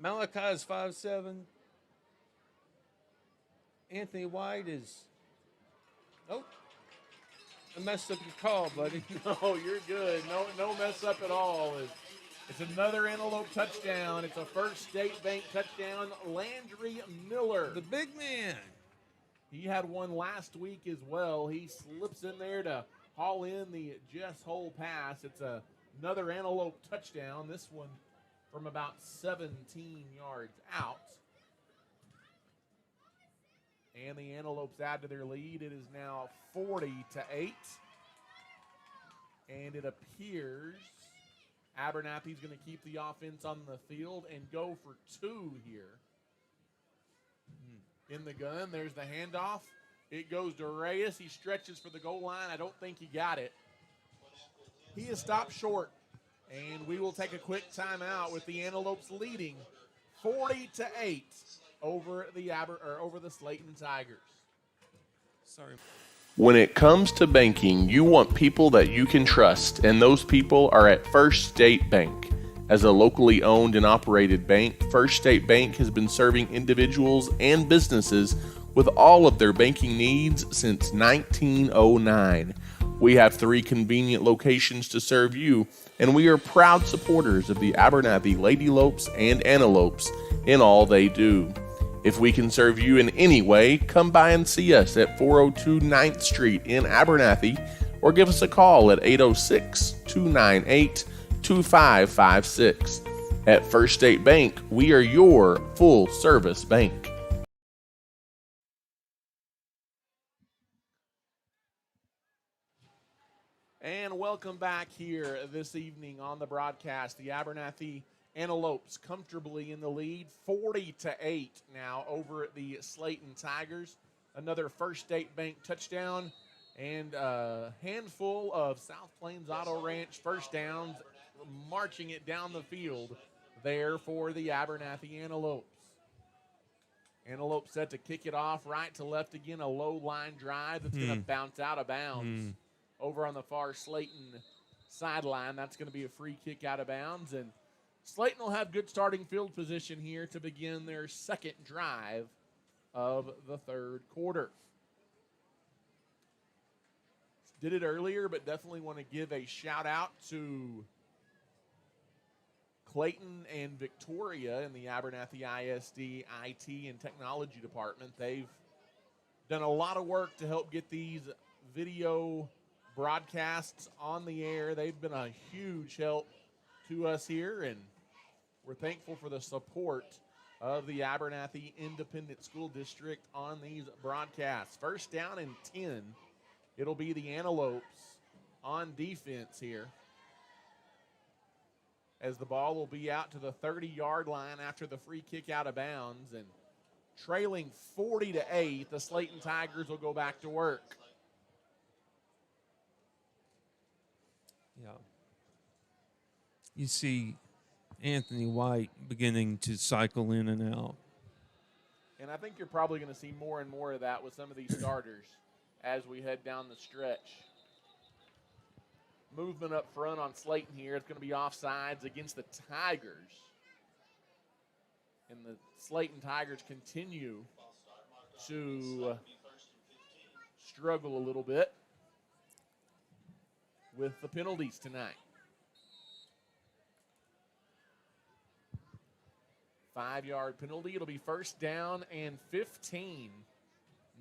Speaker 2: Malachi is 5'7". Anthony White is... Oh, I messed up your call, buddy.
Speaker 1: No, you're good. No mess up at all. It's another Antelope touchdown. It's a First State Bank touchdown. Landry Miller.
Speaker 2: The big man.
Speaker 1: He had one last week as well. He slips in there to haul in the Jess Hole pass. It's another Antelope touchdown. This one from about 17 yards out. And the Antelopes add to their lead. It is now 40-8. And it appears Abernathy's going to keep the offense on the field and go for two here. In the gun, there's the handoff. It goes to Reyes. He stretches for the goal line. I don't think he got it. He is stopped short. And we will take a quick timeout with the Antelopes leading 40-8 over the Slaton Tigers.
Speaker 2: Sorry.
Speaker 5: When it comes to banking, you want people that you can trust, and those people are at First State Bank. As a locally owned and operated bank, First State Bank has been serving individuals and businesses with all of their banking needs since 1909. We have 3 convenient locations to serve you, and we are proud supporters of the Abernathy Ladylopes and Antelopes in all they do. If we can serve you in any way, come by and see us at 402 9th Street in Abernathy, or give us a call at 806-298-2556. At First State Bank, we are your full-service bank.
Speaker 1: And welcome back here this evening on the broadcast. The Abernathy Antelopes comfortably in the lead, 40-8 now over the Slaton Tigers. Another First State Bank touchdown and a handful of South Plains Auto Ranch first downs, marching it down the field there for the Abernathy Antelopes. Antelope set to kick it off right to left again, a low line drive that's going to bounce out of bounds over on the far Slaton sideline. That's going to be a free kick out of bounds, and Slaton will have good starting field position here to begin their second drive of the third quarter. Did it earlier, but definitely want to give a shout out to Clayton and Victoria in the Abernathy ISD IT and Technology Department. They've done a lot of work to help get these video broadcasts on the air. They've been a huge help to us here, and we're thankful for the support of the Abernathy Independent School District on these broadcasts. First down and 10. It'll be the Antelopes on defense here, as the ball will be out to the 30-yard line after the free kick out of bounds, and trailing 40-8, the Slaton Tigers will go back to work.
Speaker 2: Yeah. You see Anthony White beginning to cycle in and out.
Speaker 1: And I think you're probably going to see more and more of that with some of these starters as we head down the stretch. Movement up front on Slaton here. It's going to be offsides against the Tigers. And the Slaton Tigers continue to struggle a little bit with the penalties tonight. 5-yard penalty. It'll be first down and 15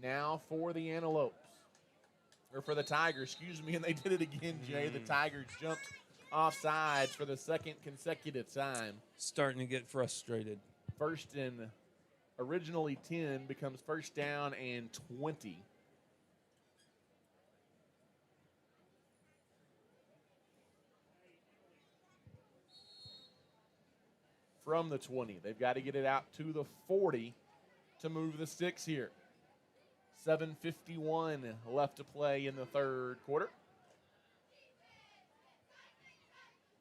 Speaker 1: now for the Antelopes. or for the Tigers, excuse me, and they did it again, Jay. The Tigers jumped offsides for the second consecutive time.
Speaker 2: Starting to get frustrated.
Speaker 1: First and originally 10 becomes first down and 20. From the 20. They've got to get it out to the 40 to move the sticks here. 7:51 left to play in the third quarter.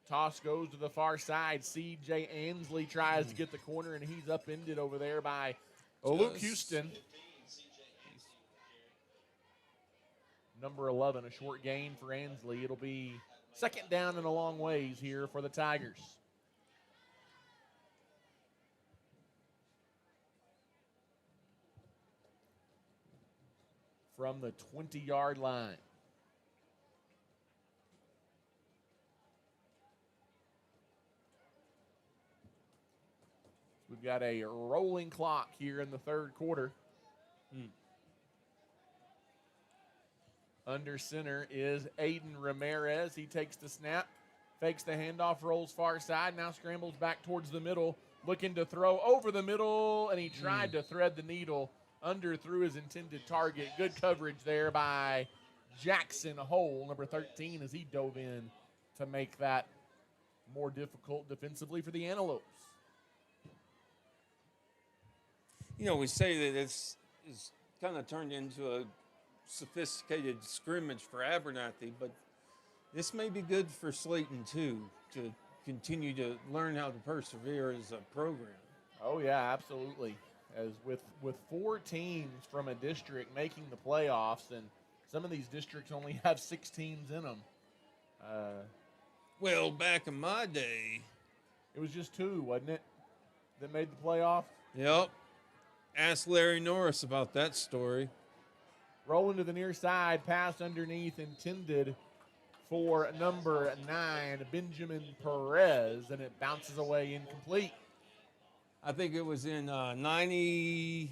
Speaker 1: Toss goes to the far side. C.J. Ansley tries to get the corner, and he's upended over there by Luke Houston. Number 11, a short gain for Ansley. It'll be second down and a long ways here for the Tigers. From the 20-yard line. We've got a rolling clock here in the third quarter. Under center is Aiden Ramirez. He takes the snap, fakes the handoff, rolls far side, now scrambles back towards the middle, looking to throw over the middle, and he tried to thread the needle, underthrew his intended target. Good coverage there by Jackson Hole, number 13, as he dove in to make that more difficult defensively for the Antelopes.
Speaker 2: You know, we say that it's kind of turned into a sophisticated scrimmage for Abernathy, but this may be good for Slaton too, to continue to learn how to persevere as a program.
Speaker 1: Oh yeah, absolutely. As with 4 teams from a district making the playoffs, and some of these districts only have 6 teams in them.
Speaker 2: Well, back in my day,
Speaker 1: it was just 2, wasn't it, that made the playoff?
Speaker 2: Yep. Ask Larry Norris about that story.
Speaker 1: Rolling to the near side, pass underneath, intended for number 9, Benjamin Perez, and it bounces away incomplete.
Speaker 2: I think it was in 91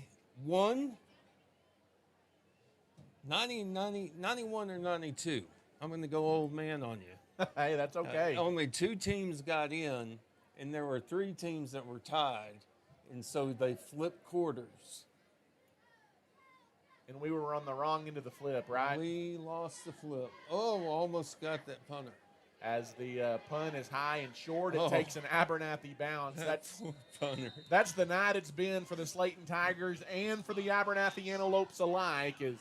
Speaker 2: or 92. I'm going to go old man on you.
Speaker 1: Hey, that's okay.
Speaker 2: Only 2 teams got in, and there were 3 teams that were tied, and so they flipped quarters.
Speaker 1: And we were on the wrong end of the flip, right?
Speaker 2: We lost the flip. Oh, almost got that punter.
Speaker 1: As the punt is high and short, it takes an Abernathy bounce. That's the night it's been for the Slaton Tigers and for the Abernathy Antelopes alike, as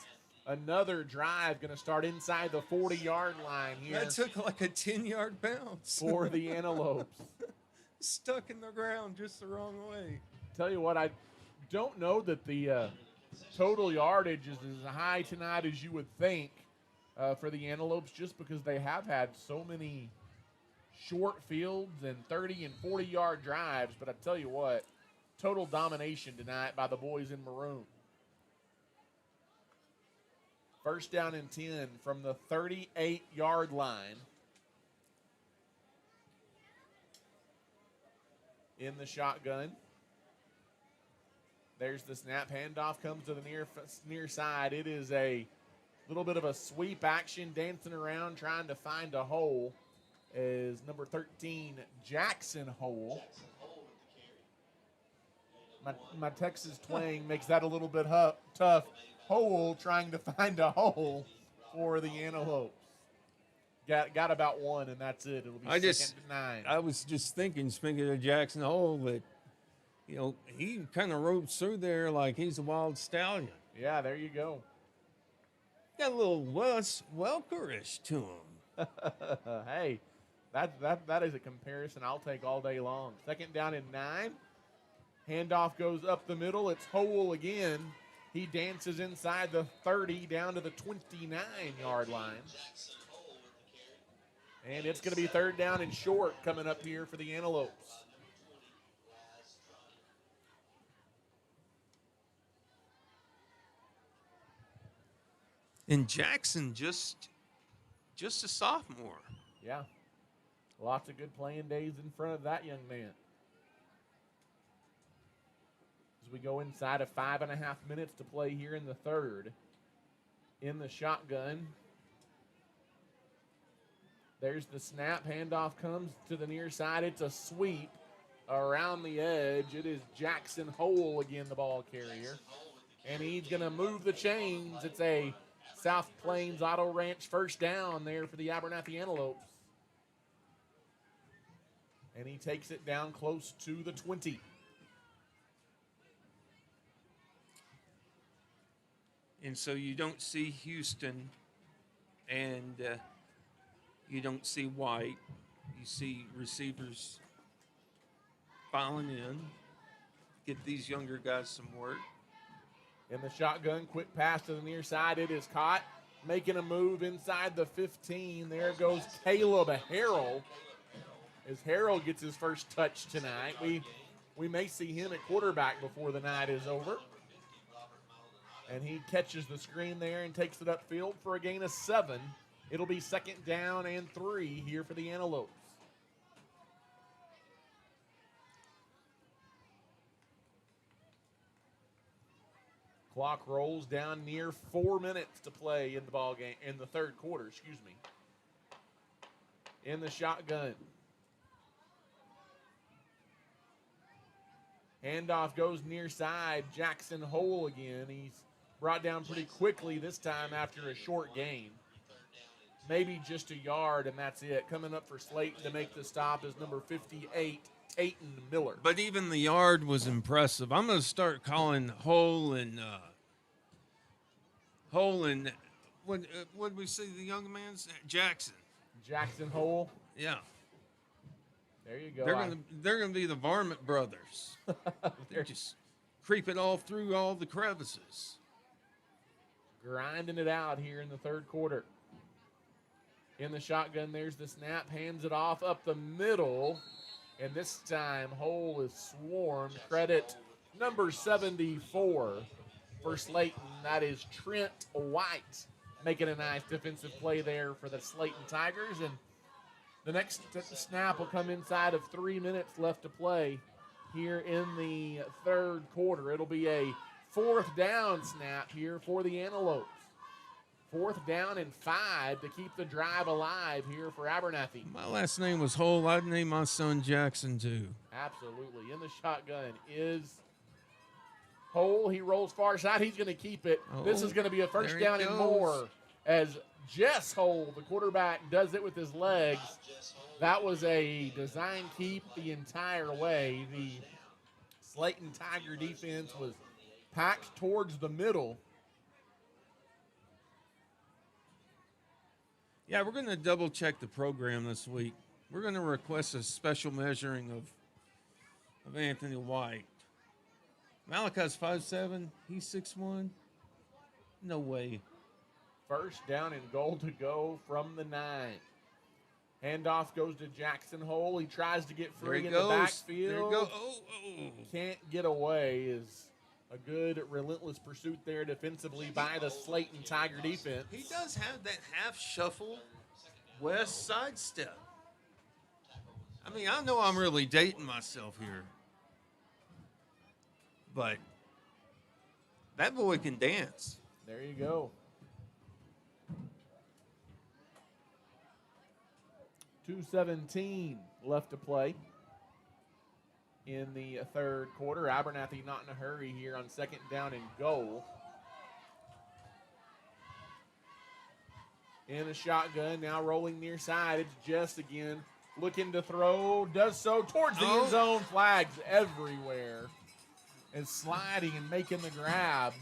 Speaker 1: another drive going to start inside the 40-yard line here.
Speaker 2: That took like a 10-yard bounce.
Speaker 1: For the Antelopes.
Speaker 2: Stuck in the ground just the wrong way.
Speaker 1: Tell you what, I don't know that the total yardage is as high tonight as you would think for the Antelopes, just because they have had so many short fields and 30 and 40-yard drives. But I tell you what, total domination tonight by the boys in maroon. First down and 10 from the 38-yard line. In the shotgun. There's the snap. Handoff comes to the near side. It is a little bit of a sweep action, dancing around, trying to find a hole, is number 13, Jackson Hole. My Texas twang makes that a little bit tough. Hole trying to find a hole for the Antelopes. Got about 1, and that's it. It'll be second and 9.
Speaker 2: I was just thinking, speaking of Jackson Hole, that, you know, he kind of rode through there like he's a wild stallion.
Speaker 1: Yeah, there you go.
Speaker 2: Got a little Wes Welker-ish to him.
Speaker 1: Hey, that is a comparison I'll take all day long. Second down and 9. Handoff goes up the middle. It's Hole again. He dances inside the 30 down to the 29-yard line. And it's going to be third down and short coming up here for the Antelopes.
Speaker 2: And Jackson just a sophomore.
Speaker 1: Yeah. Lots of good playing days in front of that young man. As we go inside of 5.5 minutes to play here in the third. In the shotgun, There's the snap. Handoff comes to the near side. It's a sweep around the edge. It is Jackson Hole again, the ball carrier. And he's going to move the chains. It's a South Plains Auto Ranch first down there for the Abernathy Antelopes. And he takes it down close to the 20.
Speaker 2: And so you don't see Houston and you don't see White. You see receivers filing in, get these younger guys some work.
Speaker 1: In the shotgun, quick pass to the near side. It is caught. Making a move inside the 15. There goes Caleb Harrell. As Harrell gets his first touch tonight. We may see him at quarterback before the night is over. And he catches the screen there and takes it upfield for a gain of 7. It'll be 2nd down and 3 here for the Antelopes. Clock rolls down near 4 minutes to play in the ball game, in the third quarter, In the shotgun. Handoff goes near side. Jackson Hole again. He's brought down pretty quickly this time after a short gain. Maybe just a yard, and that's it. Coming up for Slaton to make the stop is number 58, Tayton Miller.
Speaker 2: But even the yard was impressive. I'm going to start calling Hole and what did we see the young man's Jackson
Speaker 1: Hole.
Speaker 2: Yeah.
Speaker 1: There you go.
Speaker 2: They're gonna be the Varmint brothers. They're just creeping all through all the crevices.
Speaker 1: Grinding it out here in the third quarter. In the shotgun, there's the snap. Hands it off up the middle. And this time, Hole is swarmed. Credit number 74 for Slaton. That is Trent White making a nice defensive play there for the Slaton Tigers. And the next snap will come inside of 3 minutes left to play here in the third quarter. It'll be a 4th down snap here for the Antelopes. 4th down and 5 to keep the drive alive here for Abernathy.
Speaker 2: My last name was Hole. I'd name my son Jackson too.
Speaker 1: Absolutely. In the shotgun is Hole. He rolls far side. He's going to keep it. This is going to be a first down and more as Jess Hole, the quarterback, does it with his legs. That was a design keep the entire way. The Slaton Tiger defense was packed towards the middle.
Speaker 2: Yeah, we're going to double check the program this week. We're going to request a special measuring of Anthony White. Malachi's 5'7", he's 6'1". No way.
Speaker 1: First down and goal to go from the 9. Handoff goes to Jackson Hole. He tries to get free in the backfield.
Speaker 2: There you go.
Speaker 1: Can't get away. Is a good relentless pursuit there defensively by the Slaton Tiger defense.
Speaker 2: He does have that half shuffle west side step. I mean, I know I'm really dating myself here, but that boy can dance.
Speaker 1: There you go. 2:17 left to play in the third quarter. Abernathy not in a hurry here on 2nd down and goal. In a shotgun, now rolling near side. It's Jess again, looking to throw. Does so towards the end zone. Flags everywhere. And sliding and making the grab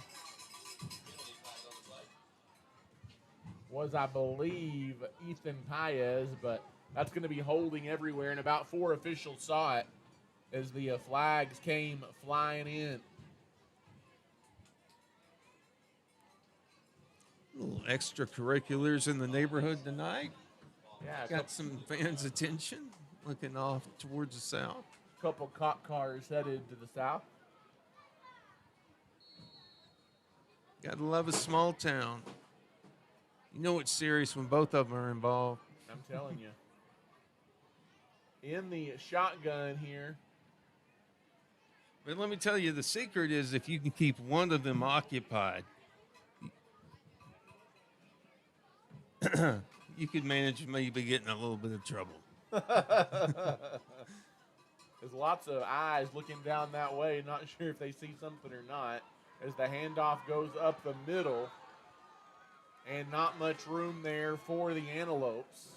Speaker 1: was, I believe, Ethan Paez, but that's going to be holding everywhere, and about 4 officials saw it as the flags came flying in.
Speaker 2: Little extracurriculars in the neighborhood tonight.
Speaker 1: Yeah,
Speaker 2: Got some fans' attention looking off towards the south.
Speaker 1: a couple cop cars headed to the south.
Speaker 2: Gotta love a small town. You know it's serious when both of them are involved.
Speaker 1: I'm telling you. In the shotgun here.
Speaker 2: But let me tell you, the secret is if you can keep one of them occupied, you could manage maybe getting a little bit of trouble.
Speaker 1: There's lots of eyes looking down that way, not sure if they see something or not, as the handoff goes up the middle, and not much room there for the Antelopes.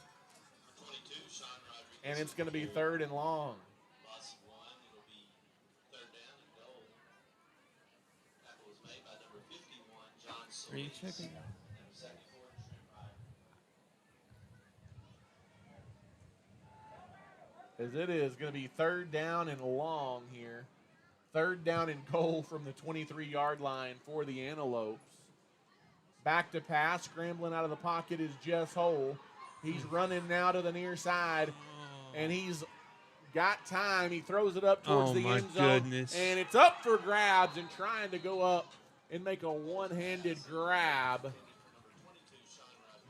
Speaker 1: And it's going to be 3rd and long.
Speaker 4: Loss of 1. It'll be 3rd down and goal. Tackle was made by number 51, John Solis.
Speaker 2: Are you checking?
Speaker 4: Number 74, Trent Ryder.
Speaker 1: As it is going to be 3rd down and long here. 3rd down and goal from the 23-yard line for the Antelopes. Back to pass, scrambling out of the pocket is Jess Hole. He's running now to the near side, and he's got time. He throws it up towards the end zone, and it's up for grabs and trying to go up and make a one-handed grab.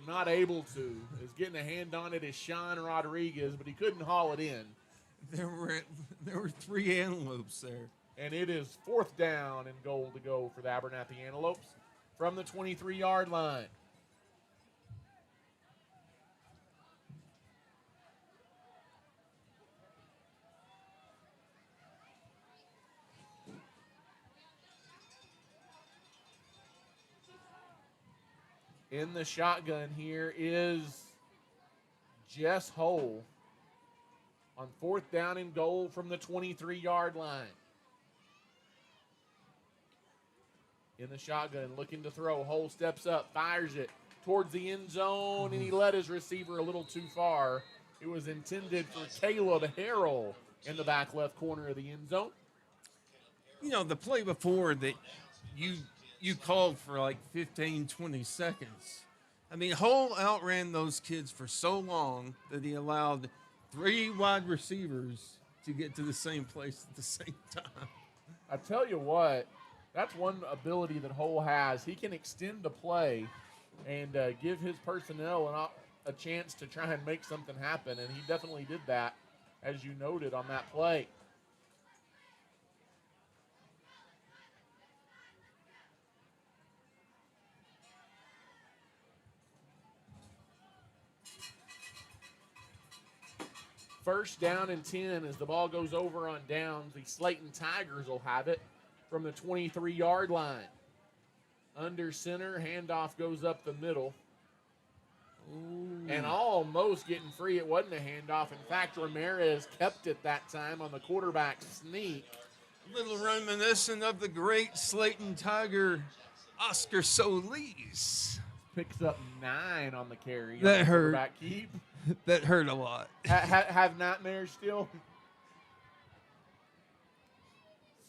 Speaker 1: Not able to. Is getting a hand on it is Sean Rodriguez, but he couldn't haul it in.
Speaker 2: There were 3 Antelopes there.
Speaker 1: And it is 4th down and goal to go for the Abernathy Antelopes from the 23-yard line. In the shotgun here is Jess Hole on 4th down and goal from the 23-yard line. In the shotgun, looking to throw. Hole steps up, fires it towards the end zone, and he led his receiver a little too far. It was intended for Caleb Harrell in the back left corner of the end zone.
Speaker 2: You know, the play before that you called for like 15, 20 seconds. I mean, Hole outran those kids for so long that he allowed 3 wide receivers to get to the same place at the same time.
Speaker 1: I tell you what, that's one ability that Hole has. He can extend the play and give his personnel a chance to try and make something happen, and he definitely did that, as you noted on that play. First down and 10 as the ball goes over on downs. The Slaton Tigers will have it from the 23-yard line. Under center, handoff goes up the middle. Ooh. And almost getting free. It wasn't a handoff. In fact, Ramirez kept it that time on the quarterback sneak.
Speaker 2: A little reminiscent of the great Slaton Tiger, Oscar Solis.
Speaker 1: Picks up 9 on the carry.
Speaker 2: That hurt.
Speaker 1: Quarterback keep.
Speaker 2: That hurt a lot.
Speaker 1: Have nightmares still?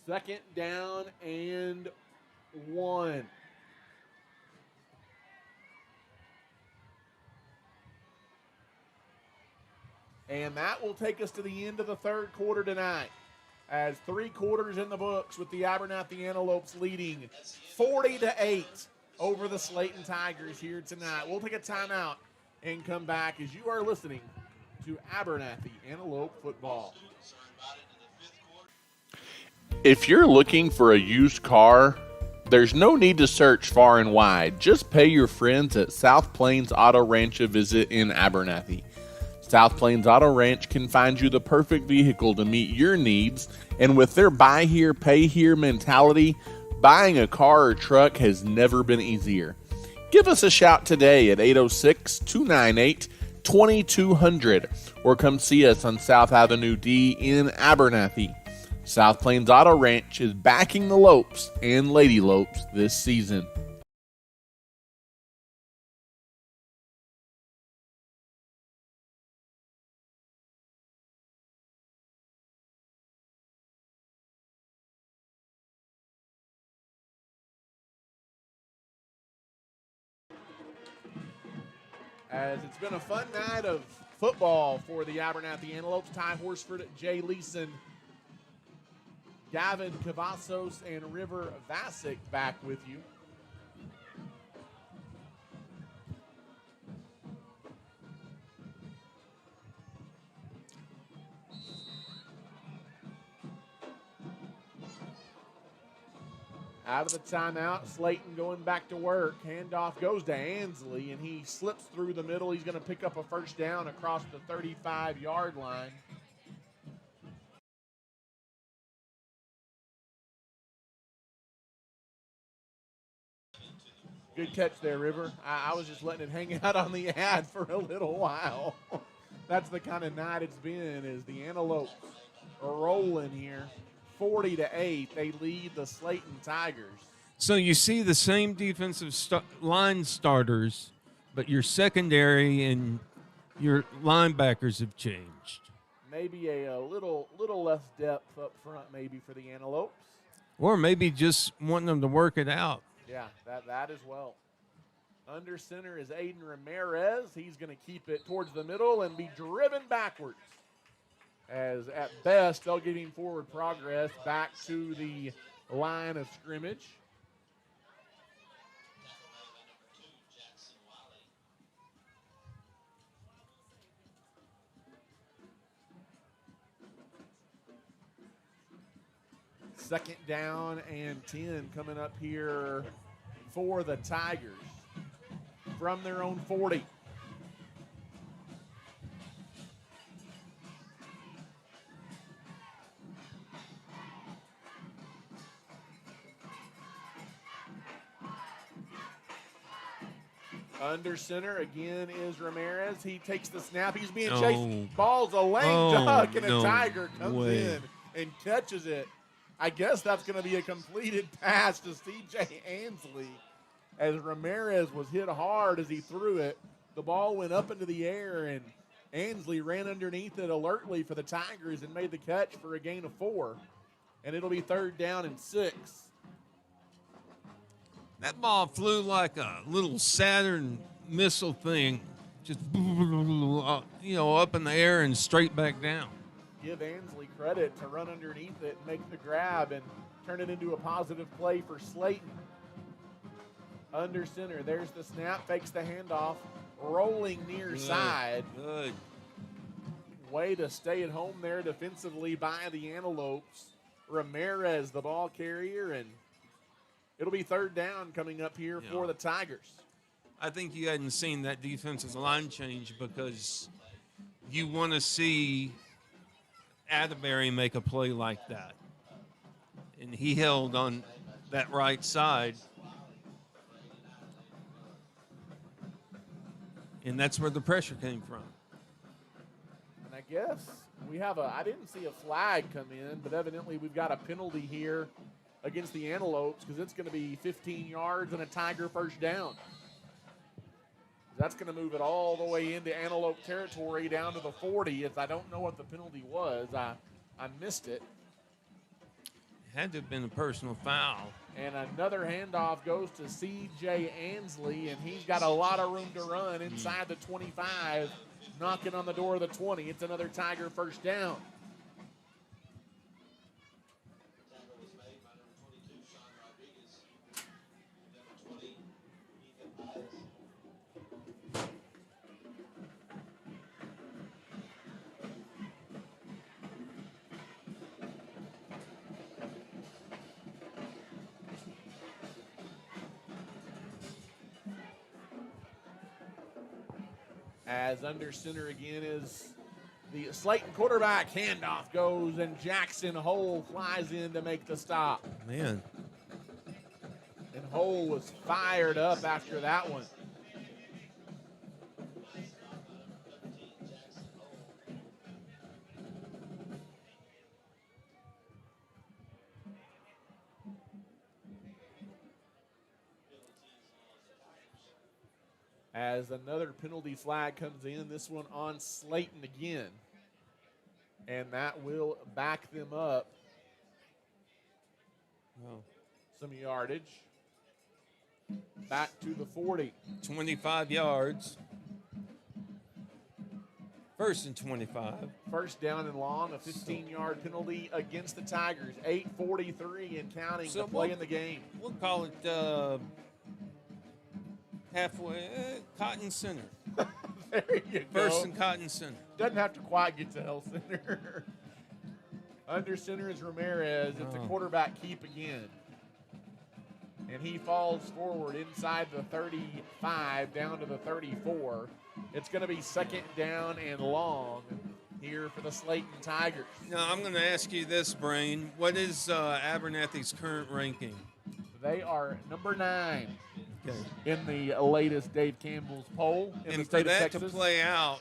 Speaker 1: 2nd down and 1. And that will take us to the end of the 3rd quarter tonight, as 3 quarters in the books with the Abernathy Antelopes leading 40-8 over the Slaton Tigers here tonight. We'll take a timeout and come back as you are listening to Abernathy Antelope football.
Speaker 5: If you're looking for a used car, there's no need to search far and wide. Just pay your friends at South Plains Auto Ranch a visit in Abernathy. South Plains Auto Ranch can find you the perfect vehicle to meet your needs, and with their buy here, pay here mentality, buying a car or truck has never been easier. Give us a shout today at 806-298-2200 or come see us on South Avenue D in Abernathy. South Plains Auto Ranch is backing the Lopes and Lady Lopes this season.
Speaker 1: As it's been a fun night of football for the Abernathy Antelopes. Ty Horsford, Jay Leeson, Gavin Cavazos, and River Vasic back with you. Out of the timeout, Slaton going back to work. Handoff goes to Ansley, and he slips through the middle. He's going to pick up a first down across the 35-yard line. Good catch there, River. I was just letting it hang out on the ad for a little while. That's the kind of night it's been, is the Antelopes are rolling here. 40-8, they lead the Slaton Tigers.
Speaker 2: So you see the same defensive line starters, but your secondary and your linebackers have changed.
Speaker 1: Maybe a little less depth up front maybe for the Antelopes.
Speaker 2: Or maybe just wanting them to work it out.
Speaker 1: Yeah, that as well. Under center is Aiden Ramirez. He's going to keep it towards the middle and be driven backwards. As at best, they'll give him forward progress back to the line of scrimmage. Second down and 10 coming up here for the Tigers from their own 40. Under center again is Ramirez. He takes the snap. He's being chased. Ball's a lame duck, and a Tiger comes in and catches it. I guess that's going to be a completed pass to C.J. Ansley, as Ramirez was hit hard as he threw it. The ball went up into the air, and Ansley ran underneath it alertly for the Tigers and made the catch for a gain of 4. And it'll be 3rd down and 6.
Speaker 2: That ball flew like a little Saturn missile thing, just up in the air and straight back down.
Speaker 1: Give Ansley credit to run underneath it and make the grab and turn it into a positive play for Slaton. Under center, there's the snap, fakes the handoff, rolling near side.
Speaker 2: Good.
Speaker 1: Way to stay at home there defensively by the Antelopes. Ramirez, the ball carrier, and it'll be 3rd down coming up here for the Tigers.
Speaker 2: I think you hadn't seen that defensive line change because you want to see Atterbury make a play like that. And he held on that right side. And that's where the pressure came from.
Speaker 1: And I guess we have I didn't see a flag come in, but evidently we've got a penalty here against the Antelopes because it's going to be 15 yards and a Tiger first down. That's going to move it all the way into Antelope territory down to the 40. I don't know what the penalty was. I missed it.
Speaker 2: Had to have been a personal foul.
Speaker 1: And another handoff goes to C.J. Ansley, and he's got a lot of room to run inside the 25, knocking on the door of the 20. It's another Tiger first down. As under center again is the Slaton quarterback. Handoff goes, and Jackson Hole flies in to make the stop.
Speaker 2: Man.
Speaker 1: And Hole was fired up after that one. As another penalty flag comes in, this one on Slaton again. And that will back them up some yardage. Back to the 40.
Speaker 2: 25 yards. 1st and 25.
Speaker 1: First down and long, a 15-yard penalty against the Tigers. 8:43 and counting to play in the game.
Speaker 2: We'll call it halfway, Cotton Center.
Speaker 1: There you go.
Speaker 2: 1st and Cotton Center.
Speaker 1: Doesn't have to quite get to Health Center. Under center is Ramirez. It's a quarterback keep again. and he falls forward inside the 35 down to the 34. It's going to be second down and long here for the Slaton Tigers.
Speaker 2: Now, I'm going to ask you this, Brain. What is Abernathy's current ranking?
Speaker 1: They are number 9
Speaker 2: Okay.
Speaker 1: in the latest Dave Campbell's poll in the
Speaker 2: And for
Speaker 1: state of
Speaker 2: that
Speaker 1: Texas.
Speaker 2: to play out,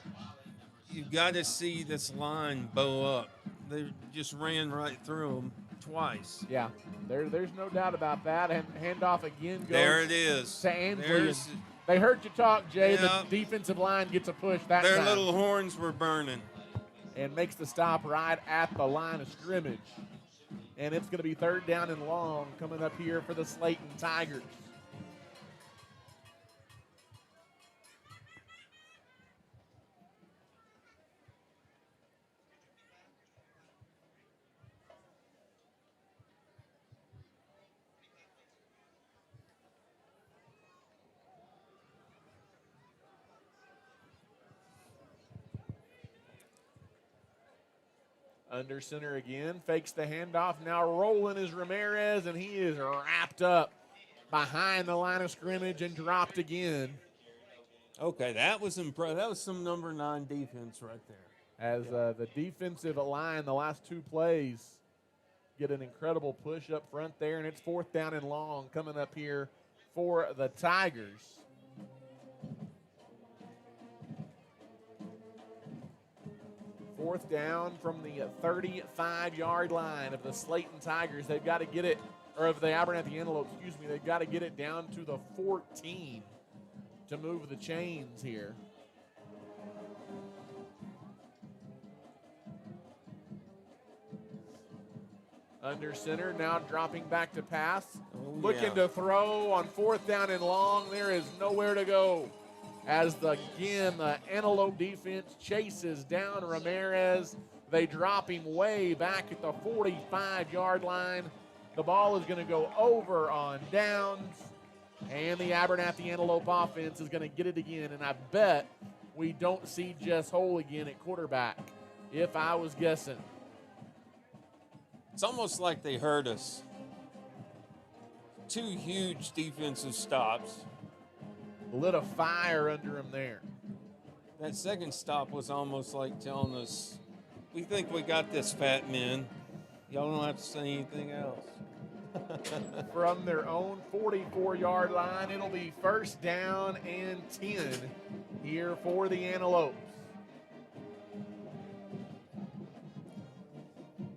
Speaker 2: you've got to see this line bow up. They just ran right through them twice.
Speaker 1: Yeah, there's no doubt about that. And handoff again goes
Speaker 2: There it is.
Speaker 1: to Ansley.
Speaker 2: There's-
Speaker 1: They heard you talk, Jay.
Speaker 2: Yeah.
Speaker 1: The defensive line gets a push that
Speaker 2: Their
Speaker 1: time
Speaker 2: little horns were burning.
Speaker 1: and makes the stop right at the line of scrimmage. And it's going to be third down and long coming up here for the Slaton Tigers. Under center again, fakes the handoff. Now rolling is Ramirez, and he is wrapped up behind the line of scrimmage and dropped again.
Speaker 2: Okay, that was impressive. That was some number 9 defense right there.
Speaker 1: As the defensive line, the last 2 plays, get an incredible push up front there, and it's fourth down and long coming up here for the Tigers. Fourth down from the 35-yard line of the Slaton Tigers. They've got to get it, or of the Abernathy Antelopes, excuse me, they've got to get it down to the 14 to move the chains here. Under center, now dropping back to pass. Looking to throw on fourth down and long. There is nowhere to go. As the Antelope defense chases down Ramirez. They drop him way back at the 45-yard line. The ball is going to go over on downs. And the Abernathy Antelope offense is going to get it again. And I bet we don't see Jess Hole again at quarterback, if I was guessing.
Speaker 2: It's almost like they heard us. 2 huge defensive stops.
Speaker 1: Lit a fire under him there.
Speaker 2: That second stop was almost like telling us, we think we got this, fat men. Y'all don't have to say anything else.
Speaker 1: From their own 44-yard line, it'll be first down and 10 here for the Antelopes.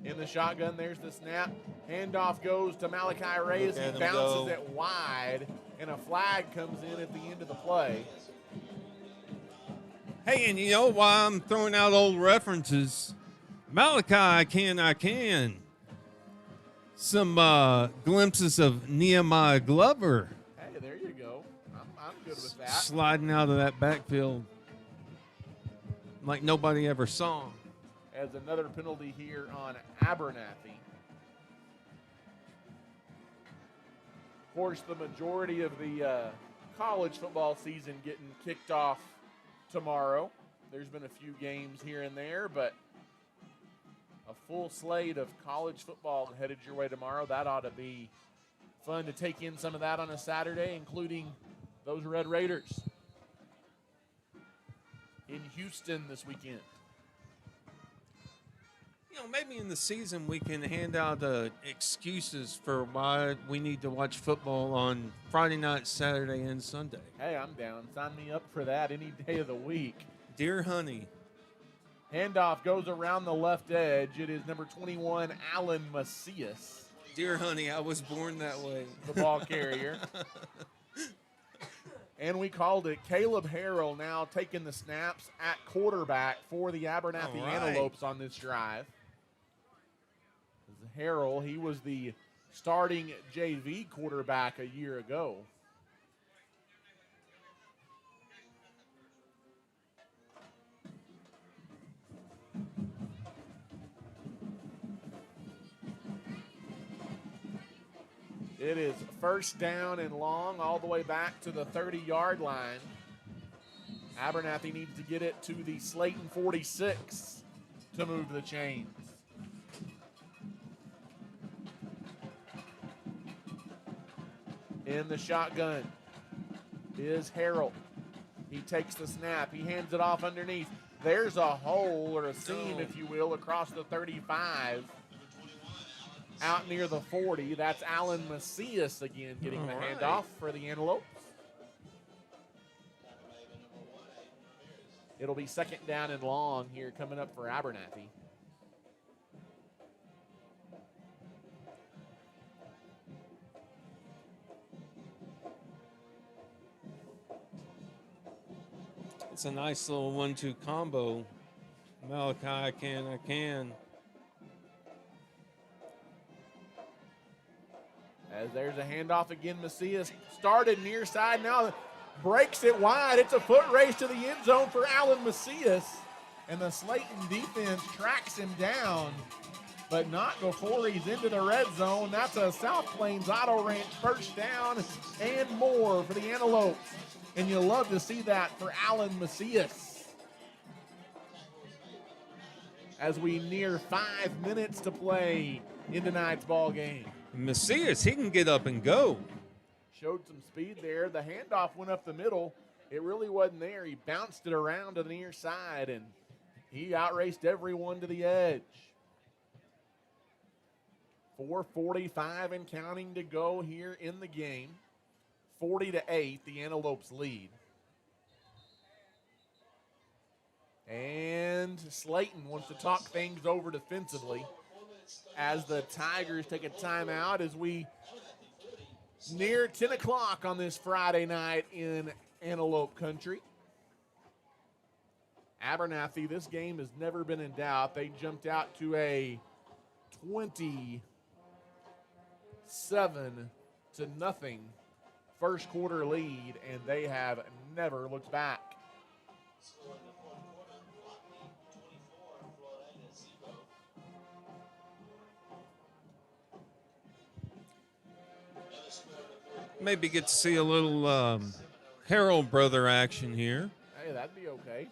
Speaker 1: In the shotgun, there's the snap. Handoff goes to Malachi Reyes. He bounces it wide, and a flag comes in at the end of the play.
Speaker 2: Hey, and you know why I'm throwing out old references? Malachi, I can. Some glimpses of Nehemiah Glover.
Speaker 1: Hey, there you go. I'm good with that.
Speaker 2: Sliding out of that backfield like nobody ever saw him.
Speaker 1: As another penalty here on Abernathy. Of course, the majority of the college football season getting kicked off tomorrow. There's been a few games here and there, but a full slate of college football headed your way tomorrow. That ought to be fun to take in some of that on a Saturday, including those Red Raiders in Houston this weekend.
Speaker 2: You know, maybe in the season we can hand out excuses for why we need to watch football on Friday night, Saturday, and Sunday.
Speaker 1: Hey, I'm down. Sign me up for that any day of the week.
Speaker 2: Dear honey.
Speaker 1: Handoff goes around the left edge. It is number 21, Alan Macias,
Speaker 2: Dear honey, I was born that way.
Speaker 1: the ball carrier. And we called it. Caleb Harrell now taking the snaps at quarterback for the Abernathy Antelopes on this drive. Harrell, he was the starting JV quarterback a year ago. It is first down and long all the way back to the 30-yard line. Abernathy needs to get it to the Slaton 46 to move the chains. In the shotgun is Harold. He takes the snap. He hands it off underneath. There's a hole or a seam, if you will, across the 35. Out near the 40. That's Alan Macias again getting the handoff for the Antelopes. It'll be second down and long here coming up for Abernathy.
Speaker 2: It's a nice little 1-2 combo. Malachi, I can.
Speaker 1: As there's a handoff again, Macias started near side, now breaks it wide. It's a foot race to the end zone for Alan Macias. And the Slaton defense tracks him down, but not before he's into the red zone. That's a South Plains Auto Ranch first down and more for the Antelopes. And you love to see that for Alan Macias. As we near 5 minutes to play in tonight's ball game.
Speaker 2: Macias, he can get up and go.
Speaker 1: Showed some speed there. The handoff went up the middle. It really wasn't there. He bounced it around to the near side, and he outraced everyone to the edge. 4:45 and counting to go here in the game. 40-8, the Antelopes lead. And Slaton wants to talk things over defensively as the Tigers take a timeout as we near 10 o'clock on this Friday night in Antelope country. Abernathy, this game has never been in doubt. They jumped out to a 27-0 first quarter lead, and they have never looked back.
Speaker 2: Maybe get to see a little Harold brother action here.
Speaker 1: Hey, that'd be okay.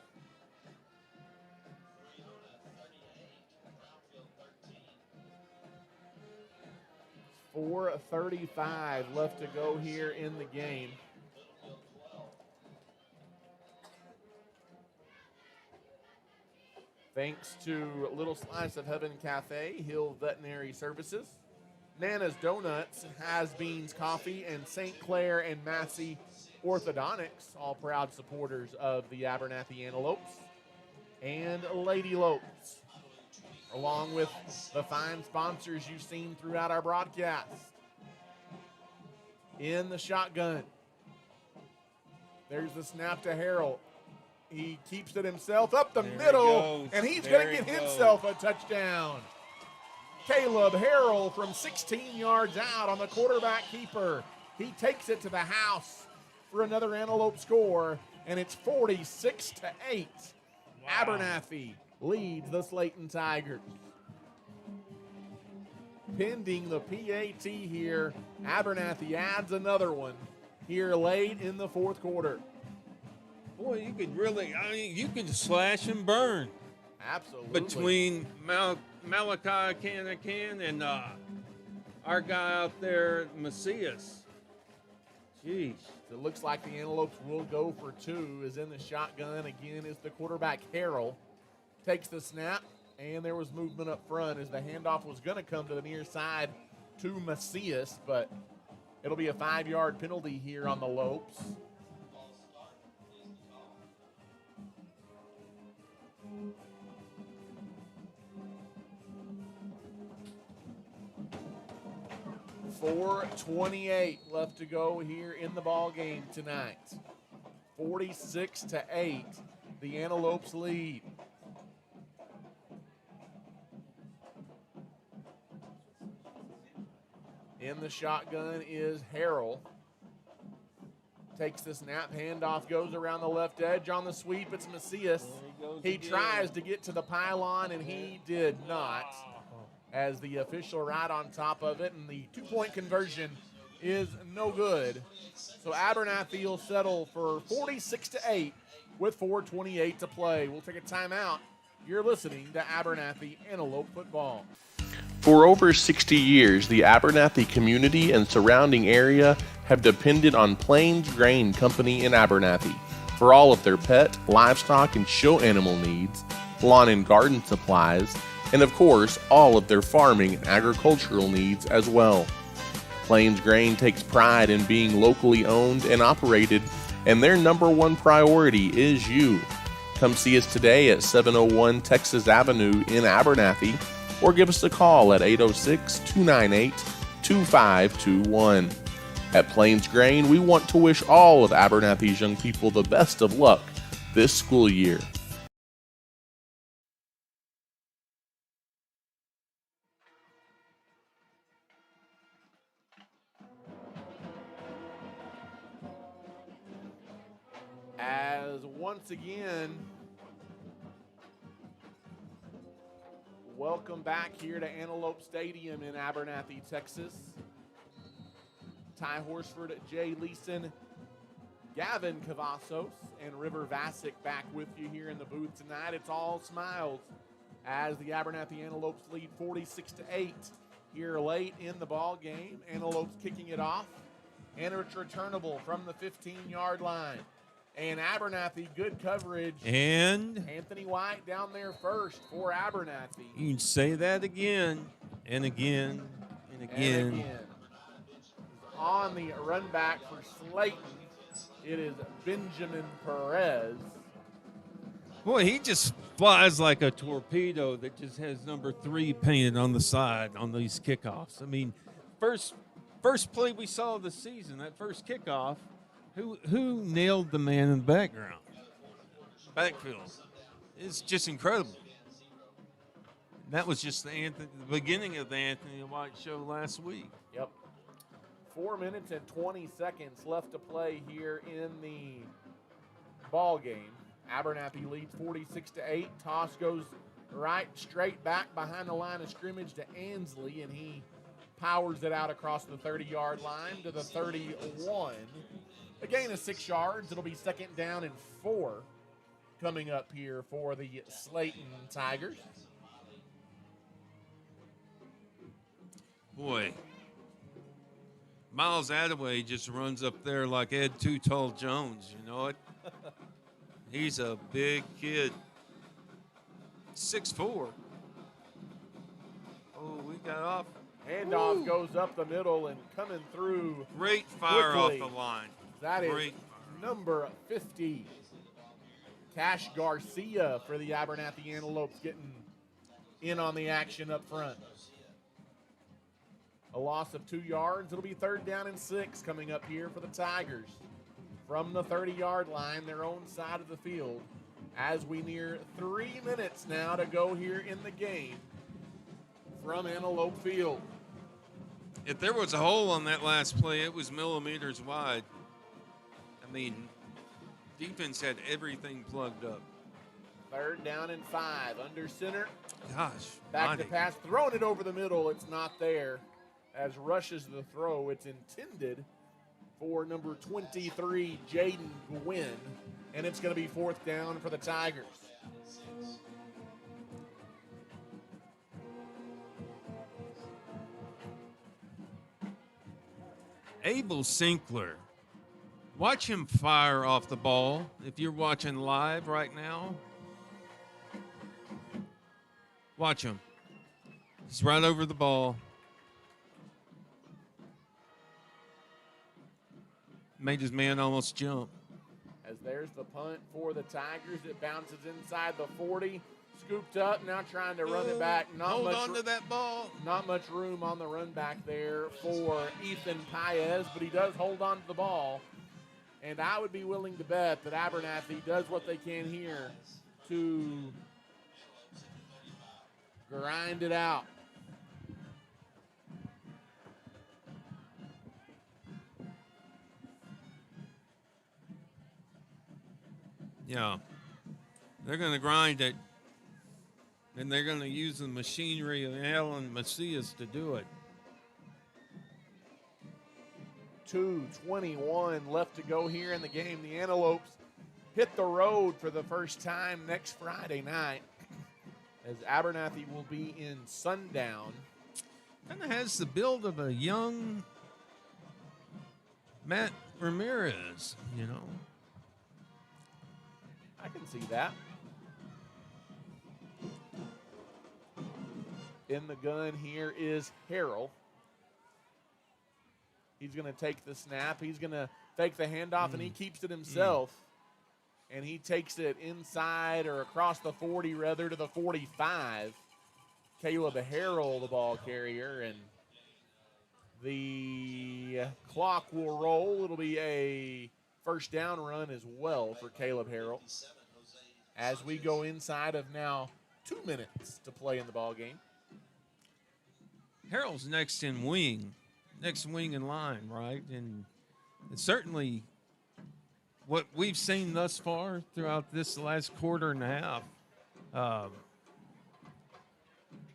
Speaker 1: .435 left to go here in the game. Thanks to Little Slice of Heaven Cafe, Hill Veterinary Services, Nana's Donuts, Has Beans Coffee, and St. Clair and Massey Orthodontics, all proud supporters of the Abernathy Antelopes, and Lady Lopes, along with the fine sponsors you've seen throughout our broadcast. In the shotgun, there's the snap to Harold. He keeps it himself up the middle, and he's going to get himself a touchdown. Caleb Harrell from 16 yards out on the quarterback keeper. He takes it to the house for another Antelope score, and it's 46-8. Wow. Abernathy leads the Slaton Tigers. Pending the PAT here, Abernathy adds another one here late in the fourth quarter.
Speaker 2: Boy, you could really, you could slash and burn.
Speaker 1: Absolutely.
Speaker 2: Between Malachi Can and our guy out there, Macias. Jeez.
Speaker 1: It looks like the Antelopes will go for two. Is in the shotgun again is the quarterback Harrell. Takes the snap, and there was movement up front as the handoff was going to come to the near side to Macias, but it'll be a 5-yard penalty here on the Lopes. .428 left to go here in the ball game tonight. 46-8, the Antelopes lead. In the shotgun is Harrell. Takes the snap, handoff goes around the left edge. On the sweep, it's Macias. He tries to get to the pylon, and he did not. As the official right on top of it, and the two-point conversion is no good. So Abernathy will settle for 46-8 with 4:28 to play. We'll take a timeout. You're listening to Abernathy Antelope Football.
Speaker 5: For over 60 years, the Abernathy community and surrounding area have depended on Plains Grain Company in Abernathy for all of their pet, livestock, and show animal needs, lawn and garden supplies, and of course, all of their farming and agricultural needs as well. Plains Grain takes pride in being locally owned and operated, and their number one priority is you. Come see us today at 701 Texas Avenue in Abernathy, or give us a call at 806-298-2521. At Plains Grain, we want to wish all of Abernathy's young people the best of luck this school year.
Speaker 1: As once again, welcome back here to Antelope Stadium in Abernathy, Texas. Ty Horsford, Jay Leeson, Gavin Cavazos, and River Vasic back with you here in the booth tonight. It's all smiles as the Abernathy Antelopes lead 46-8 here late in the ball game. Antelopes kicking it off, and it's returnable from the 15-yard line. And Abernathy, good coverage.
Speaker 2: And
Speaker 1: Anthony White down there first for Abernathy.
Speaker 2: you can say that again and again and again.
Speaker 1: And again. On the run back for Slaton, it is Benjamin Perez.
Speaker 2: Boy, he just flies like a torpedo that just has number 3 painted on the side on these kickoffs. I mean, first play we saw of the season, that first kickoff, who nailed the man in the background? Backfield. It's just incredible. That was just the beginning of the Anthony White show last week.
Speaker 1: Yep. 4 minutes and 20 seconds left to play here in the ball game. Abernathy leads 46-8. Toss goes right straight back behind the line of scrimmage to Ansley, and he powers it out across the 30-yard line to the 31. A gain of 6 yards. It'll be 2nd down and 4 coming up here for the Slaton Tigers.
Speaker 2: Boy, Miles Attaway just runs up there like Ed Too Tall Jones, you know it? He's a big kid. 6'4". Oh, we got off.
Speaker 1: Handoff goes up the middle and coming through.
Speaker 2: Great fire
Speaker 1: quickly.
Speaker 2: off the line.
Speaker 1: That is
Speaker 2: Great.
Speaker 1: number 50. Cash Garcia for the Abernathy Antelopes getting in on the action up front. A loss of 2 yards. It'll be 3rd down and 6 coming up here for the Tigers. From the 30-yard line, their own side of the field, as we near 3 minutes now to go here in the game from Antelope Field.
Speaker 2: If there was a hole on that last play, it was millimeters wide. I mean, defense had everything plugged up.
Speaker 1: 3rd down and 5. Under center.
Speaker 2: Gosh.
Speaker 1: Back
Speaker 2: mighty.
Speaker 1: to pass. Throwing it over the middle. It's not there. As rushes the throw, it's intended for number 23, Jaden Gwynn. And it's going to be 4th down for the Tigers.
Speaker 2: Abel Sinkler. Watch him fire off the ball if you're watching live right now. Watch him. He's right over the ball. Made his man almost jump.
Speaker 1: As there's the punt for the Tigers. It bounces inside the 40. Scooped up, now trying to run it back.
Speaker 2: Hold on to that ball.
Speaker 1: Not much room on the run back there for Ethan Paez, but he does hold on to the ball. And I would be willing to bet that Abernathy does what they can here to grind it out.
Speaker 2: Yeah. They're going to grind it. And they're going to use the machinery of Alan Macias to do it.
Speaker 1: 2:21 left to go here in the game. The Antelopes hit the road for the first time next Friday night, as Abernathy will be in Sundown.
Speaker 2: Kind of has the build of a young Matt Ramirez,
Speaker 1: I can see that. In the gun here is Harrell. He's going to take the snap. He's going to fake the handoff, and he keeps it himself. And he takes it inside or across the 40, rather, to the 45. Caleb Harrell, the ball carrier, and the clock will roll. It'll be a first down run as well for Caleb Harrell as we go inside of now 2 minutes to play in the ball game.
Speaker 2: Harrell's next in line, right? And it's certainly what we've seen thus far throughout this last quarter and a half.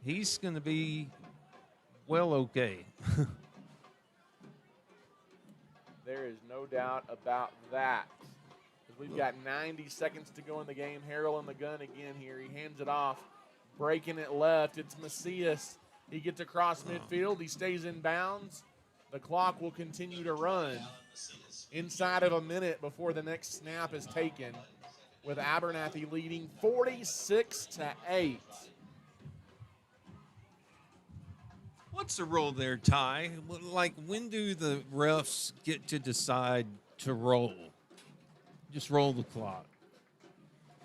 Speaker 2: He's going to be okay.
Speaker 1: There is no doubt about that. We've got 90 seconds to go in the game. Harrell in the gun again here. He hands it off, breaking it left. It's Macias. He gets across midfield. He stays in bounds. The clock will continue to run inside of a minute before the next snap is taken, with Abernathy leading 46-8.
Speaker 2: What's the rule there, Ty? Like, when do the refs get to decide to roll? Just roll the clock.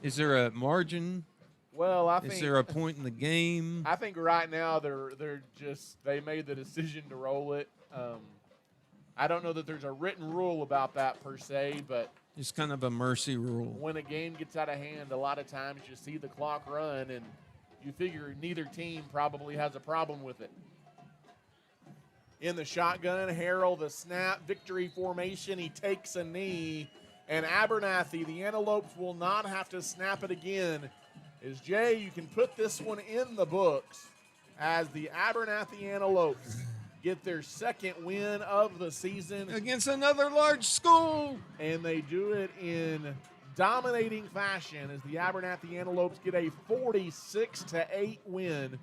Speaker 2: Is there a margin?
Speaker 1: Well, I think.
Speaker 2: Is there a point in the game?
Speaker 1: I think right now they made the decision to roll it. I don't know that there's a written rule about that per se, but
Speaker 2: it's kind of a mercy rule.
Speaker 1: When a game gets out of hand, a lot of times you see the clock run and you figure neither team probably has a problem with it. In the shotgun, Harrell, the snap, victory formation. He takes a knee, and Abernathy, the Antelopes, will not have to snap it again. As Jay, you can put this one in the books as the Abernathy Antelopes get their second win of the season
Speaker 2: against another large school.
Speaker 1: And they do it in dominating fashion as the Abernathy Antelopes get a 46-8 win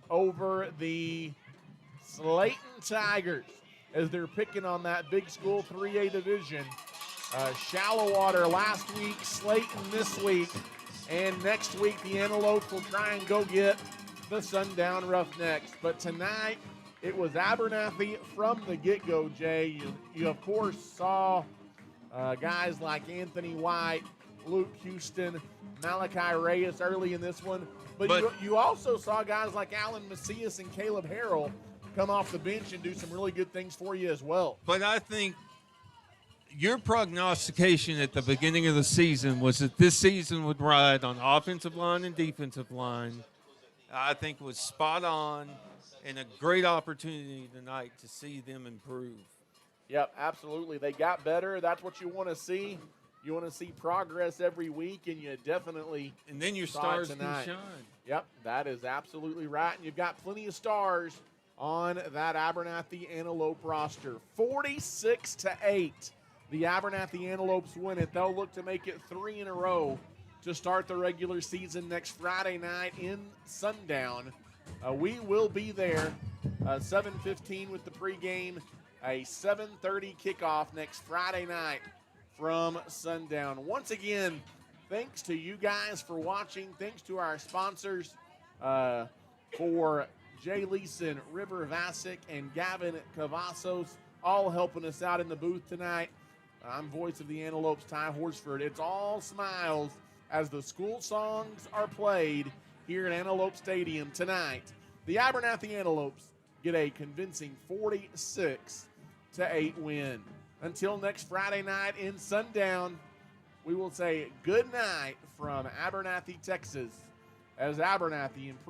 Speaker 1: over the Slaton Tigers as they're picking on that big school 3A division. Shallow water last week, Slaton this week, and next week the Antelopes will try and go get the Sundown Roughnecks. But tonight it was Abernathy from the get-go, Jay. You of course saw guys like Anthony White, Luke Houston, Malachi Reyes early in this one. But you also saw guys like Alan Macias and Caleb Harrell come off the bench and do some really good things for you as well.
Speaker 2: But I think your prognostication at the beginning of the season was that this season would ride on offensive line and defensive line. I think was spot on, and a great opportunity tonight to see them improve.
Speaker 1: Yep, absolutely. They got better. That's what you want to see. You want to see progress every week, and you definitely
Speaker 2: and then your stars can shine.
Speaker 1: Yep, that is absolutely right. And you've got plenty of stars on that Abernathy Antelope roster. 46-8. The Abernathy Antelopes win it. They'll look to make it 3 in a row to start the regular season next Friday night in Sundown. We will be there 7:15 with the pregame, a 7:30 kickoff next Friday night from Sundown. Once again, thanks to you guys for watching. Thanks to our sponsors for Jay Leeson, River Vasic, and Gavin Cavazos, all helping us out in the booth tonight. I'm voice of the Antelopes, Ty Horsford. It's all smiles as the school songs are played here at Antelope Stadium tonight. The Abernathy Antelopes get a convincing 46-8 win. Until next Friday night in Sundown, we will say good night from Abernathy, Texas, as Abernathy improves.